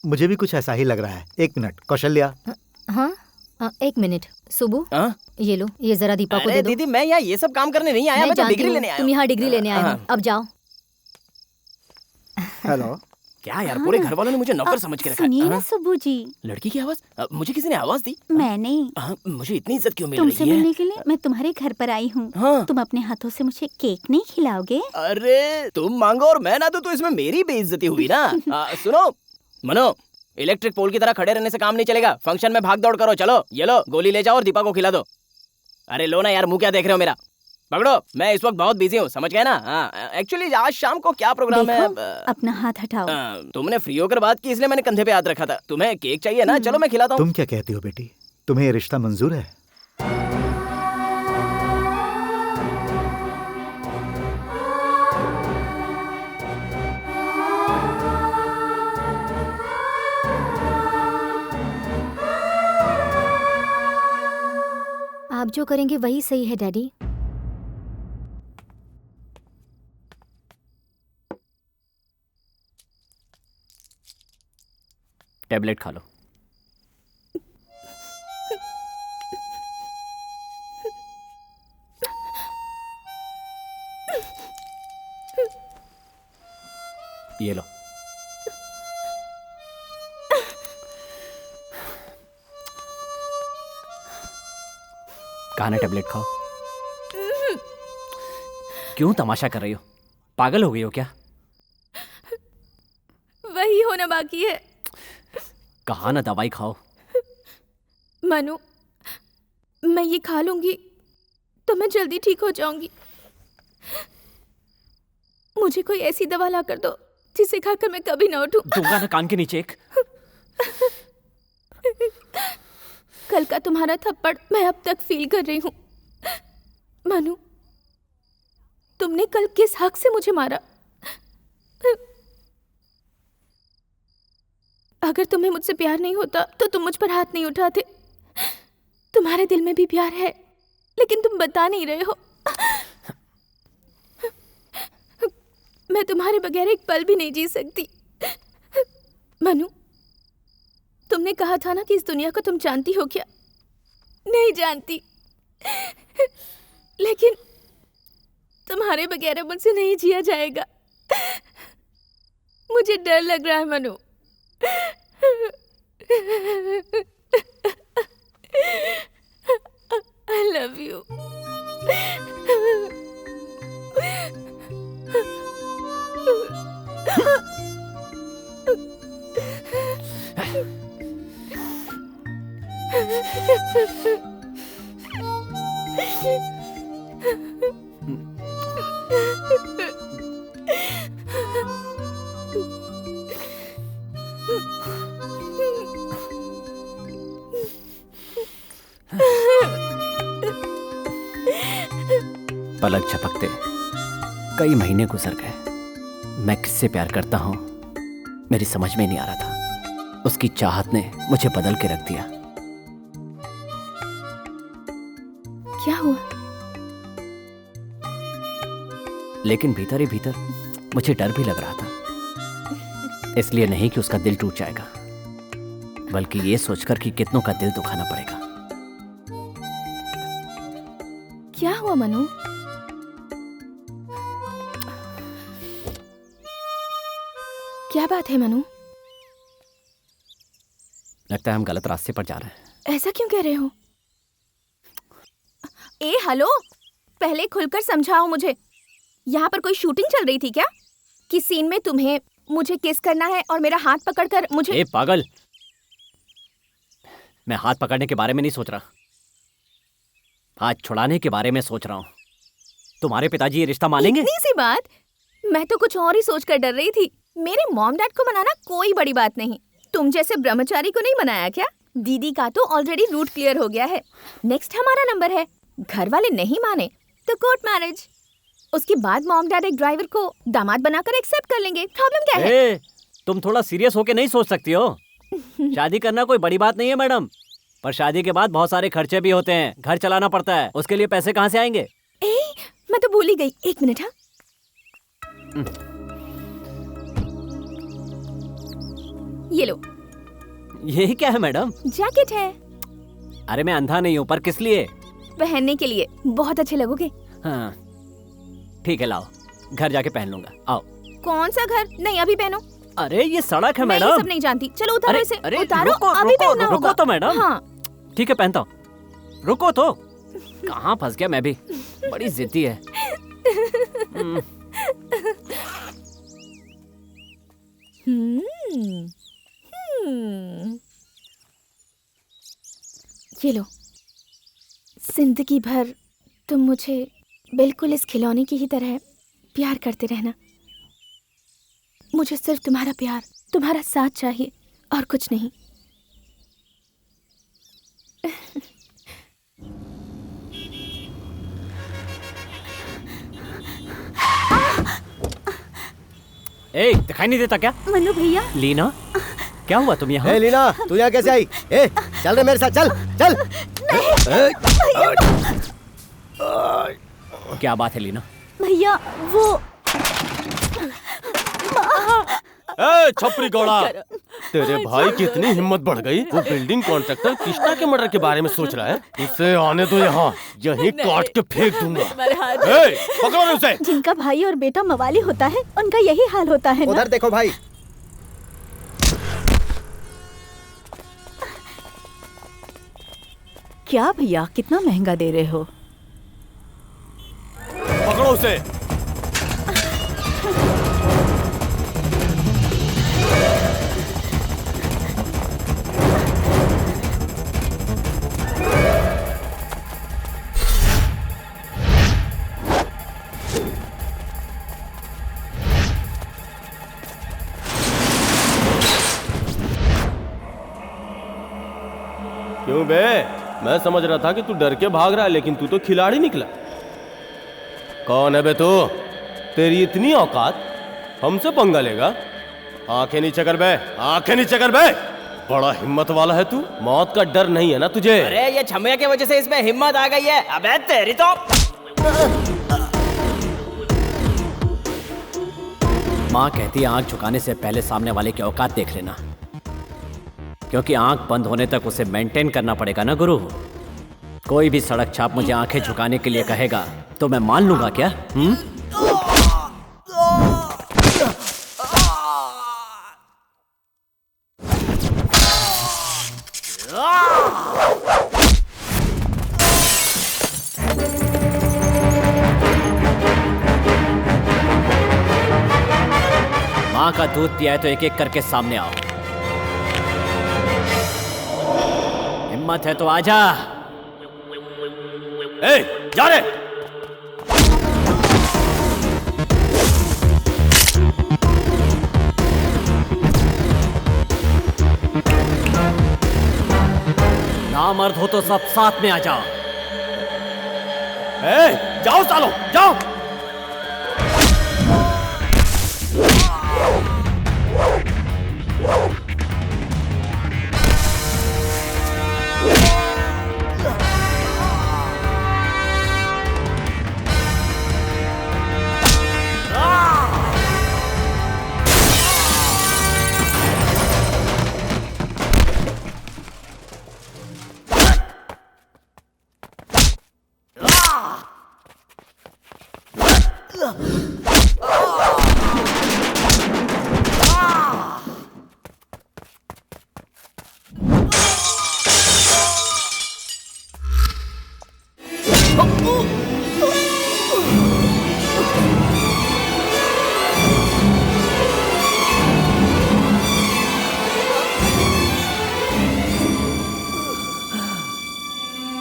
मुझे भी कुछ ऐसा ही लग रहा है। एक मिनट कौशल्या। हाँ एक मिनट। सुबु, ये लो, ये जरा दीपा को दे दो। दीदी, मैं यहाँ ये सब काम करने नहीं आया, मैं तो डिग्री लेने आया। तुम यहाँ डिग्री लेने आए हो, अब जाओ। हेलो। क्या यार, पूरे घर वालों ने मुझे नौकर समझ के रखा है। सुनिए ना सुब्बू जी। लड़की की आवाज? मुझे किसी ने आवाज दी? मैंने। मुझे इतनी इज्जत क्यों मिल तुमसे रही है? मिलने के लिए मैं तुम्हारे घर पर आई हूँ। तुम अपने हाथों से मुझे केक नहीं खिलाओगे? अरे तुम मांगो और मैं ना दूं तो इसमें मेरी बेइज्जती हुई ना। सुनो मनो, इलेक्ट्रिक पोल की तरह खड़े रहने से काम नहीं चलेगा। फंक्शन में भाग दौड़ करो। चलो ये लो, गोली ले जाओ और दीपा को खिला दो। अरे लो ना यार, मुंह क्या देख रहे हो मेरा? पकड़ो, मैं इस वक्त बहुत बिजी हूँ, समझ गए ना? एक्चुअली आज शाम को क्या प्रोग्राम है? अपना हाथ हटाओ। तुमने फ्री होकर बात की इसलिए मैंने कंधे पे हाथ रखा था। तुम्हें केक चाहिए ना? चलो मैं खिलाता हूँ। तुम क्या कहती हो बेटी, तुम्हें ये रिश्ता मंजूर है? आप जो करेंगे वही सही है डैडी। टेबलेट खा लो। ये लो। खाना, टेबलेट खाओ। क्यों तमाशा कर रही हो? पागल हो गई हो क्या? होना बाकी है। कहा ना दवाई खाओ। मनु, मैं ये खा लूंगी तो मैं जल्दी ठीक हो जाऊंगी। मुझे कोई ऐसी दवा ला कर दो जिसे खाकर मैं कभी ना उठूं। दूंगा ना कान के नीचे एक। कल का तुम्हारा थप्पड़ मैं अब तक फील कर रही हूँ। मनु, तुमने कल किस हक से मुझे मारा? अगर तुम्हें मुझसे प्यार नहीं होता तो तुम मुझ पर हाथ नहीं उठाते। तुम्हारे दिल में भी प्यार है लेकिन तुम बता नहीं रहे हो। मैं तुम्हारे बगैर एक पल भी नहीं जी सकती। मनु, तुमने कहा था ना कि इस दुनिया को तुम जानती हो क्या? नहीं जानती, लेकिन तुम्हारे बगैर मुझसे नहीं जिया जाएगा। मुझे डर लग रहा है मनु। I love you. पलक झपकते कई महीने गुजर गए। मैं किससे प्यार करता हूं मेरी समझ में नहीं आ रहा था। उसकी चाहत ने मुझे बदल के रख दिया। क्या हुआ? लेकिन भीतर ही भीतर मुझे डर भी लग रहा था। इसलिए नहीं कि उसका दिल टूट जाएगा, बल्कि ये सोचकर कि कितनों का दिल दुखाना पड़ेगा। क्या हुआ मनु? क्या बात है मनु? लगता है हम गलत रास्ते पर जा रहे हैं। ऐसा क्यों कह रहे हो? हेलो, पहले खुलकर समझाओ मुझे। यहाँ पर कोई शूटिंग चल रही थी क्या? किस सीन में तुम्हें मुझे किस करना है और मेरा हाथ पकड़कर मुझे? ए पागल, मैं हाथ पकड़ने के बारे में नहीं सोच रहा, हाथ छुड़ाने के बारे में सोच रहा हूँ। तुम्हारे पिताजी ये रिश्ता मानेंगे? इतनी सी बात? मैं तो कुछ और ही सोचकर डर रही थी। मेरे मॉम डैड को मनाना कोई बड़ी बात नहीं। तुम जैसे ब्रह्मचारी को नहीं मनाया क्या? दीदी का तो ऑलरेडी रूट क्लियर हो गया है। नेक्स्ट हमारा नंबर है। घर वाले नहीं माने तो कोर्ट मैरिज। उसके बाद मॉम डैड एक ड्राइवर को दामाद बनाकर एक्सेप्ट कर लेंगे। प्रॉब्लम क्या है? तुम थोड़ा सीरियस होके नहीं सोच सकती हो? शादी करना कोई बड़ी बात नहीं है मैडम, पर शादी के बाद बहुत सारे खर्चे भी होते हैं। घर चलाना पड़ता है, उसके लिए पैसे कहाँ से आएंगे? मैं तो भूल ही गई। एक मिनट। हाँ, ये लो। ये क्या है मैडम? जैकेट है। अरे मैं अंधा नहीं हूँ, पर किस लिए? पहनने के लिए, बहुत अच्छे लगोगे। हाँ ठीक है, लाओ, घर जाके पहन लूंगा। आओ। कौन सा घर? नहीं, अभी पहनो। अरे ये सड़क है मैडम। मैं ये सब नहीं जानती। चलो उतारो इसे। अरे उतारो, रुको, अभी पहनना रुको होगा। तो मैडम। हाँ ठीक है, पहनता हूँ। रुको तो। कहाँ फंस गया मैं भी, बड़ी जिद्दी है। ये लो। जिंदगी भर तुम मुझे बिल्कुल इस खिलौने की ही तरह प्यार करते रहना। मुझे सिर्फ तुम्हारा प्यार, तुम्हारा साथ चाहिए और कुछ नहीं। ए, दिखाई नहीं देता क्या? मनु भैया। लीना, क्या हुआ तुम यहाँ? लीना, तू यहाँ कैसे आई? चल रे मेरे साथ, चल चल। क्या बात है लीना? भैया वो छपरी गौड़ा, तेरे भाई की इतनी हिम्मत बढ़ गई, वो बिल्डिंग कॉन्ट्रैक्टर कृष्णा के मर्डर के बारे में सोच रहा है। इसे आने दो यहाँ, यहीं काट के फेंक दूंगा। पकड़ो उसे। जिनका भाई और बेटा मवाली होता है, उनका यही हाल होता है ना? उधर देखो भाई। क्या भैया, कितना महंगा दे रहे हो? पकड़ो उसे। क्यों बे? मैं समझ रहा था कि तू डर के भाग रहा है, लेकिन तू तो खिलाड़ी निकला। कौन है बे तू? तेरी इतनी औकात, हमसे पंगा लेगा? आंखें नीचे कर बे, आंखें नीचे कर बे। बड़ा हिम्मत वाला है तू, मौत का डर नहीं है ना तुझे? अरे ये छमिया की वजह से इसमें हिम्मत आ गई है। अबे तेरी तो। माँ कहती है आंख झुकाने से पहले सामने वाले की औकात देख लेना, क्योंकि आंख बंद होने तक उसे मेंटेन करना पड़ेगा ना गुरु। कोई भी सड़क छाप मुझे आंखें झुकाने के लिए कहेगा तो मैं मान लूंगा क्या? माँ का दूध पिया है तो एक एक करके सामने आओ। हिम्मत है तो आजा। ए, जा रे। नामर्द हो तो सब साथ में आ जाओ। ए, जाओ सालो, जाओ।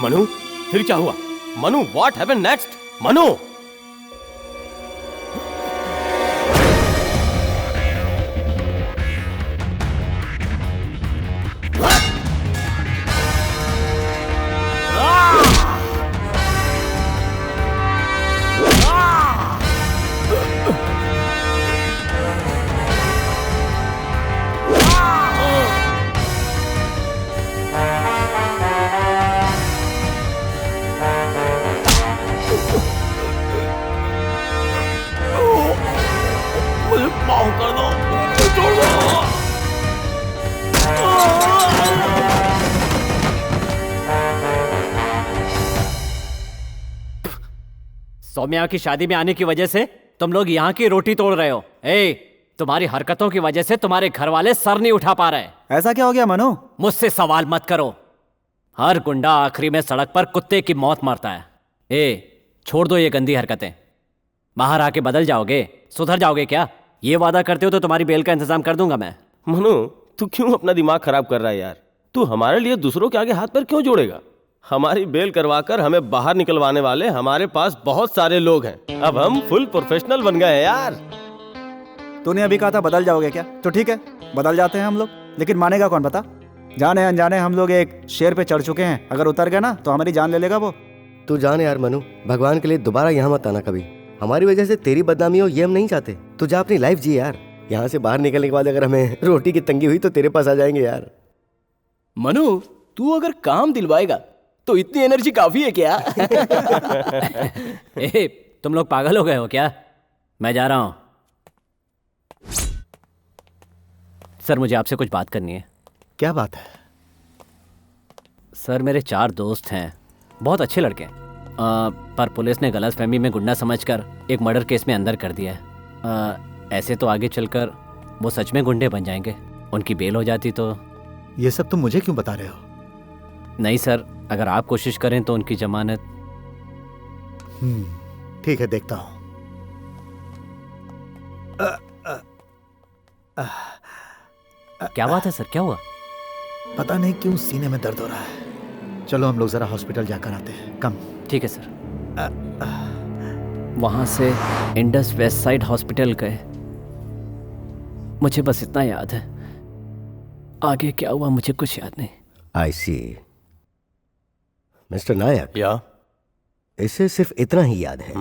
मनु, फिर क्या हुआ? Manu, what happened next? Manu, Saumya की शादी में आने की वजह से तुम लोग यहाँ की रोटी तोड़ रहे हो। तुम्हारी हरकतों की वजह से तुम्हारे घर वाले सर नहीं उठा पा रहे। ऐसा क्या हो गया मनु? मुझसे सवाल मत करो। हर गुंडा आखिरी में सड़क पर कुत्ते की मौत मरता है। छोड़ दो ये गंदी हरकतें। बाहर आके बदल जाओगे, सुधर जाओगे क्या? ये वादा करते हो तो तुम्हारी बेल का इंतजाम कर दूंगा मैं। मनु, तू क्यों अपना दिमाग खराब कर रहा है यार? तू हमारे लिए दूसरों के आगे हाथ पर क्यों जोड़ेगा? हमारी बेल करवाकर हमें बाहर निकलवाने वाले हमारे पास बहुत सारे लोग हैं। अब हम फुल प्रोफेशनल बन गए हैं यार। तूने अभी कहा था बदल जाओगे क्या? तो ठीक है, बदल जाते हैं हम लोग, लेकिन मानेगा कौन बता? जाने अनजाने हम लोग एक शेर पे चढ़ चुके हैं, अगर उतर गए ना तो हमारी जान ले लेगा वो। तू जान यार मनु, भगवान के लिए दोबारा यहाँ मत आना कभी। हमारी वजह से तेरी बदनामी हो ये हम नहीं चाहते। तू जा अपनी लाइफ जी यार। यहाँ से बाहर निकलने के बाद अगर हमें रोटी की तंगी हुई तो तेरे पास आ जाएंगे यार। मनु, तू अगर काम दिलवाएगा तो इतनी एनर्जी काफी है क्या? तुम लोग पागल हो गए हो क्या? मैं जा रहा हूं। सर, मुझे आपसे कुछ बात करनी है। क्या बात है? सर, मेरे 4 दोस्त हैं, बहुत अच्छे लड़के हैं, पर पुलिस ने गलतफहमी में गुंडा समझकर एक मर्डर केस में अंदर कर दिया है। ऐसे तो आगे चलकर वो सच में गुंडे बन जाएंगे। उनकी बेल हो जाती तो। ये सब तुम मुझे क्यों बता रहे हो? नहीं सर, अगर आप कोशिश करें तो उनकी जमानत। ठीक है, देखता हूं। क्या बात है सर, क्या हुआ? पता नहीं क्यों सीने में दर्द हो रहा है। चलो हम लोग जरा हॉस्पिटल जाकर आते हैं। कम। ठीक है सर। वहां से इंडस वेस्ट साइड हॉस्पिटल गए। मुझे बस इतना याद है, आगे क्या हुआ मुझे कुछ याद नहीं। आई सी। मिस्टर नायक, या इसे सिर्फ इतना ही याद है,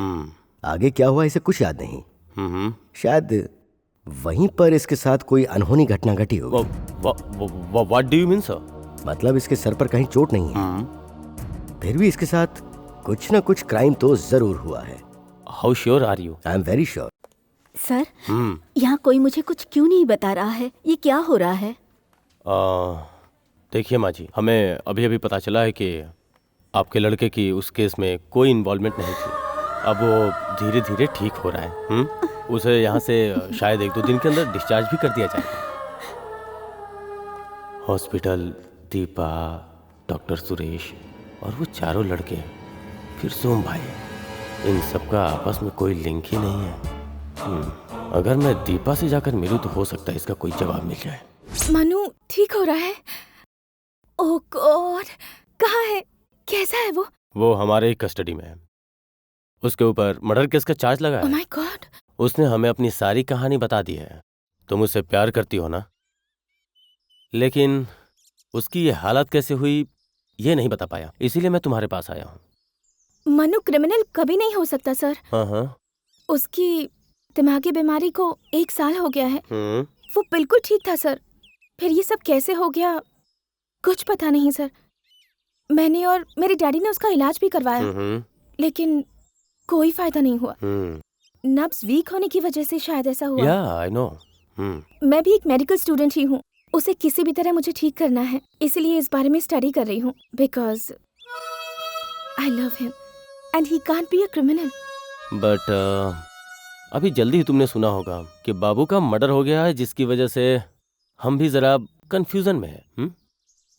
आगे क्या हुआ इसे कुछ याद नहीं। शायद वहीं पर इसके साथ कोई अनहोनी घटना घटी होगी। What do you mean sir? मतलब इसके सर पर कहीं चोट नहीं है, फिर भी इसके साथ कुछ ना कुछ क्राइम तो जरूर हुआ है। How sure are you? I am very sure. Sir, यहाँ कोई मुझे कुछ क्यों नहीं बता रहा है? ये क्या हो रहा है? देखिए माँ जी, हमें अभी अभी पता चला है कि आपके लड़के की उस केस में कोई इन्वॉल्वमेंट नहीं थी। अब वो धीरे धीरे ठीक हो रहा है। उसे यहाँ से शायद 1-2 दिन के अंदर डिस्चार्ज भी कर दिया जाएगा। हॉस्पिटल, दीपा, डॉक्टर सुरेश और वो चारों लड़के, फिर सोम भाई, इन सबका आपस में कोई लिंक ही नहीं है। अगर मैं दीपा से जाकर मिलूं तो हो सकता है इसका कोई जवाब मिल जाए। मनु ठीक हो रहा है? ओह गॉड, कहाँ है? कैसा है वो? वो हमारे ही कस्टडी में है। उसके ऊपर मर्डर केस का चार्ज लगा है। ओह माय गॉड। उसने हमें अपनी सारी कहानी बता दी है। तुम उससे प्यार करती हो ना, लेकिन उसकी ये हालत कैसे हुई ये नहीं बता पाया, इसीलिए मैं तुम्हारे पास आया हूँ। मनु क्रिमिनल कभी नहीं हो सकता सर। हाँ। उसकी दिमागी बीमारी को 1 साल हो गया है। वो बिल्कुल ठीक था सर, फिर ये सब कैसे हो गया कुछ पता नहीं सर। मैंने और मेरे डैडी ने उसका इलाज भी करवाया, लेकिन कोई फायदा नहीं हुआ। नब्ज वीक होने की वजह से शायद ऐसा हुआ। I know. मैं भी एक मेडिकल स्टूडेंट ही हूँ, उसे किसी भी तरह मुझे ठीक करना है, इसलिए इस बारे में स्टडी कर रही हूँ। Because I love him and he can't be a criminal. But अभी जल्दी ही तुमने सुना होगा कि बाबू का मर्डर हो गया है, जिसकी वजह से हम भी जरा कंफ्यूजन में हैं।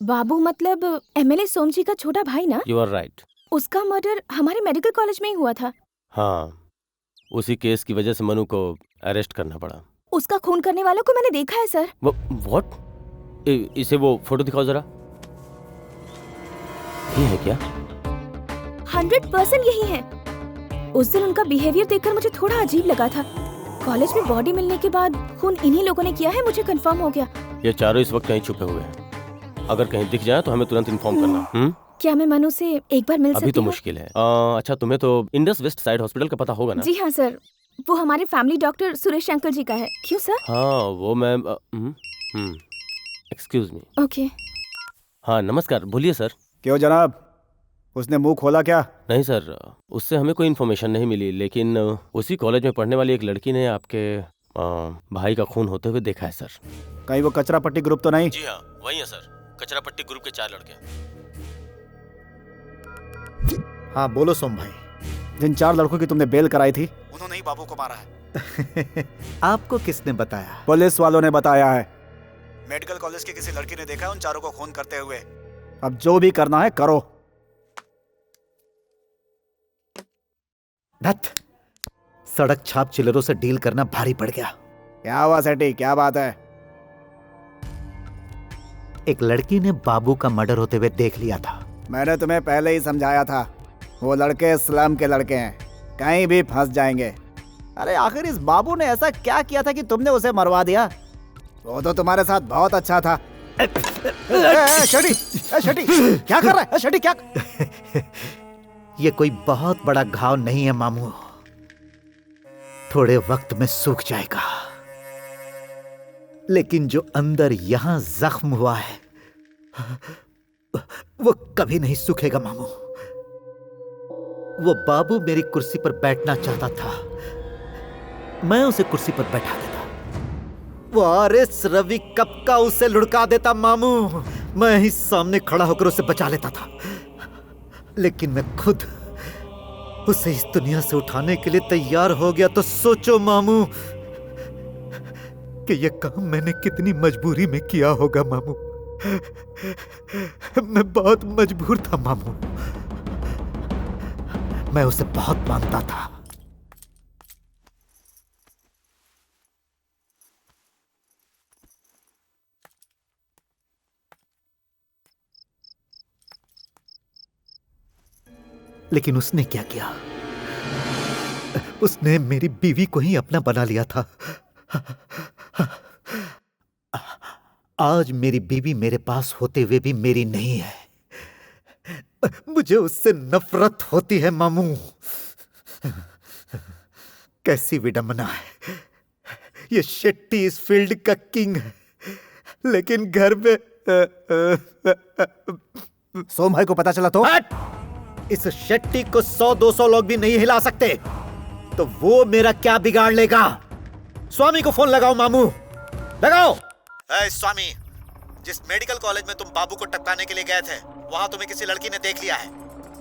बाबू मतलब एमएलए सोम जी का छोटा भाई ना? You are right. उसका मर्डर हमारे मेडिकल कॉलेज में ही हुआ था। हाँ, उसी केस की वजह से मनु को अरेस्ट करना पड़ा। उसका खून करने वालों को मैंने देखा है सर। व्हाट? इसे वो फोटो दिखाओ जरा। ये है क्या? 100% यही है। उस दिन उनका बिहेवियर देखकर मुझे थोड़ा अजीब लगा था। कॉलेज में बॉडी मिलने के बाद खून इन्हीं लोगों ने किया है, मुझे कंफर्म हो गया। ये चारों इस वक्त कहीं छुपे हुए हैं। अगर कहीं दिख जाए तो हमें तुरंत इन्फॉर्म करना। क्या मैं मनु से एक बार मिल सकती हूँ? अभी तो मुश्किल है। अच्छा, तुम्हें तो इंडस वेस्ट साइड हॉस्पिटल का पता होगा ना? जी हाँ सर, वो हमारे फैमिली डॉक्टर सुरेश अंकल जी का है। क्यों सर? हाँ, वो मैं एक्सक्यूज मी। ओके। हाँ नमस्कार, बोलिए सर। क्यों जनाब, उसने मुंह खोला क्या? नहीं सर, उससे हमें कोई इन्फॉर्मेशन नहीं मिली, लेकिन उसी कॉलेज में पढ़ने वाली एक लड़की ने आपके भाई का खून होते हुए देखा है सर। कहीं वो कचरा पट्टी ग्रुप तो नहीं? जी हाँ, वही है सर, कचरा पट्टी ग्रुप के 4 लड़के। हाँ बोलो सोम भाई। जिन 4 लड़कों की तुमने बेल कराई थी, उन्होंने ही बाबू को मारा है। आपको किसने बताया? पुलिस वालों ने बताया है। मेडिकल कॉलेज की किसी लड़की ने देखा है उन चारों को खून करते हुए। अब जो भी करना है करो। सड़क छाप चिल्लरों से डील करना भारी पड़ गया। क्या हुआ सेठी, क्या बात है? एक लड़की ने बाबू का मर्डर होते हुए देख लिया था। मैंने तुम्हें पहले ही समझाया था, वो लड़के स्लम के लड़के हैं, कहीं भी फंस जाएंगे। अरे आखिर इस बाबू ने ऐसा क्या किया था कि तुमने उसे मरवा दिया? वो तो तुम्हारे साथ बहुत अच्छा था। शटी, क्या कर रहा है? शटी क्या? ये कोई बहुत बड़ा घाव नहीं है मामू, थोड़े वक्त में सूख जाएगा। लेकिन जो अंदर यहां जख्म हुआ है वो कभी नहीं सूखेगा मामू। वो बाबू मेरी कुर्सी पर बैठना चाहता था, मैं उसे कुर्सी पर बैठा देता। वो आरएस रवि कब का उसे लुढ़का देता मामू, मैं ही सामने खड़ा होकर उसे बचा लेता था। लेकिन मैं खुद उसे इस दुनिया से उठाने के लिए तैयार हो गया। तो सोचो मामू कि यह काम मैंने कितनी मजबूरी में किया होगा मामू। मैं बहुत मजबूर था मामू, मैं उसे बहुत मानता था। लेकिन उसने क्या किया? उसने मेरी बीवी को ही अपना बना लिया था। आज मेरी बीवी मेरे पास होते हुए भी मेरी नहीं है। मुझे उससे नफरत होती है मामू। कैसी विडंबना है, ये शेट्टी इस फील्ड का किंग है, लेकिन घर में सोम भाई को पता चला तो? इस शेट्टी को 100-200 लोग भी नहीं हिला सकते, तो वो मेरा क्या बिगाड़ लेगा? स्वामी को फोन लगाओ मामू, लगाओ। स्वामी, जिस मेडिकल कॉलेज में तुम बाबू को टपकाने के लिए गए थे, वहां तुम्हें किसी लड़की ने देख लिया है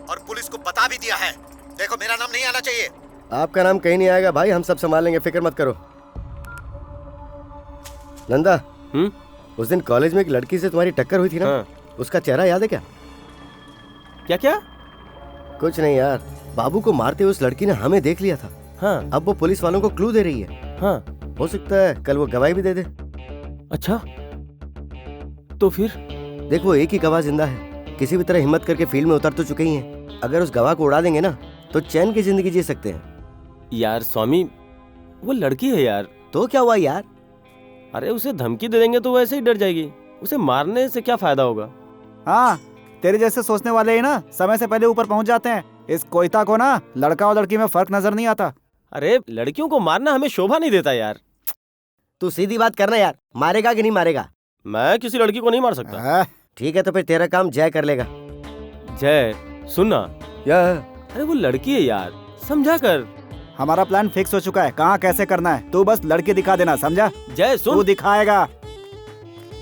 और पुलिस को बता भी दिया है। देखो, मेरा नाम नहीं आना चाहिए। आपका नाम कहीं नहीं आएगा भाई, हम सब संभाल लेंगे, फिक्र मत करो। नंदा, उस दिन कॉलेज में एक लड़की से तुम्हारी टक्कर हुई थी ना? उसका चेहरा याद है क्या? क्या क्या? कुछ नहीं यार, बाबू को मारते हुए उस लड़की ने हमें देख लिया था। हाँ। अब वो पुलिस वालों को क्लू दे रही है। हाँ। हो सकता है कल वो गवाही भी दे दे। अच्छा, तो फिर? देख, वो एक ही गवाह जिंदा है, किसी भी तरह हिम्मत करके फील्ड में उतर तो चुके ही हैं। अगर उस गवाह को उड़ा देंगे ना, तो चैन की जिंदगी जी सकते हैं। यार स्वामी, वो लड़की है यार। तो क्या हुआ यार? अरे उसे धमकी दे देंगे तो वैसे ही डर जाएगी, उसे मारने से क्या फायदा होगा? हाँ, तेरे जैसे सोचने वाले ही ना समय से पहले ऊपर पहुंच जाते हैं। इस कोयता को ना लड़का और लड़की में फर्क नजर नहीं आता। अरे लड़कियों को मारना हमें शोभा नहीं देता यार। तू सीधी बात करना यार, मारेगा कि नहीं मारेगा? मैं किसी लड़की को नहीं मार सकता। ठीक है, तो फिर तेरा काम जय कर लेगा। जय, सुनना यार, अरे वो लड़की है यार, समझा कर। हमारा प्लान फिक्स हो चुका है, कहाँ कैसे करना है, तू बस लड़की दिखा देना, समझा? जय सुन, तू दिखाएगा।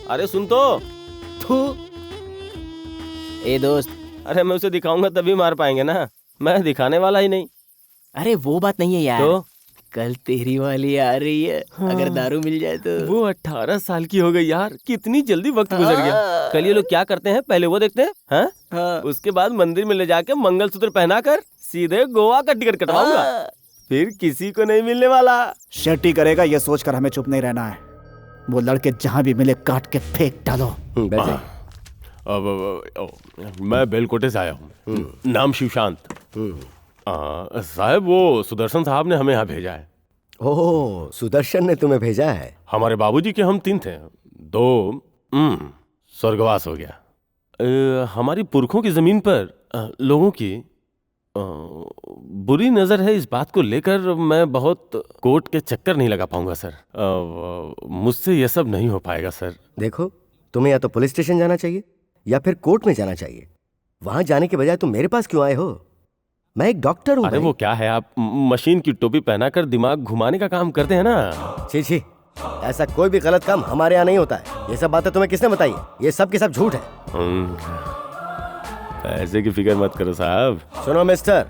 अरे सुन तो। ए दोस्त, अरे मैं उसे दिखाऊंगा तभी मार पाएंगे ना, मैं दिखाने वाला ही नहीं। अरे वो बात नहीं है यार, तो कल तेरी वाली आ रही है। हाँ। अगर दारू मिल जाए तो। वो 18 साल की हो गई यार, कितनी जल्दी वक्त गुजर गया। कल ये लोग क्या करते हैं, पहले वो देखते हैं। हाँ? उसके बाद मंदिर में ले जाके मंगलसूत्र पहनाकर सीधे गोवा का टिकट कटवाऊंगा। फिर किसी को नहीं मिलने वाला। शेट्टी करेगा ये सोचकर हमें चुप नहीं रहना है। वो लड़के जहाँ भी मिले काट के फेंक डालो। मैं बेलकोटे से आया हूँ, नाम शिवशांत। साहब, वो सुदर्शन साहब ने हमें यहाँ भेजा है। ओह, सुदर्शन ने तुम्हें भेजा है? हमारे बाबूजी के हम 3 थे, 2 स्वर्गवास हो गया। हमारी पुरखों की जमीन पर लोगों की बुरी नजर है, इस बात को लेकर मैं बहुत कोर्ट के चक्कर नहीं लगा पाऊंगा सर। मुझसे ये सब नहीं हो पाएगा सर। देखो, तुम्हें या तो पुलिस स्टेशन जाना चाहिए या फिर कोर्ट में जाना चाहिए। वहां जाने के बजाय तुम मेरे पास क्यों आए हो? मैं एक डॉक्टर हूँ। अरे वो क्या है, आप मशीन की टोपी पहनाकर दिमाग घुमाने का काम करते हैं ना। छी छी, ऐसा कोई भी गलत काम हमारे यहाँ नहीं होता है। ये सब बातें तुम्हें किसने बताई? ये सब के सब झूठ है। पैसे की फिक्र मत करो साहब। सुनो मिस्टर,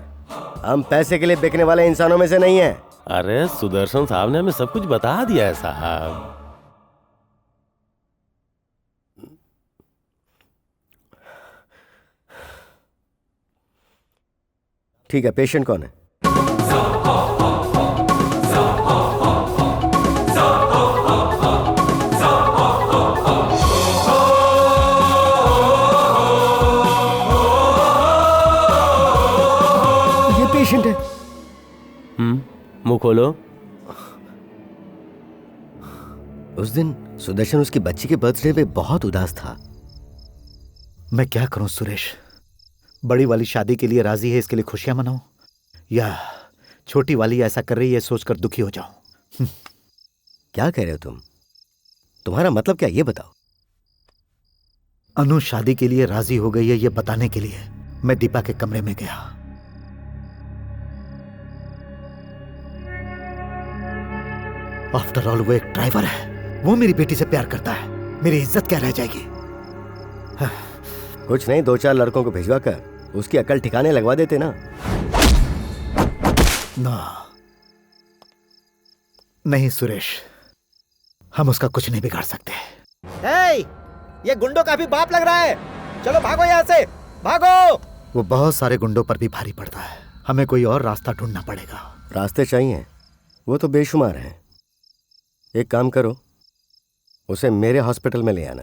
हम पैसे के लिए बिकने वाले इंसानों में से नहीं हैं। अरे सुदर्शन साहब ने हमें सब कुछ बता दिया है साहब। ठीक है, पेशेंट कौन है? ये पेशेंट है। मुंह खोलो। उस दिन सुदर्शन उसकी बच्ची के बर्थडे पे बहुत उदास था। मैं क्या करूं सुरेश, बड़ी वाली शादी के लिए राजी है, इसके लिए खुशियां मनाऊं, या छोटी वाली ऐसा कर रही है सोचकर दुखी हो जाऊं? क्या कह रहे हो तुम? तुम्हारा मतलब क्या, ये बताओ। अनु शादी के लिए राजी हो गई है, ये बताने के लिए मैं दीपा के कमरे में गया। आफ्टर ऑल वो एक ड्राइवर है, वो मेरी बेटी से प्यार करता है, मेरी इज्जत क्या रह जाएगी? कुछ नहीं, 2-4 लड़कों को भिजवा कर उसकी अकल ठिकाने लगवा देते ना। नहीं सुरेश, हम उसका कुछ नहीं बिगाड़ सकते। ये गुंडों का भी बाप लग रहा है, चलो भागो यहाँ से, भागो। वो बहुत सारे गुंडों पर भी भारी पड़ता है, हमें कोई और रास्ता ढूंढना पड़ेगा। रास्ते चाहिए, वो तो बेशुमार हैं। एक काम करो, उसे मेरे हॉस्पिटल में ले आना।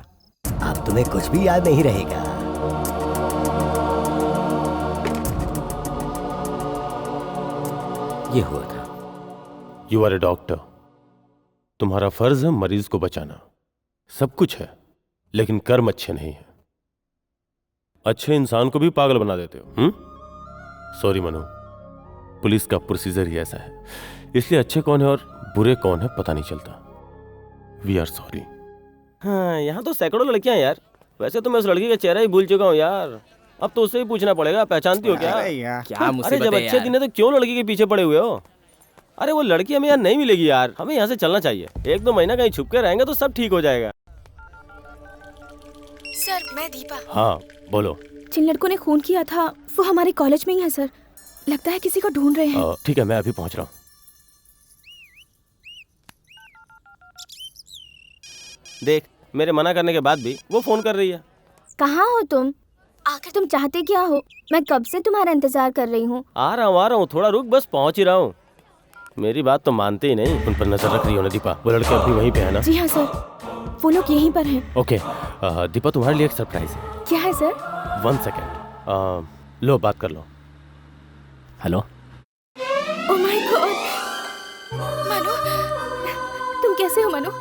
अब तुम्हें कुछ भी याद नहीं रहेगा। ये हुआ था। यू आर ए डॉक्टर, तुम्हारा फर्ज है मरीज को बचाना। सब कुछ है, लेकिन कर्म अच्छे नहीं है। अच्छे इंसान को भी पागल बना देते हो। सॉरी मनु, पुलिस का प्रोसीजर ही ऐसा है, इसलिए अच्छे कौन है और बुरे कौन है पता नहीं चलता। We are sorry. हाँ, यहाँ तो सैकड़ों लड़कियां हैं यार। वैसे तो मैं उस लड़की का चेहरा ही भूल चुका हूँ यार। अब तो उससे ही पूछना पड़ेगा, पहचानती हो क्या? क्या अरे मुसीबत जब है अच्छे यार। दिन है तो क्यों लड़की के पीछे पड़े हुए हो? अरे वो लड़की हमें यहाँ नहीं मिलेगी यार, हमें यहाँ से चलना चाहिए। 1-2 महीना कहीं छुप के रहेंगे तो सब ठीक हो जाएगा। सर, मैं दीपा। हाँ बोलो। जिन लड़कों ने खून किया था वो हमारे कॉलेज में ही है सर। लगता है किसी को ढूंढ रहे हैं। ठीक है, मैं अभी पहुंच रहा हूँ। देख, मेरे मना करने के बाद भी वो फोन कर रही है। कहाँ हो तुम? आखिर तुम चाहते क्या हो? मैं कब से तुम्हारा इंतजार कर रही हूँ। आ रहा हूँ, थोड़ा रुक, बस पहुंच ही रहा हूँ। मेरी बात तो मानते ही नहीं। उन पर नजर रख रही हो ना दीपा? वो लड़के अभी वहीं पे है ना? जी हाँ सर, वो लोग यहीं पर हैं। ओके दीपा, तुम्हारे लिए एक सरप्राइज है। क्या है सर? 1 सेकेंड। लो बात कर लो। Hello. Oh my god, Manu, तुम कैसे हो मनु?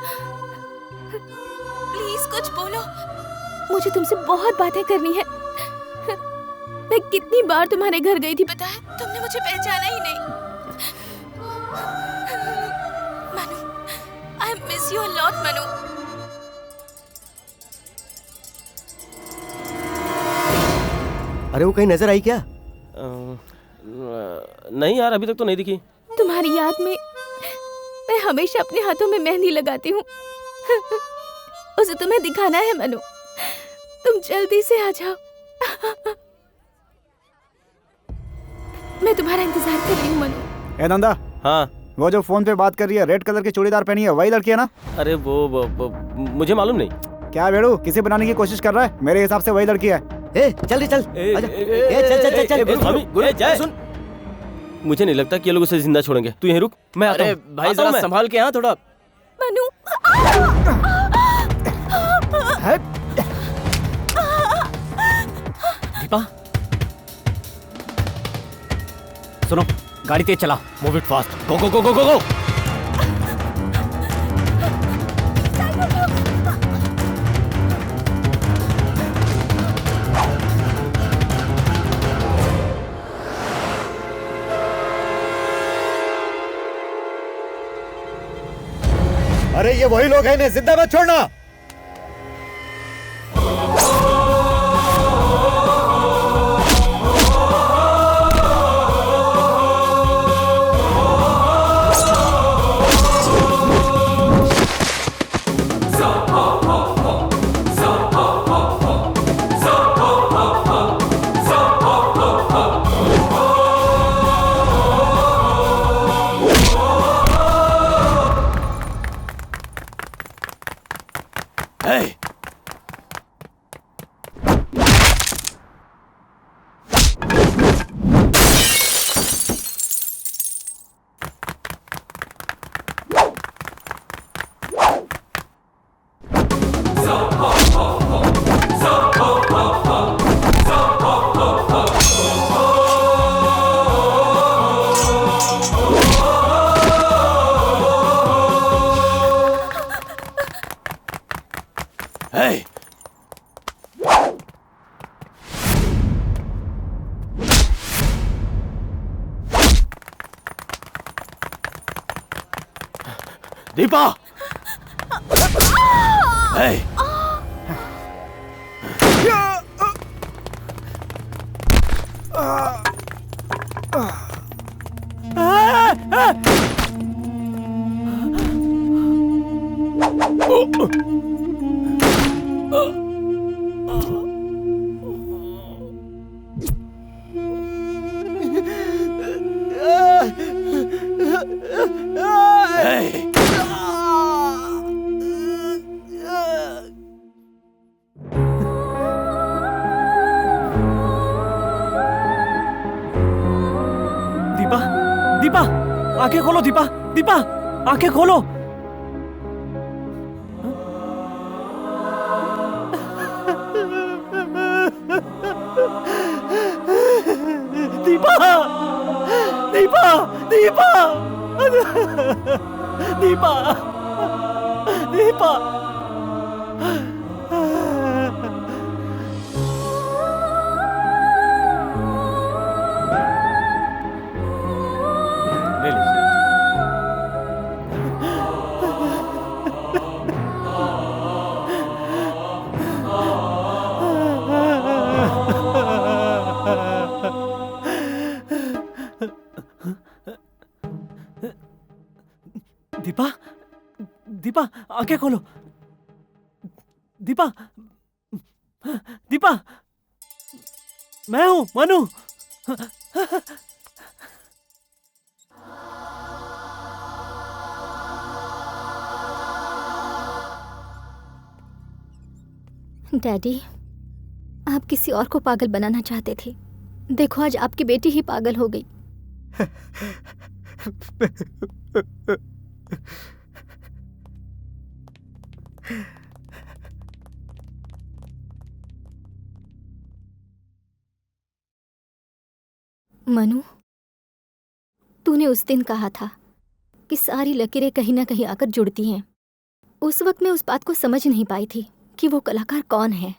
प्लीज कुछ बोलो, मुझे तुमसे बहुत बातें करनी है। मैं कितनी बार तुम्हारे घर गई थी पता है, तुमने मुझे पहचाना ही नहीं। Manu, I miss you a lot Manu. अरे वो कहीं नजर आई क्या? नहीं यार, अभी तक तो नहीं दिखी। तुम्हारी याद में मैं हमेशा अपने हाथों में मेहंदी लगाती हूँ। उसे तुम्हें दिखाना है मनु, तुम जल्दी से आ जाओ। मैं तुम्हारा इंतजार कर रही हूँ मनु। ए नंदा। हाँ, वो जो फोन पे बात कर रही है, रेड कलर की चूड़ीदार पहनी है, वही लड़की है ना? अरे वो मुझे मालूम नहीं। क्या बेड़ू, किसी बनाने की कोशिश कर रहा है? मेरे हिसाब से वही लड़की है। चल चल सुन, मुझे नहीं लगता कि ये लोग उसे जिंदा छोड़ेंगे। तू यहीं रुक, मैं आता हूं। अरे भाई जरा संभाल के, हाँ थोड़ा। मनु, दीपा सुनो, गाड़ी तेज चला। Move it fast. Go go go go go go. अरे ये वही लोग हैं, इन्हें जिंदा मत छोड़ना। दीपा! Hey! दीपा, दीपा, आंखें खोलो दीपा, दीपा, आंखें खोलो। दीपा, दीपा, दीपा, दीपा, दीपा। दीपा आंखें खोलो। दीपा, दीपा, मैं हूं मनु। डैडी, आप किसी और को पागल बनाना चाहते थे। देखो आज आपकी बेटी ही पागल हो गई। मनु, तूने उस दिन कहा था कि सारी लकीरें कहीं ना कहीं आकर जुड़ती हैं। उस वक्त मैं उस बात को समझ नहीं पाई थी कि वो कलाकार कौन है।